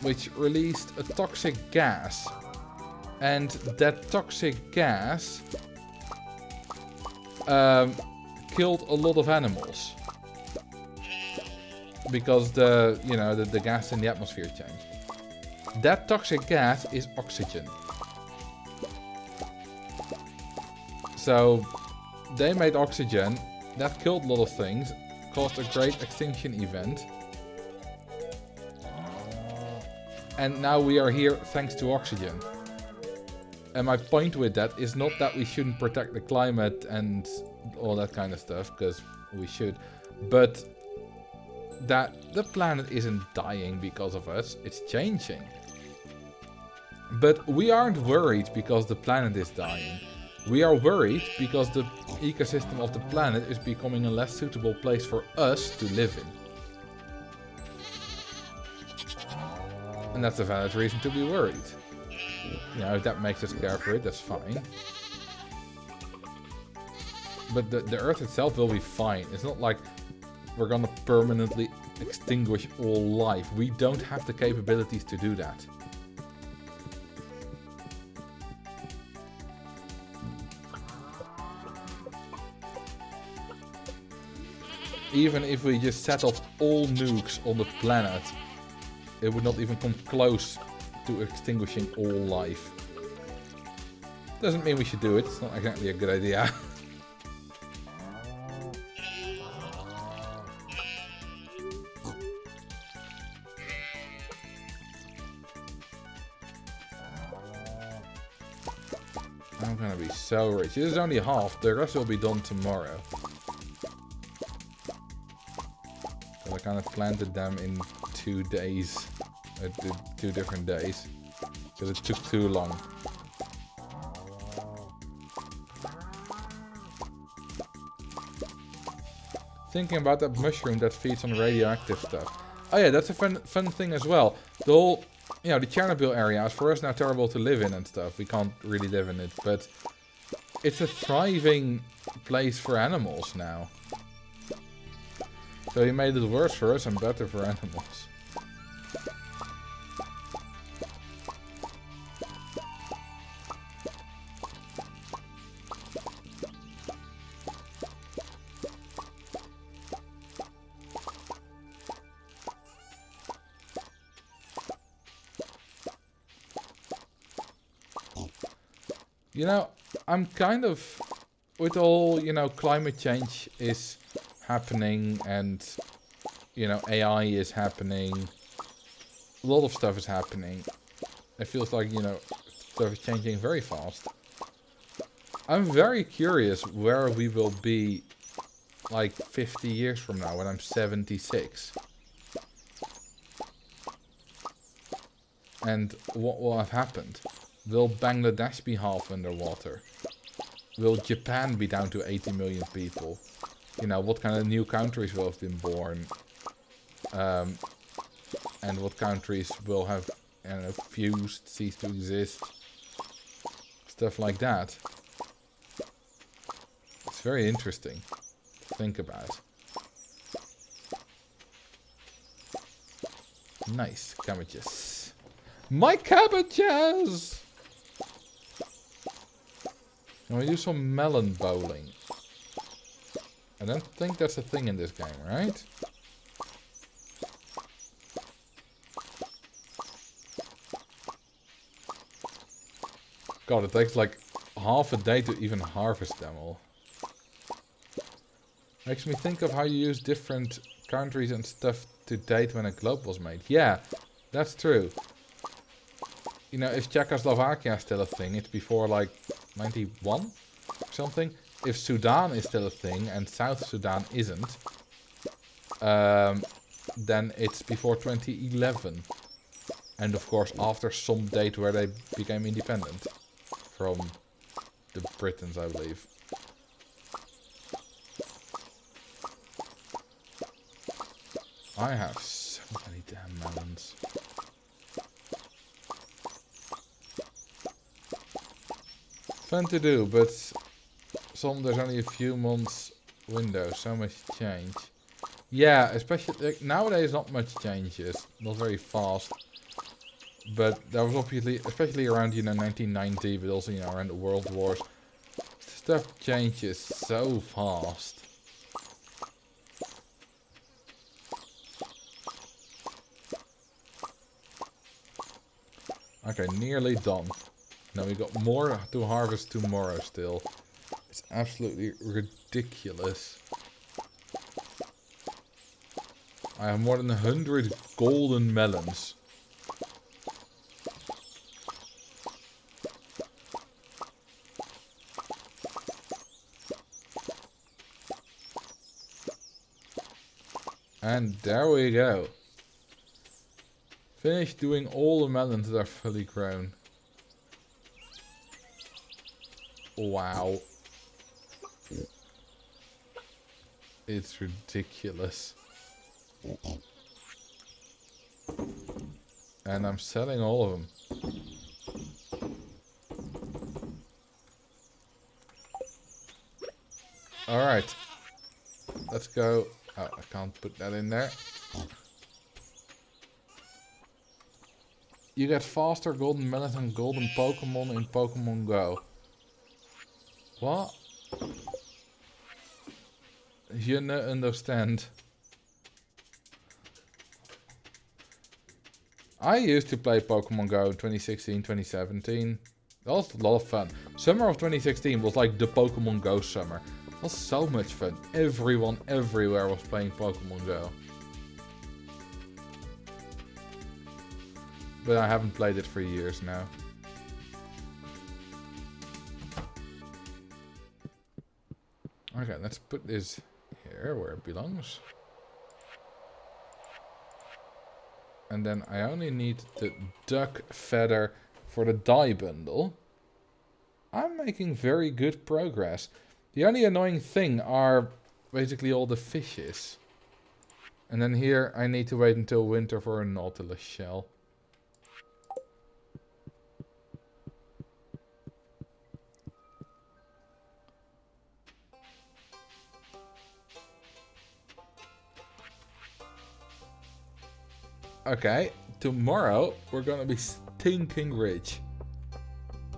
which released a toxic gas, and that toxic gas killed a lot of animals because the gas in the atmosphere changed. That toxic gas is oxygen. So they made oxygen, that killed a lot of things, caused a great extinction event. And now we are here thanks to oxygen. And my point with that is not that we shouldn't protect the climate and all that kind of stuff, because we should. But that the planet isn't dying because of us, it's changing. But we aren't worried because the planet is dying. We are worried because the ecosystem of the planet is becoming a less suitable place for us to live in. And that's a valid reason to be worried. You know, if that makes us care for it, that's fine. But the Earth itself will be fine. It's not like we're gonna permanently extinguish all life. We don't have the capabilities to do that. Even if we just set off all nukes on the planet, it would not even come close to extinguishing all life. Doesn't mean we should do it, it's not exactly a good idea. I'm gonna be so rich. This is only half, the rest will be done tomorrow. So I kind of planted them in 2 days. 2 different days. Because it took too long. Thinking about that mushroom that feeds on radioactive stuff. Oh yeah, that's a fun thing as well. The whole, you know, the Chernobyl area is for us now terrible to live in and stuff. We can't really live in it, but it's a thriving place for animals now. So he made it worse for us and better for animals. You know, I'm kind of, with all, you know, climate change is happening and, you know, AI is happening. A lot of stuff is happening. It feels like, you know, stuff is changing very fast. I'm very curious where we will be like 50 years from now when I'm 76. And what will have happened? Will Bangladesh be half underwater? Will Japan be down to 80 million people? You know, what kind of new countries will have been born? And what countries will have, you know, fused, ceased to exist? Stuff like that. It's very interesting to think about. Nice cabbages. My cabbages! Can we do some melon bowling? I don't think that's a thing in this game, right? God, it takes like half a day to even harvest them all. Makes me think of how you use different countries and stuff to date when a globe was made. Yeah, that's true. You know, if Czechoslovakia is still a thing, it's before like 91 or something. If Sudan is still a thing and South Sudan isn't, then it's before 2011. And of course after some date where they became independent from the Britons, I believe. I have so many damn melons. Fun to do, but there's only a few months window, so much change. Yeah, especially like, nowadays not much changes, not very fast. But that was obviously, especially around, you know, 1990, but also, you know, around the World Wars. Stuff changes so fast. Okay, nearly done. Now we got more to harvest tomorrow still. It's absolutely ridiculous. I have more than 100 golden melons. And there we go. Finished doing all the melons that are fully grown. Wow. It's ridiculous. And I'm selling all of them. Alright. Let's go. Oh, I can't put that in there. You get faster golden melons and golden Pokemon in Pokemon Go. What? You understand. I used to play Pokemon Go in 2016, 2017. That was a lot of fun. Summer of 2016 was like the Pokemon Go summer. It was so much fun. Everyone everywhere was playing Pokemon Go. But I haven't played it for years now. Okay, let's put this here where it belongs. And then I only need the duck feather for the dye bundle. I'm making very good progress. The only annoying thing are basically all the fishes. And then here I need to wait until winter for a Nautilus shell. Okay, tomorrow we're gonna be stinking rich.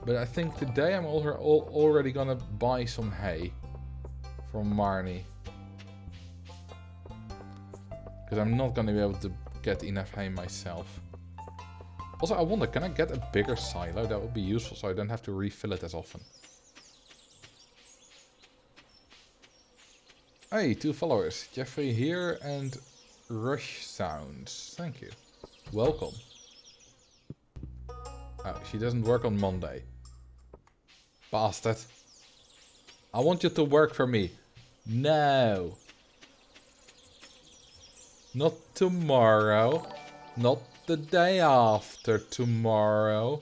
But I think today I'm already gonna buy some hay from Marnie. Because I'm not gonna be able to get enough hay myself. Also, I wonder, can I get a bigger silo? That would be useful so I don't have to refill it as often. Hey, 2 followers. Jeffrey here and Rush Sounds. Thank you. Welcome. Oh, she doesn't work on Monday. Bastard. I want you to work for me. No. Not tomorrow. Not the day after tomorrow.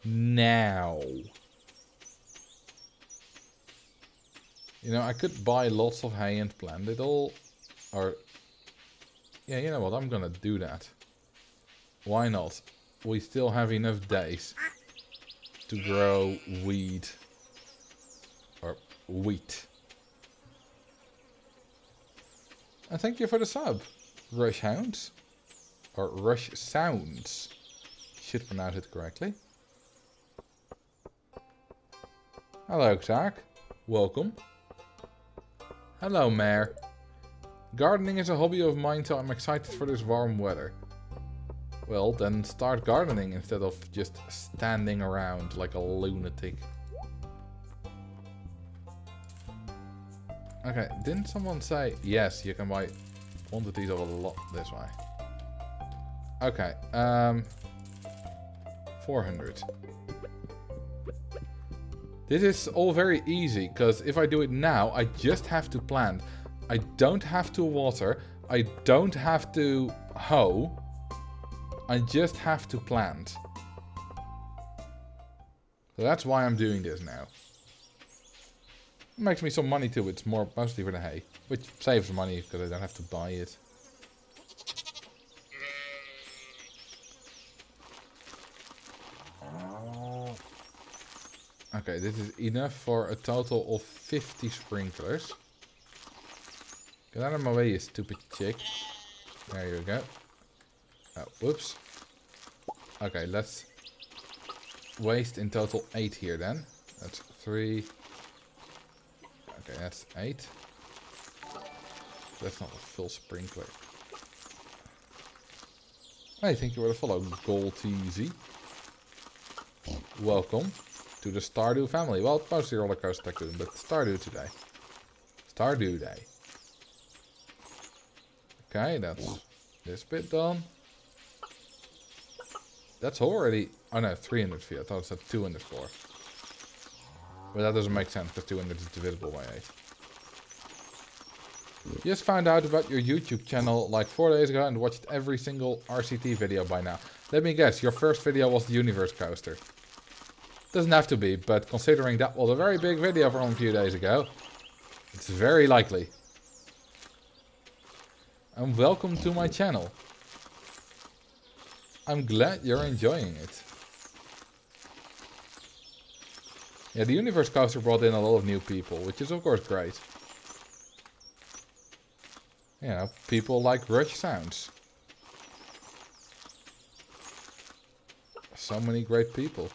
Now. You know, I could buy lots of hay and plant it all. Or... yeah, you know what? I'm gonna do that. Why not? We still have enough days to grow weed. Or wheat. And thank you for the sub, Rush Hounds. Or Rush Sounds. Should pronounce it correctly. Hello, Xark. Welcome. Hello, Mare. Gardening is a hobby of mine, so I'm excited for this warm weather. Well, then start gardening instead of just standing around like a lunatic. Okay, didn't someone say... yes, you can buy quantities of a lot this way. Okay, 400. This is all very easy, because if I do it now, I just have to plant. I don't have to water. I don't have to hoe. I just have to plant. So that's why I'm doing this now. It makes me some money too. It's mostly for the hay. Which saves money because I don't have to buy it. Okay, this is enough for a total of 50 sprinklers. Get out of my way, you stupid chick. There you go. Oh, whoops. Okay, let's waste in total 8 here then. That's 3. Okay, that's 8. That's not a full sprinkler. Hey, thank you for the follow, Gold TZ. Welcome to the Stardew family. Well, mostly Roller Coaster Tycoon, but Stardew today. Stardew Day. Okay, that's this bit done. That's already... oh no, 300 feet. I thought it said 204. But that doesn't make sense, because 200 is divisible by 8. Just found out about your YouTube channel like 4 days ago and watched every single RCT video by now. Let me guess, your first video was the Universe Coaster. Doesn't have to be, but considering that was a very big video from a few days ago, it's very likely. And welcome to my channel. I'm glad you're enjoying it. Yeah, the Universe Coaster brought in a lot of new people, which is of course great. You know, people like Rush Sounds. So many great people.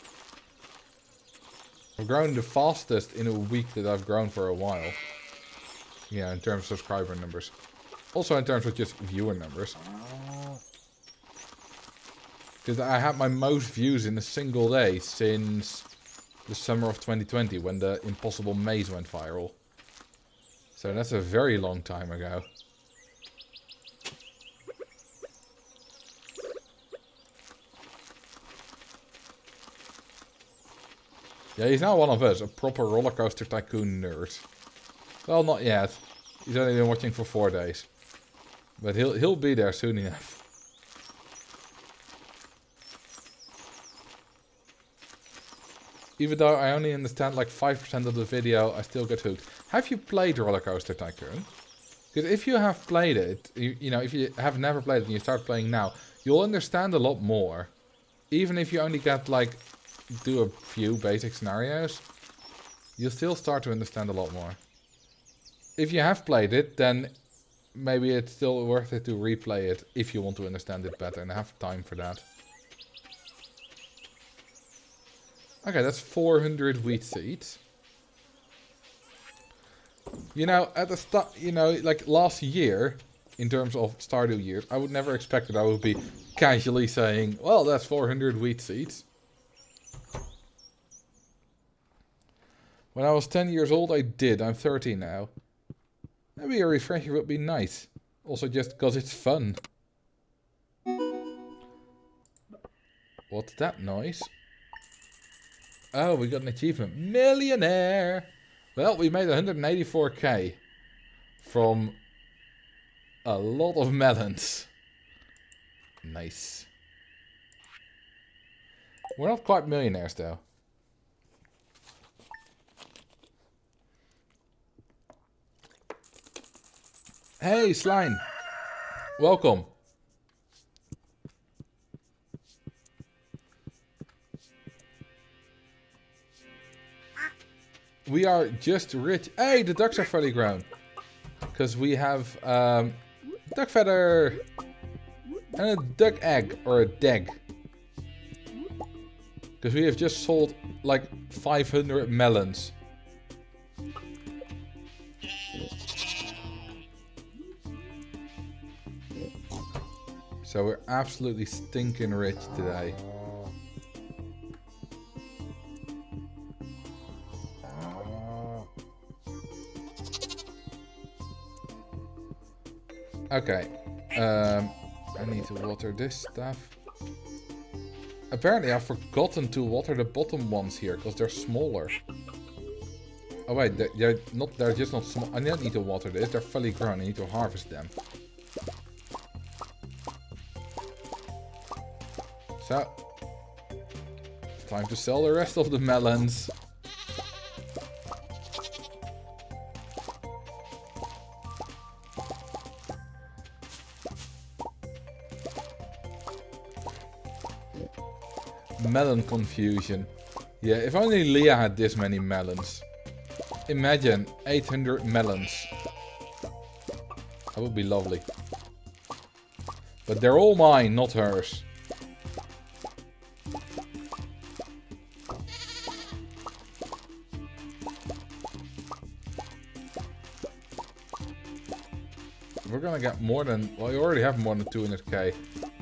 I've grown the fastest in a week that I've grown for a while. Yeah, in terms of subscriber numbers. Also in terms of just viewer numbers. Because I had my most views in a single day since the summer of 2020 when the Impossible Maze went viral. So that's a very long time ago. Yeah, he's now one of us, a proper roller coaster tycoon nerd. Well, not yet. He's only been watching for 4 days. But he'll be there soon enough. Even though I only understand like 5% of the video, I still get hooked. Have you played Roller Coaster Tycoon? Because if you have played it, you know, if you have never played it and you start playing now, you'll understand a lot more. Even if you only get like, do a few basic scenarios, you'll still start to understand a lot more. If you have played it, then maybe it's still worth it to replay it if you want to understand it better and have time for that. Okay, that's 400 wheat seeds. You know, at the start, you know, like last year, in terms of Stardew years, I would never expect that I would be casually saying, well, that's 400 wheat seeds. When I was 10 years old, I did. I'm 30 now. Maybe a refresher would be nice. Also just because it's fun. What's that noise? Oh, we got an achievement. Millionaire! Well, we made 184k. From a lot of melons. Nice. We're not quite millionaires though. Hey, Slime. Welcome. We are just rich. Hey, the ducks are fully grown. Because we have duck feather. And a duck egg. Or a deg. Because we have just sold like 500 melons. So we're absolutely stinking rich today. Okay. I need to water this stuff. Apparently I've forgotten to water the bottom ones here, because they're smaller. Oh wait, they're just not small. I don't need to water this, they're fully grown, I need to harvest them. So, it's time to sell the rest of the melons. Melon confusion. Yeah, if only Leah had this many melons. Imagine 800 melons. That would be lovely. But they're all mine, not hers. We're gonna get more than... Well, we already have more than 200k.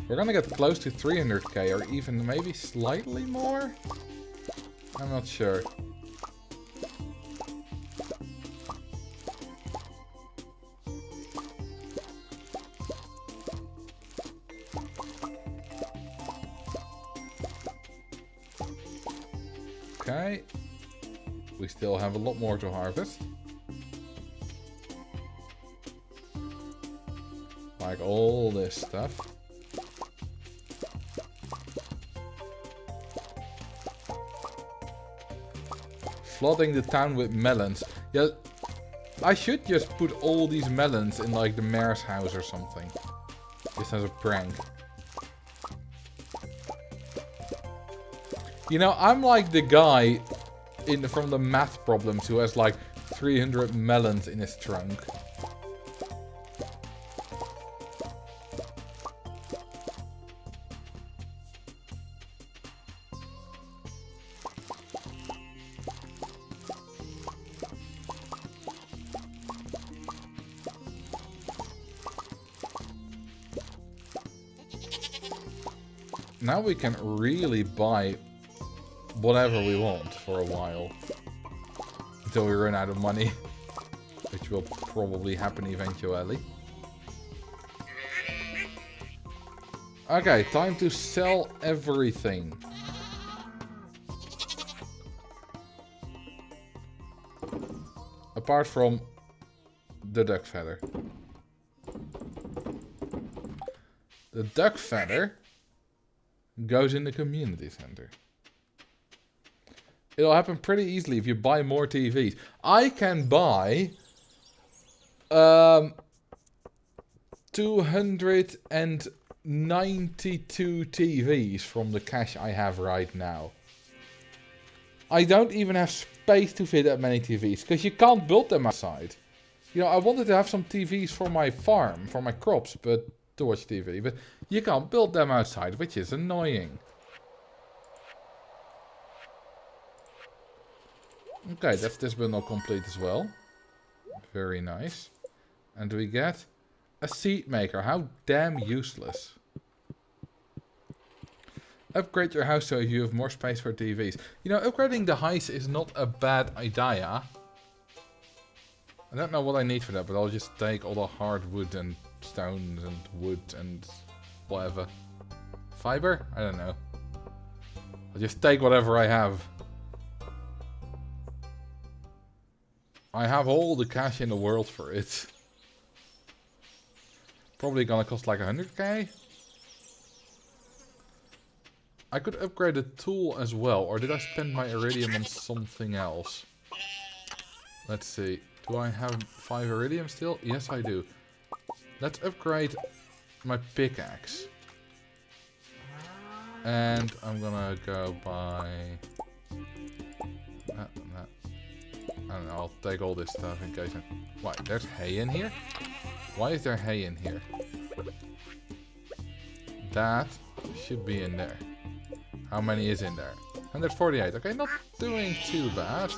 We're gonna get close to 300k, or even maybe slightly more? I'm not sure. Okay. We still have a lot more to harvest. Like all this stuff. Flooding the town with melons. Yeah, I should just put all these melons in like the mayor's house or something. Just as a prank. You know, I'm like the guy from the math problems who has like 300 melons in his trunk. Now we can really buy whatever we want for a while. Until we run out of money. Which will probably happen eventually. Okay, time to sell everything. Apart from the duck feather. The duck feather goes in the community center. It'll happen pretty easily if you buy more TVs. I can buy 292 TVs from the cash I have right now. I don't even have space to fit that many TVs, because you can't build them outside. You know, I wanted to have some TVs for my farm, for my crops, but to watch TV, but you can't build them outside, which is annoying. Okay, that's this bundle complete as well. Very nice. And we get a seed maker. How damn useless. Upgrade your house so you have more space for TVs. You know, upgrading the house is not a bad idea. I don't know what I need for that, but I'll just take all the hardwood and stones and wood and whatever. Fiber? I don't know. I'll just take whatever I have. I have all the cash in the world for it. Probably gonna cost like 100k. I could upgrade the tool as well, or did I spend my iridium on something else? Let's see. Do I have 5 iridium still? Yes, I do. Let's upgrade my pickaxe. And I'm gonna go buy that. I don't know, I'll take all this stuff in case. Why, there's hay in here? Why is there hay in here? That should be in there. How many is in there? 148. Okay, not doing too bad.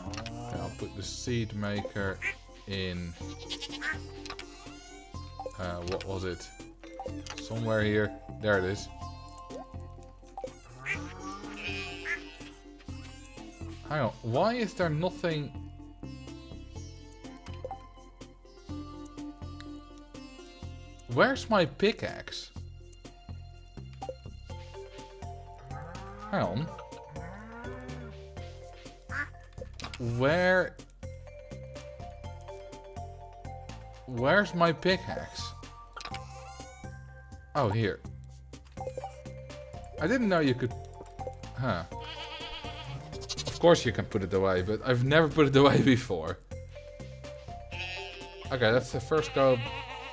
Okay, I'll put the seed maker in. What was it? Somewhere here. There it is. Hang on, why is there nothing? Where's my pickaxe? Hang on. Where's my pickaxe? Oh, here. I didn't know you could... Huh. Of course you can put it away, but I've never put it away before. Okay, let's first go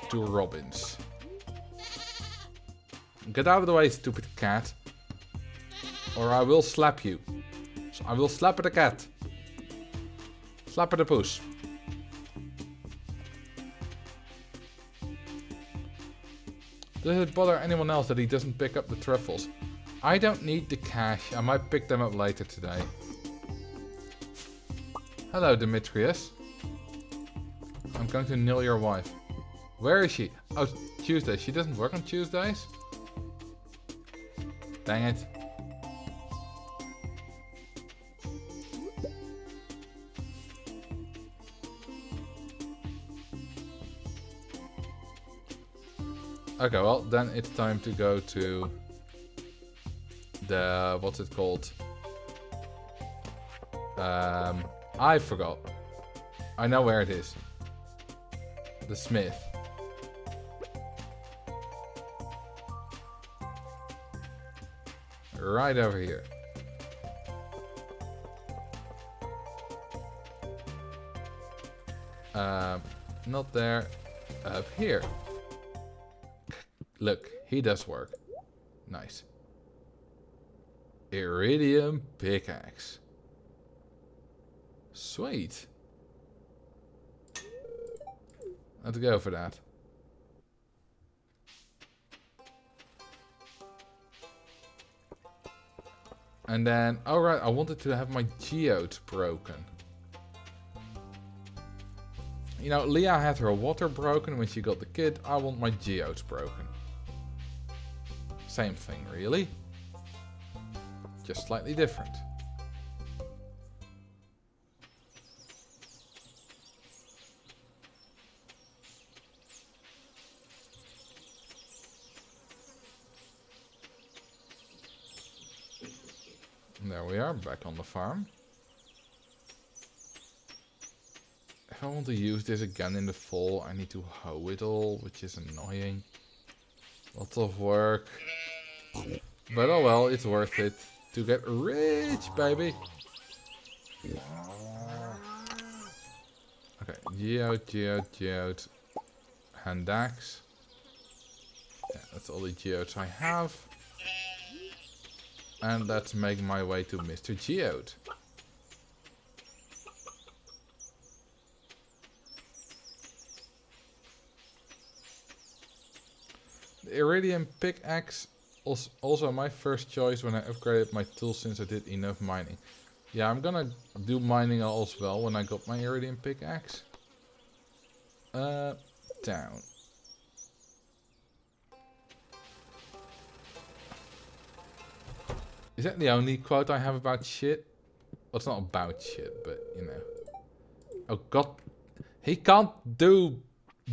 to Robin's. Get out of the way, stupid cat. Or I will slap you. So I will slap at the cat. Slap at the puss. Does it bother anyone else that he doesn't pick up the truffles? I don't need the cash. I might pick them up later today. Hello, Demetrius. I'm going to nail your wife. Where is she? Oh, Tuesday. She doesn't work on Tuesdays? Dang it. Okay, well, then it's time to go to the... what's it called? I forgot. I know where it is. The smith. Right over here. Not there. Up here. Look, he does work. Nice. Iridium pickaxe. Sweet. Let's go for that. And then, alright, I wanted to have my geode broken. You know, Leah had her water broken when she got the kid. I want my geodes broken. Same thing, really. Just slightly different. There we are, back on the farm. If I want to use this again in the fall, I need to hoe it all, which is annoying. Lots of work. But oh well, it's worth it to get rich, baby. Okay, geode. Hand axe. Yeah, that's all the geodes I have. And let's make my way to Mr. Geode. The Iridium pickaxe was also my first choice when I upgraded my tools since I did enough mining. Yeah, I'm gonna do mining as well when I got my Iridium pickaxe. Down. Is that the only quote I have about shit? Well, it's not about shit, but you know. Oh god. He can't do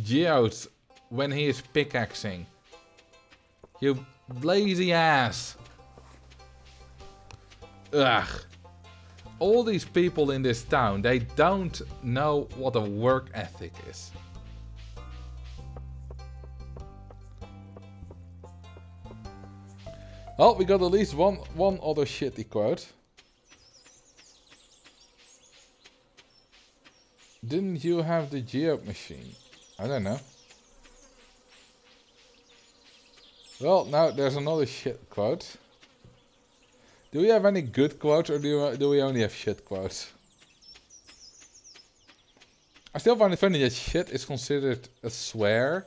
geodes when he is pickaxing. You lazy ass. Ugh. All these people in this town, they don't know what a work ethic is. Oh, we got at least one other shitty quote. Didn't you have the geode machine? I don't know. Well, now there's another shit quote. Do we have any good quotes or do we only have shit quotes? I still find it funny that shit is considered a swear.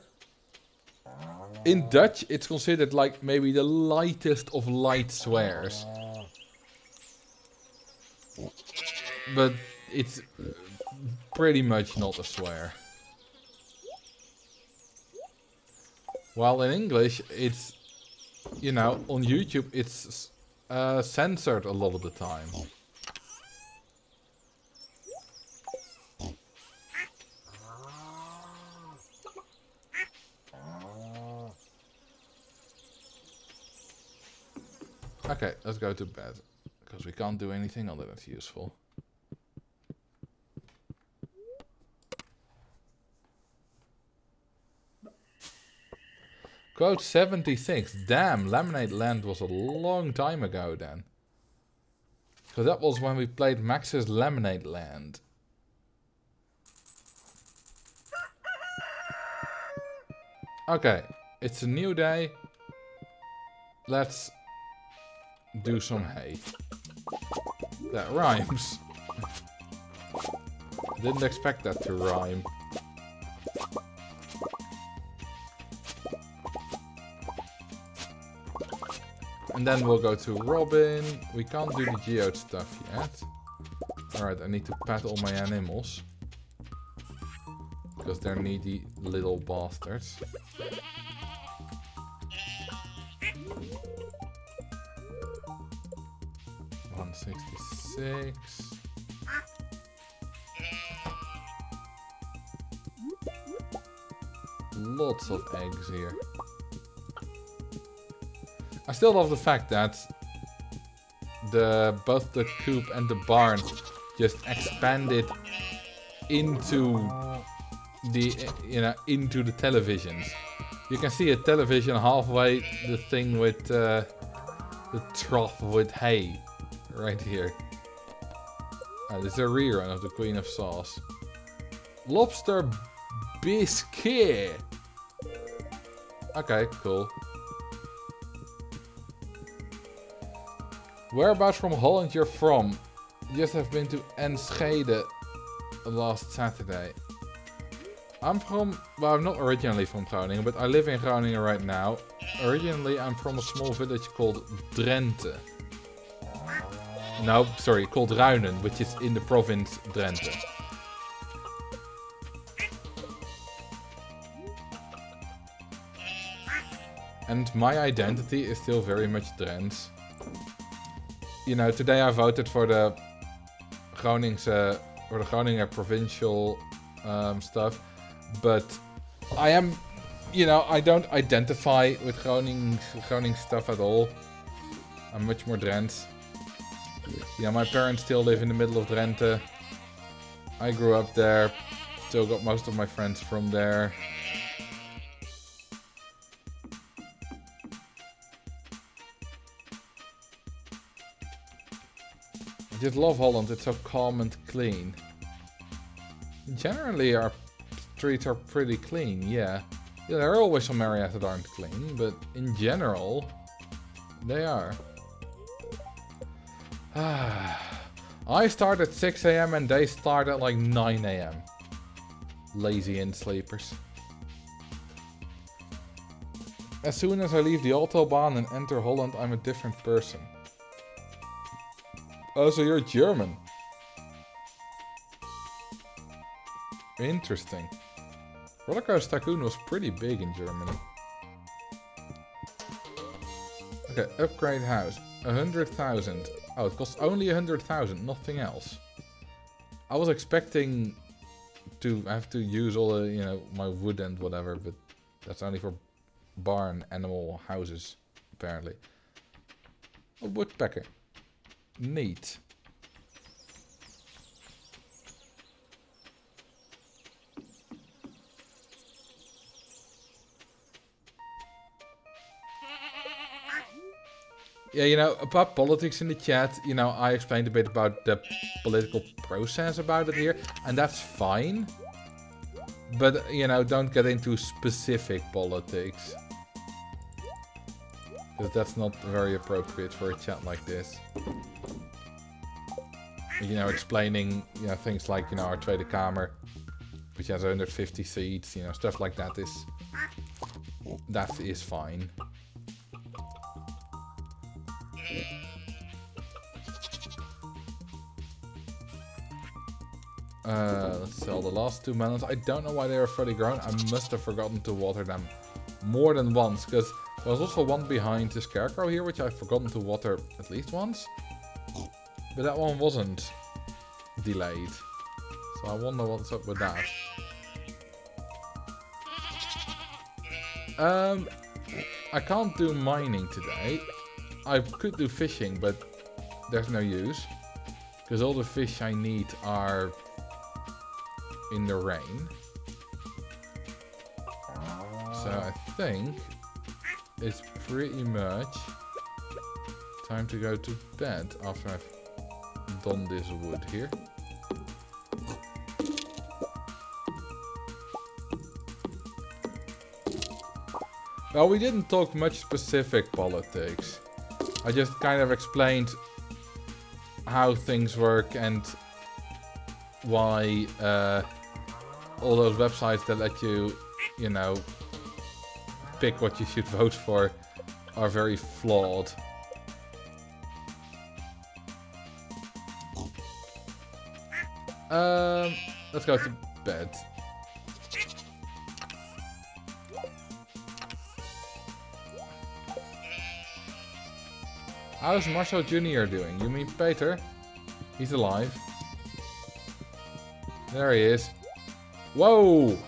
In Dutch, it's considered like maybe the lightest of light swears. But it's pretty much not a swear. While in English, it's, you know, on YouTube, it's censored a lot of the time. Okay, let's go to bed. Because we can't do anything other than useful. Quote 76. Damn, Lemonade Land was a long time ago then. Because that was when we played Max's Lemonade Land. Okay, it's a new day. Let's do some hay. That rhymes. Didn't expect that to rhyme. And then we'll go to Robin. We can't do the geode stuff yet. Alright, I need to pet all my animals. Because they're needy little bastards. $166. Lots of eggs here. I still love the fact that both the coop and the barn just expanded into the into the televisions. You can see a television halfway the thing with the trough with hay right here. This is a rerun of the Queen of Sauce. Lobster biscuit. Okay, cool. Whereabouts from Holland you're from? Just have been to Enschede last Saturday. I'm from, well, I'm not originally from Groningen, but I live in Groningen right now. Originally, I'm from a small village called Drenthe. No, sorry, called Ruinen, which is in the province Drenthe. And my identity is still very much Drents. You know, today I voted for the Groningen provincial stuff, but I am, you know, I don't identify with Groningen stuff at all. I'm much more Drents. You know, my parents still live in the middle of Drenthe. I grew up there, still got most of my friends from there. I just love Holland, it's so calm and clean. Generally our streets are pretty clean, yeah. Yeah, there are always some areas that aren't clean, but in general, they are. I start at 6 AM and they start at like 9 AM. Lazy and sleepers. As soon as I leave the Autobahn and enter Holland, I'm a different person. Oh, so you're German. Interesting. Rollercoaster Tycoon was pretty big in Germany. Okay, upgrade house. 100,000. Oh, it costs only 100,000, nothing else. I was expecting to have to use all the, you know, my wood and whatever, but that's only for barn animal houses, apparently. A woodpecker. Neat. Yeah, you know, about politics in the chat, you know, I explained a bit about the political process about it here, and that's fine. But, you know, don't get into specific politics. Because that's not very appropriate for a chat like this. You know, explaining, you know, things like, you know, our Tweede Kamer, which has 150 seats, you know, stuff like that is fine. Let's sell the last 2 melons. I don't know why they are fully grown. I must have forgotten to water them more than once, because there was also one behind the scarecrow here, which I've forgotten to water at least once. But that one wasn't delayed. So I wonder what's up with that. I can't do mining today. I could do fishing, but there's no use. Because all the fish I need are in the rain. So I think it's pretty much time to go to bed after I've done this wood here. Well, we didn't talk much specific politics. I just kind of explained how things work and why all those websites that let you, you know, pick what you should vote for are very flawed. Let's go to bed. How's Marcel Jr. doing? You mean Peter? He's alive. There he is. Whoa!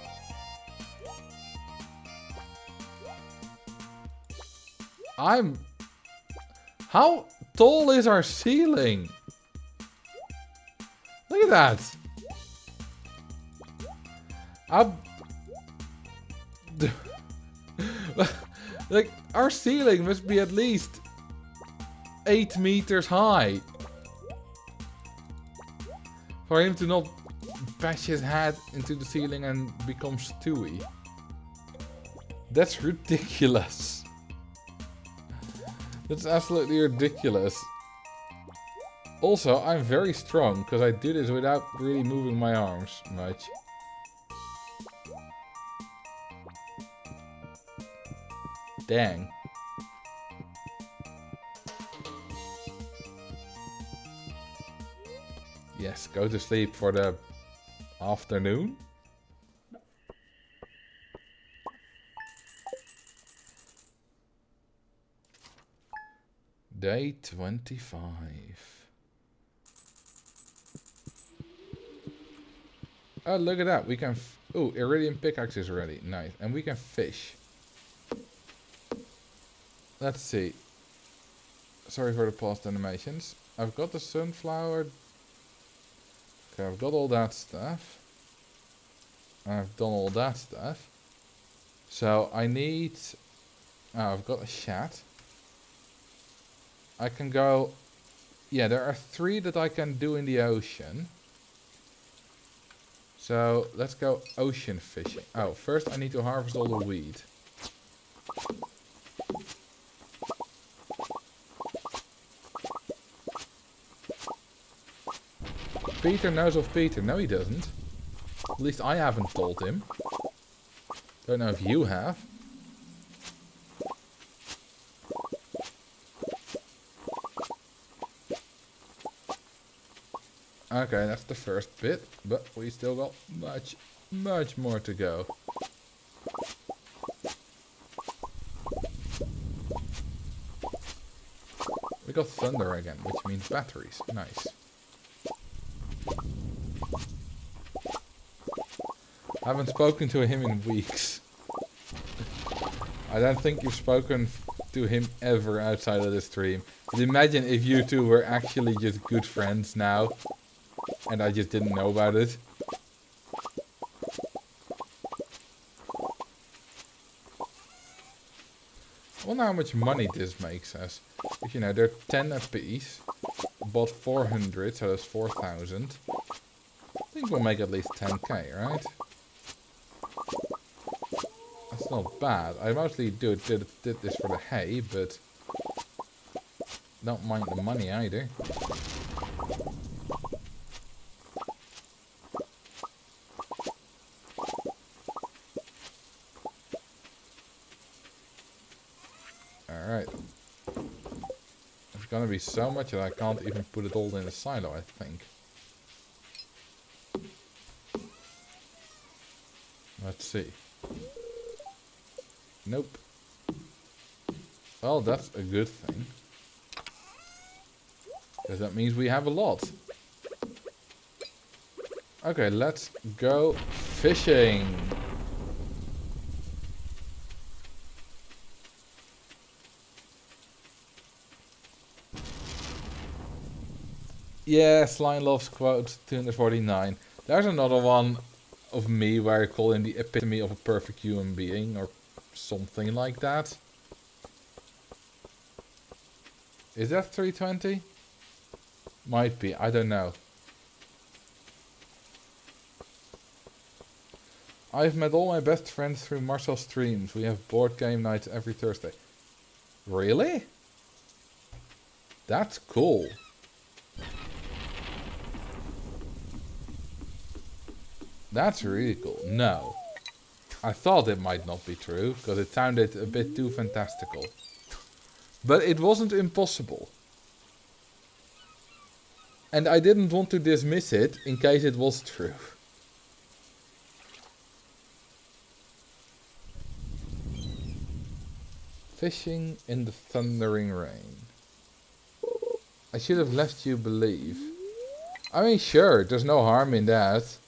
How tall is our ceiling? Look at that! Like, our ceiling must be at least 8 meters high. For him to not bash his head into the ceiling and become Stewie. That's ridiculous. That's absolutely ridiculous. Also, I'm very strong because I do this without really moving my arms much. Dang. Yes, go to sleep for the afternoon. Day 25. Oh, look at that. We can... Oh, iridium pickaxe is ready. Nice. And we can fish. Let's see. Sorry for the paused animations. I've got the sunflower. Okay, I've got all that stuff. I've done all that stuff. So I need... Oh, I've got a shat. I can go... Yeah, there are 3 that I can do in the ocean. So, let's go ocean fishing. Oh, first I need to harvest all the weed. Peter knows of Peter. No, he doesn't. At least I haven't told him. Don't know if you have. Okay, that's the first bit, but we still got much more to go. We got thunder again, which means batteries. Nice. I haven't spoken to him in weeks. I don't think you've spoken to him ever outside of the stream. But imagine if you two were actually just good friends now. And I just didn't know about it. I wonder how much money this makes us. If you know, they're 10 apiece. Bought 400, so that's 4,000. I think we'll make at least 10k, right? That's not bad. I mostly did this for the hay, but don't mind the money either. Alright. There's gonna be so much that I can't even put it all in a silo, I think. Let's see. Nope. Well, that's a good thing. Because that means we have a lot. Okay, let's go fishing. Yeah, Slime Loves quote 249. There's another one of me where I call him the epitome of a perfect human being or something like that. Is that 320? Might be, I don't know. I've met all my best friends through Marcel streams. We have board game nights every Thursday. Really? That's cool. That's really cool. No. I thought it might not be true, because it sounded a bit too fantastical. But it wasn't impossible. And I didn't want to dismiss it in case it was true. Fishing in the thundering rain. I should have left you believe. I mean, sure, there's no harm in that.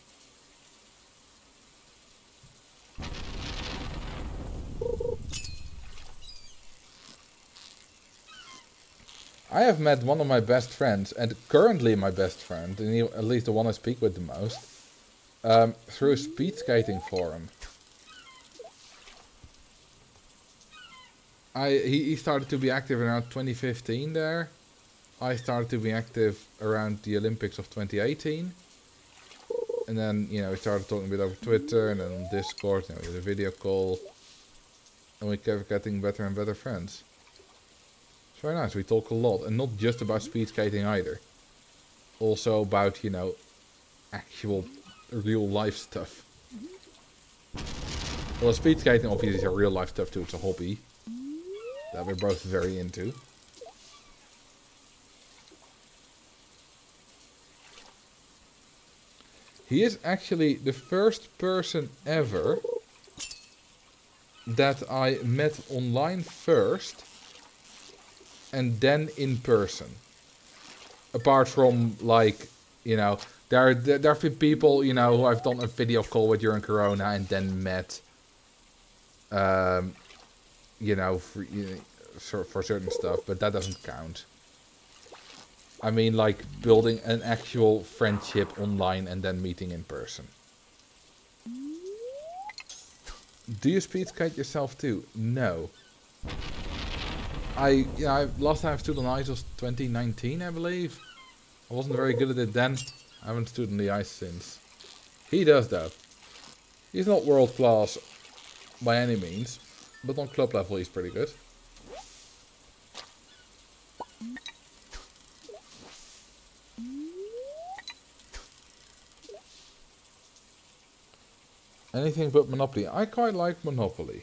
I have met one of my best friends, and currently my best friend, and at least the one I speak with the most, through a speed skating forum. He started to be active around 2015 there. I started to be active around the Olympics of 2018. And then, you know, we started talking a bit over Twitter and then on Discord, and we did a video call. And we kept getting better and better friends. It's very nice. We talk a lot. And not just about speed skating either. Also about, you know, actual real life stuff. Well, speed skating obviously is a real life stuff too. It's a hobby that we're both very into. He is actually the first person ever that I met online first and then in person. Apart from, like, you know, there have been people, you know, who I've done a video call with during Corona and then met, you know, for certain stuff, but that doesn't count. I mean, like, building an actual friendship online and then meeting in person. Do you speed skate yourself too? No. Last time I stood on ice was 2019, I believe. I wasn't very good at it then. I haven't stood on the ice since. He does though. He's not world class by any means, but on club level he's pretty good. Anything but Monopoly. I quite like Monopoly.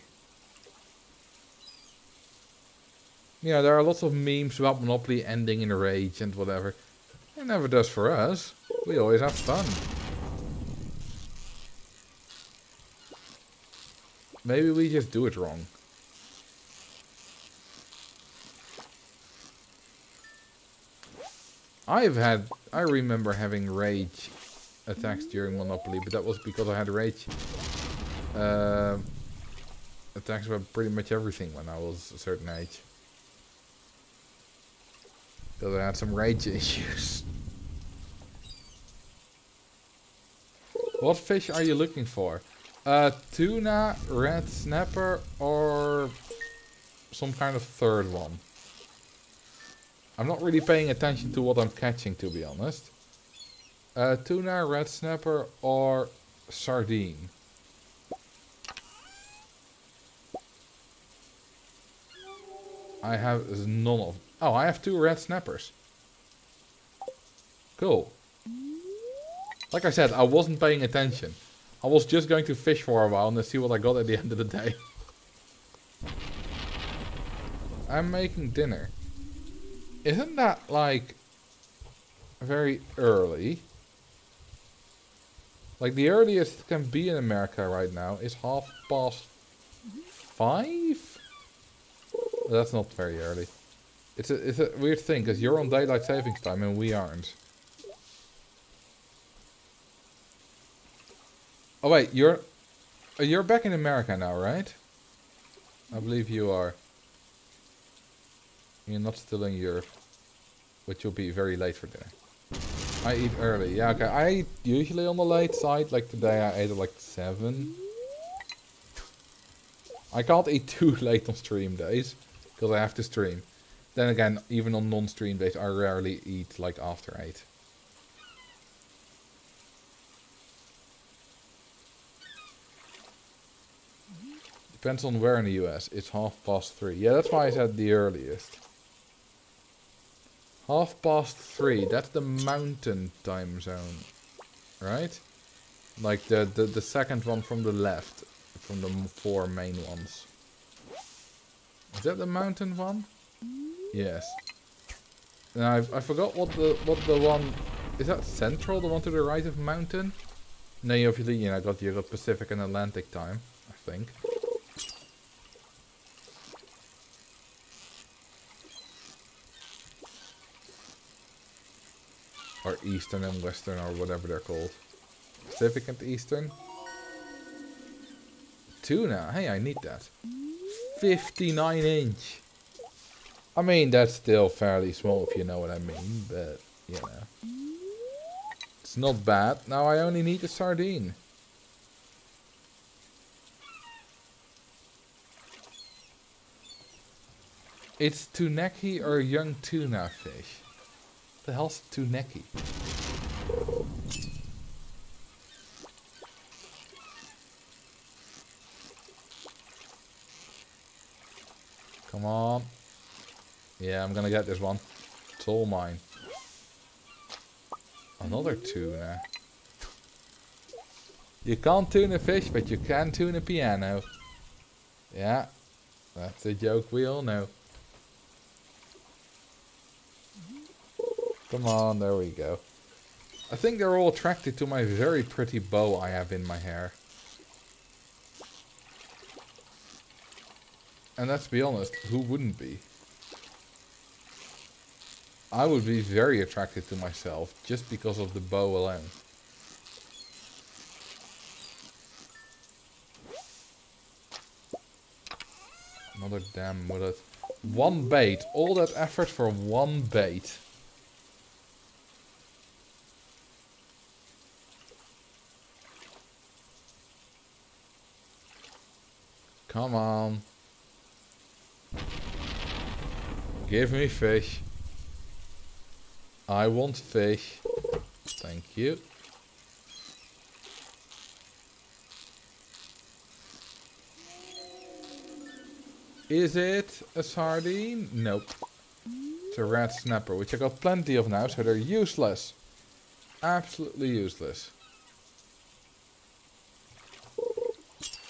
Yeah, there are lots of memes about Monopoly ending in rage and whatever. It never does for us. We always have fun. Maybe we just do it wrong. I remember having rage attacks during Monopoly, but that was because I had rage attacks about pretty much everything when I was a certain age. Because I had some rage issues. What fish are you looking for? Tuna, red snapper, or some kind of third one? I'm not really paying attention to what I'm catching, to be honest. Tuna, red snapper, or sardine? I have none of... Oh, I have 2 red snappers. Cool. Like I said, I wasn't paying attention. I was just going to fish for a while and then see what I got at the end of the day. I'm making dinner. Isn't that, like, very early? Like, the earliest it can be in America right now is 5:30? That's not very early. It's a weird thing, because you're on daylight savings time and we aren't. Oh wait, you're back in America now, right? I believe you are. You're not still in Europe, but you'll be very late for dinner. I eat early. Yeah, okay. I eat usually on the late side. Like today I ate at like 7. I can't eat too late on stream days, because I have to stream. Then again, even on non-stream days, I rarely eat like after 8. Depends on where in the US. It's 3:30. Yeah, that's why I said the earliest. 3:30. That's the mountain time zone, right? Like the second one from the left, from the 4 main ones. Is that the mountain one? Yes. And I forgot what the one is. That central, the one to the right of mountain? No, you obviously, you know, got your Pacific and Atlantic time, I think. Or Eastern and Western, or whatever they're called. Pacific and Eastern. Tuna. Hey, I need that. 59 inch. I mean, that's still fairly small if you know what I mean, but, you know. It's not bad. Now I only need a sardine. It's tuneki or young tuna fish. What the hell's tuneki? Come on. Yeah, I'm gonna get this one. It's all mine. Another tuna. You can't tune a fish, but you can tune a piano. Yeah, that's a joke we all know. Come on, there we go. I think they're all attracted to my very pretty bow I have in my hair. And let's be honest, who wouldn't be? I would be very attracted to myself just because of the bow alone. Another damn mullet. One bait. All that effort for one bait. Come on. Give me fish. I want fish. Thank you. Is it a sardine? Nope. It's a red snapper, which I got plenty of now, so they're useless. Absolutely useless.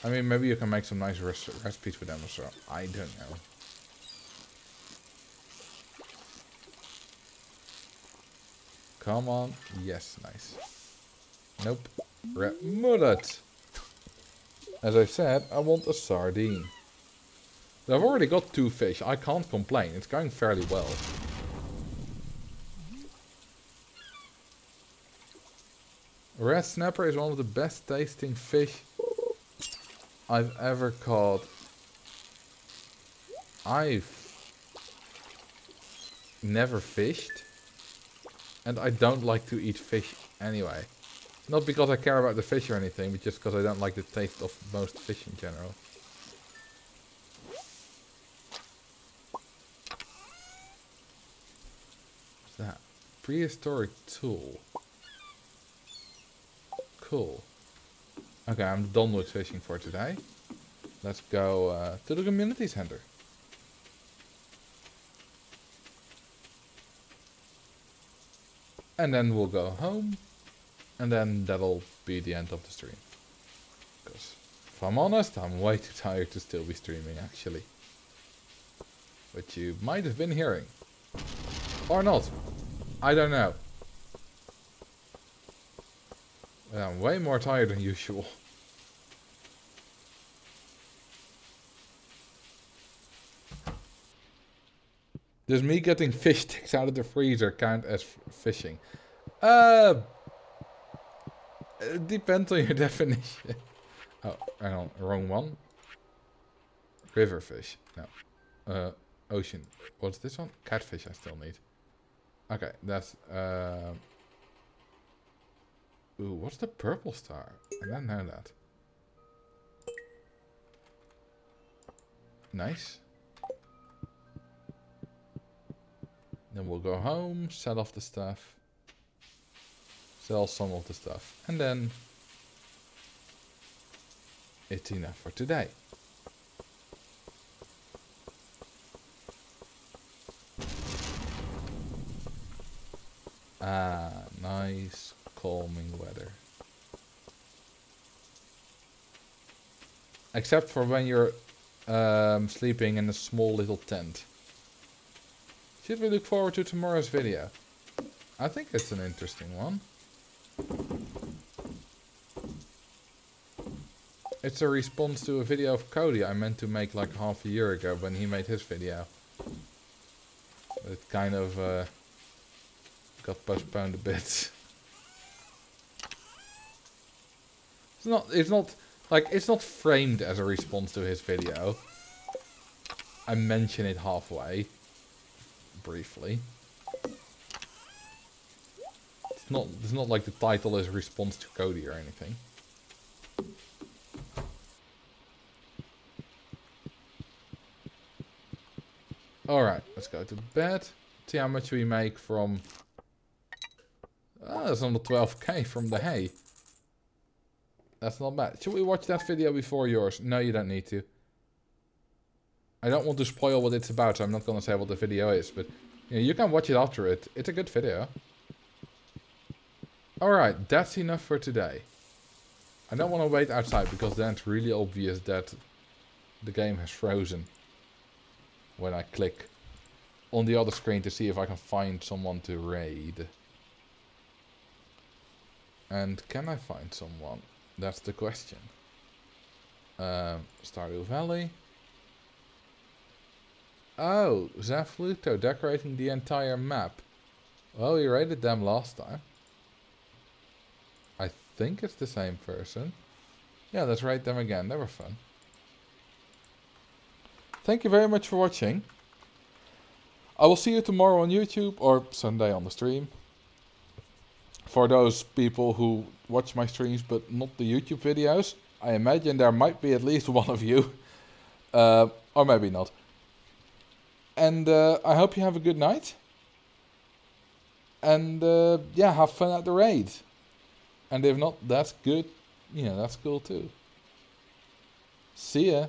I mean, maybe you can make some nice recipes with them or so. I don't know. Come on. Yes, nice. Nope. Red mullet. As I said, I want a sardine. I've already got 2 fish. I can't complain. It's going fairly well. Red snapper is one of the best tasting fish I've ever caught. I've never fished. And I don't like to eat fish anyway. Not because I care about the fish or anything, but just because I don't like the taste of most fish in general. What's that? Prehistoric tool. Cool. Okay, I'm done with fishing for today. Let's go to the community center. And then we'll go home. And then that'll be the end of the stream. Because, if I'm honest, I'm way too tired to still be streaming, actually. But you might have been hearing. Or not. I don't know. But I'm way more tired than usual. Does me getting fish sticks out of the freezer count as fishing? It depends on your definition. Oh, hang on, wrong one. River fish. No. Ocean. What's this one? Catfish I still need. Okay, that's ooh, what's the purple star? I don't know that. Nice. Then we'll go home, sell off the stuff. Sell some of the stuff. And then it's enough for today. Ah, nice calming weather. Except for when you're sleeping in a small little tent. Should we look forward to tomorrow's video? I think it's an interesting one. It's a response to a video of Cody I meant to make like half a year ago when he made his video. It kind of got postponed a bit. It's not framed as a response to his video. I mention it halfway. Briefly. It's not like the title is a response to Cody or anything. Alright, let's go to bed. See how much we make from... that's on the 12k from the hay. That's not bad. Should we watch that video before yours? No, you don't need to. I don't want to spoil what it's about, so I'm not gonna say what the video is, but you can watch it after it. It's a good video. Alright, that's enough for today. I don't want to wait outside, because then it's really obvious that the game has frozen when I click on the other screen to see if I can find someone to raid. And can I find someone? That's the question. Stardew Valley. Oh, Zafluto decorating the entire map. Well, we raided them last time. I think it's the same person. Yeah, let's raid them again. They were fun. Thank you very much for watching. I will see you tomorrow on YouTube or Sunday on the stream. For those people who watch my streams but not the YouTube videos, I imagine there might be at least one of you. Or maybe not. And I hope you have a good night. And yeah, have fun at the raid. And if not, that's good. That's cool too. See ya.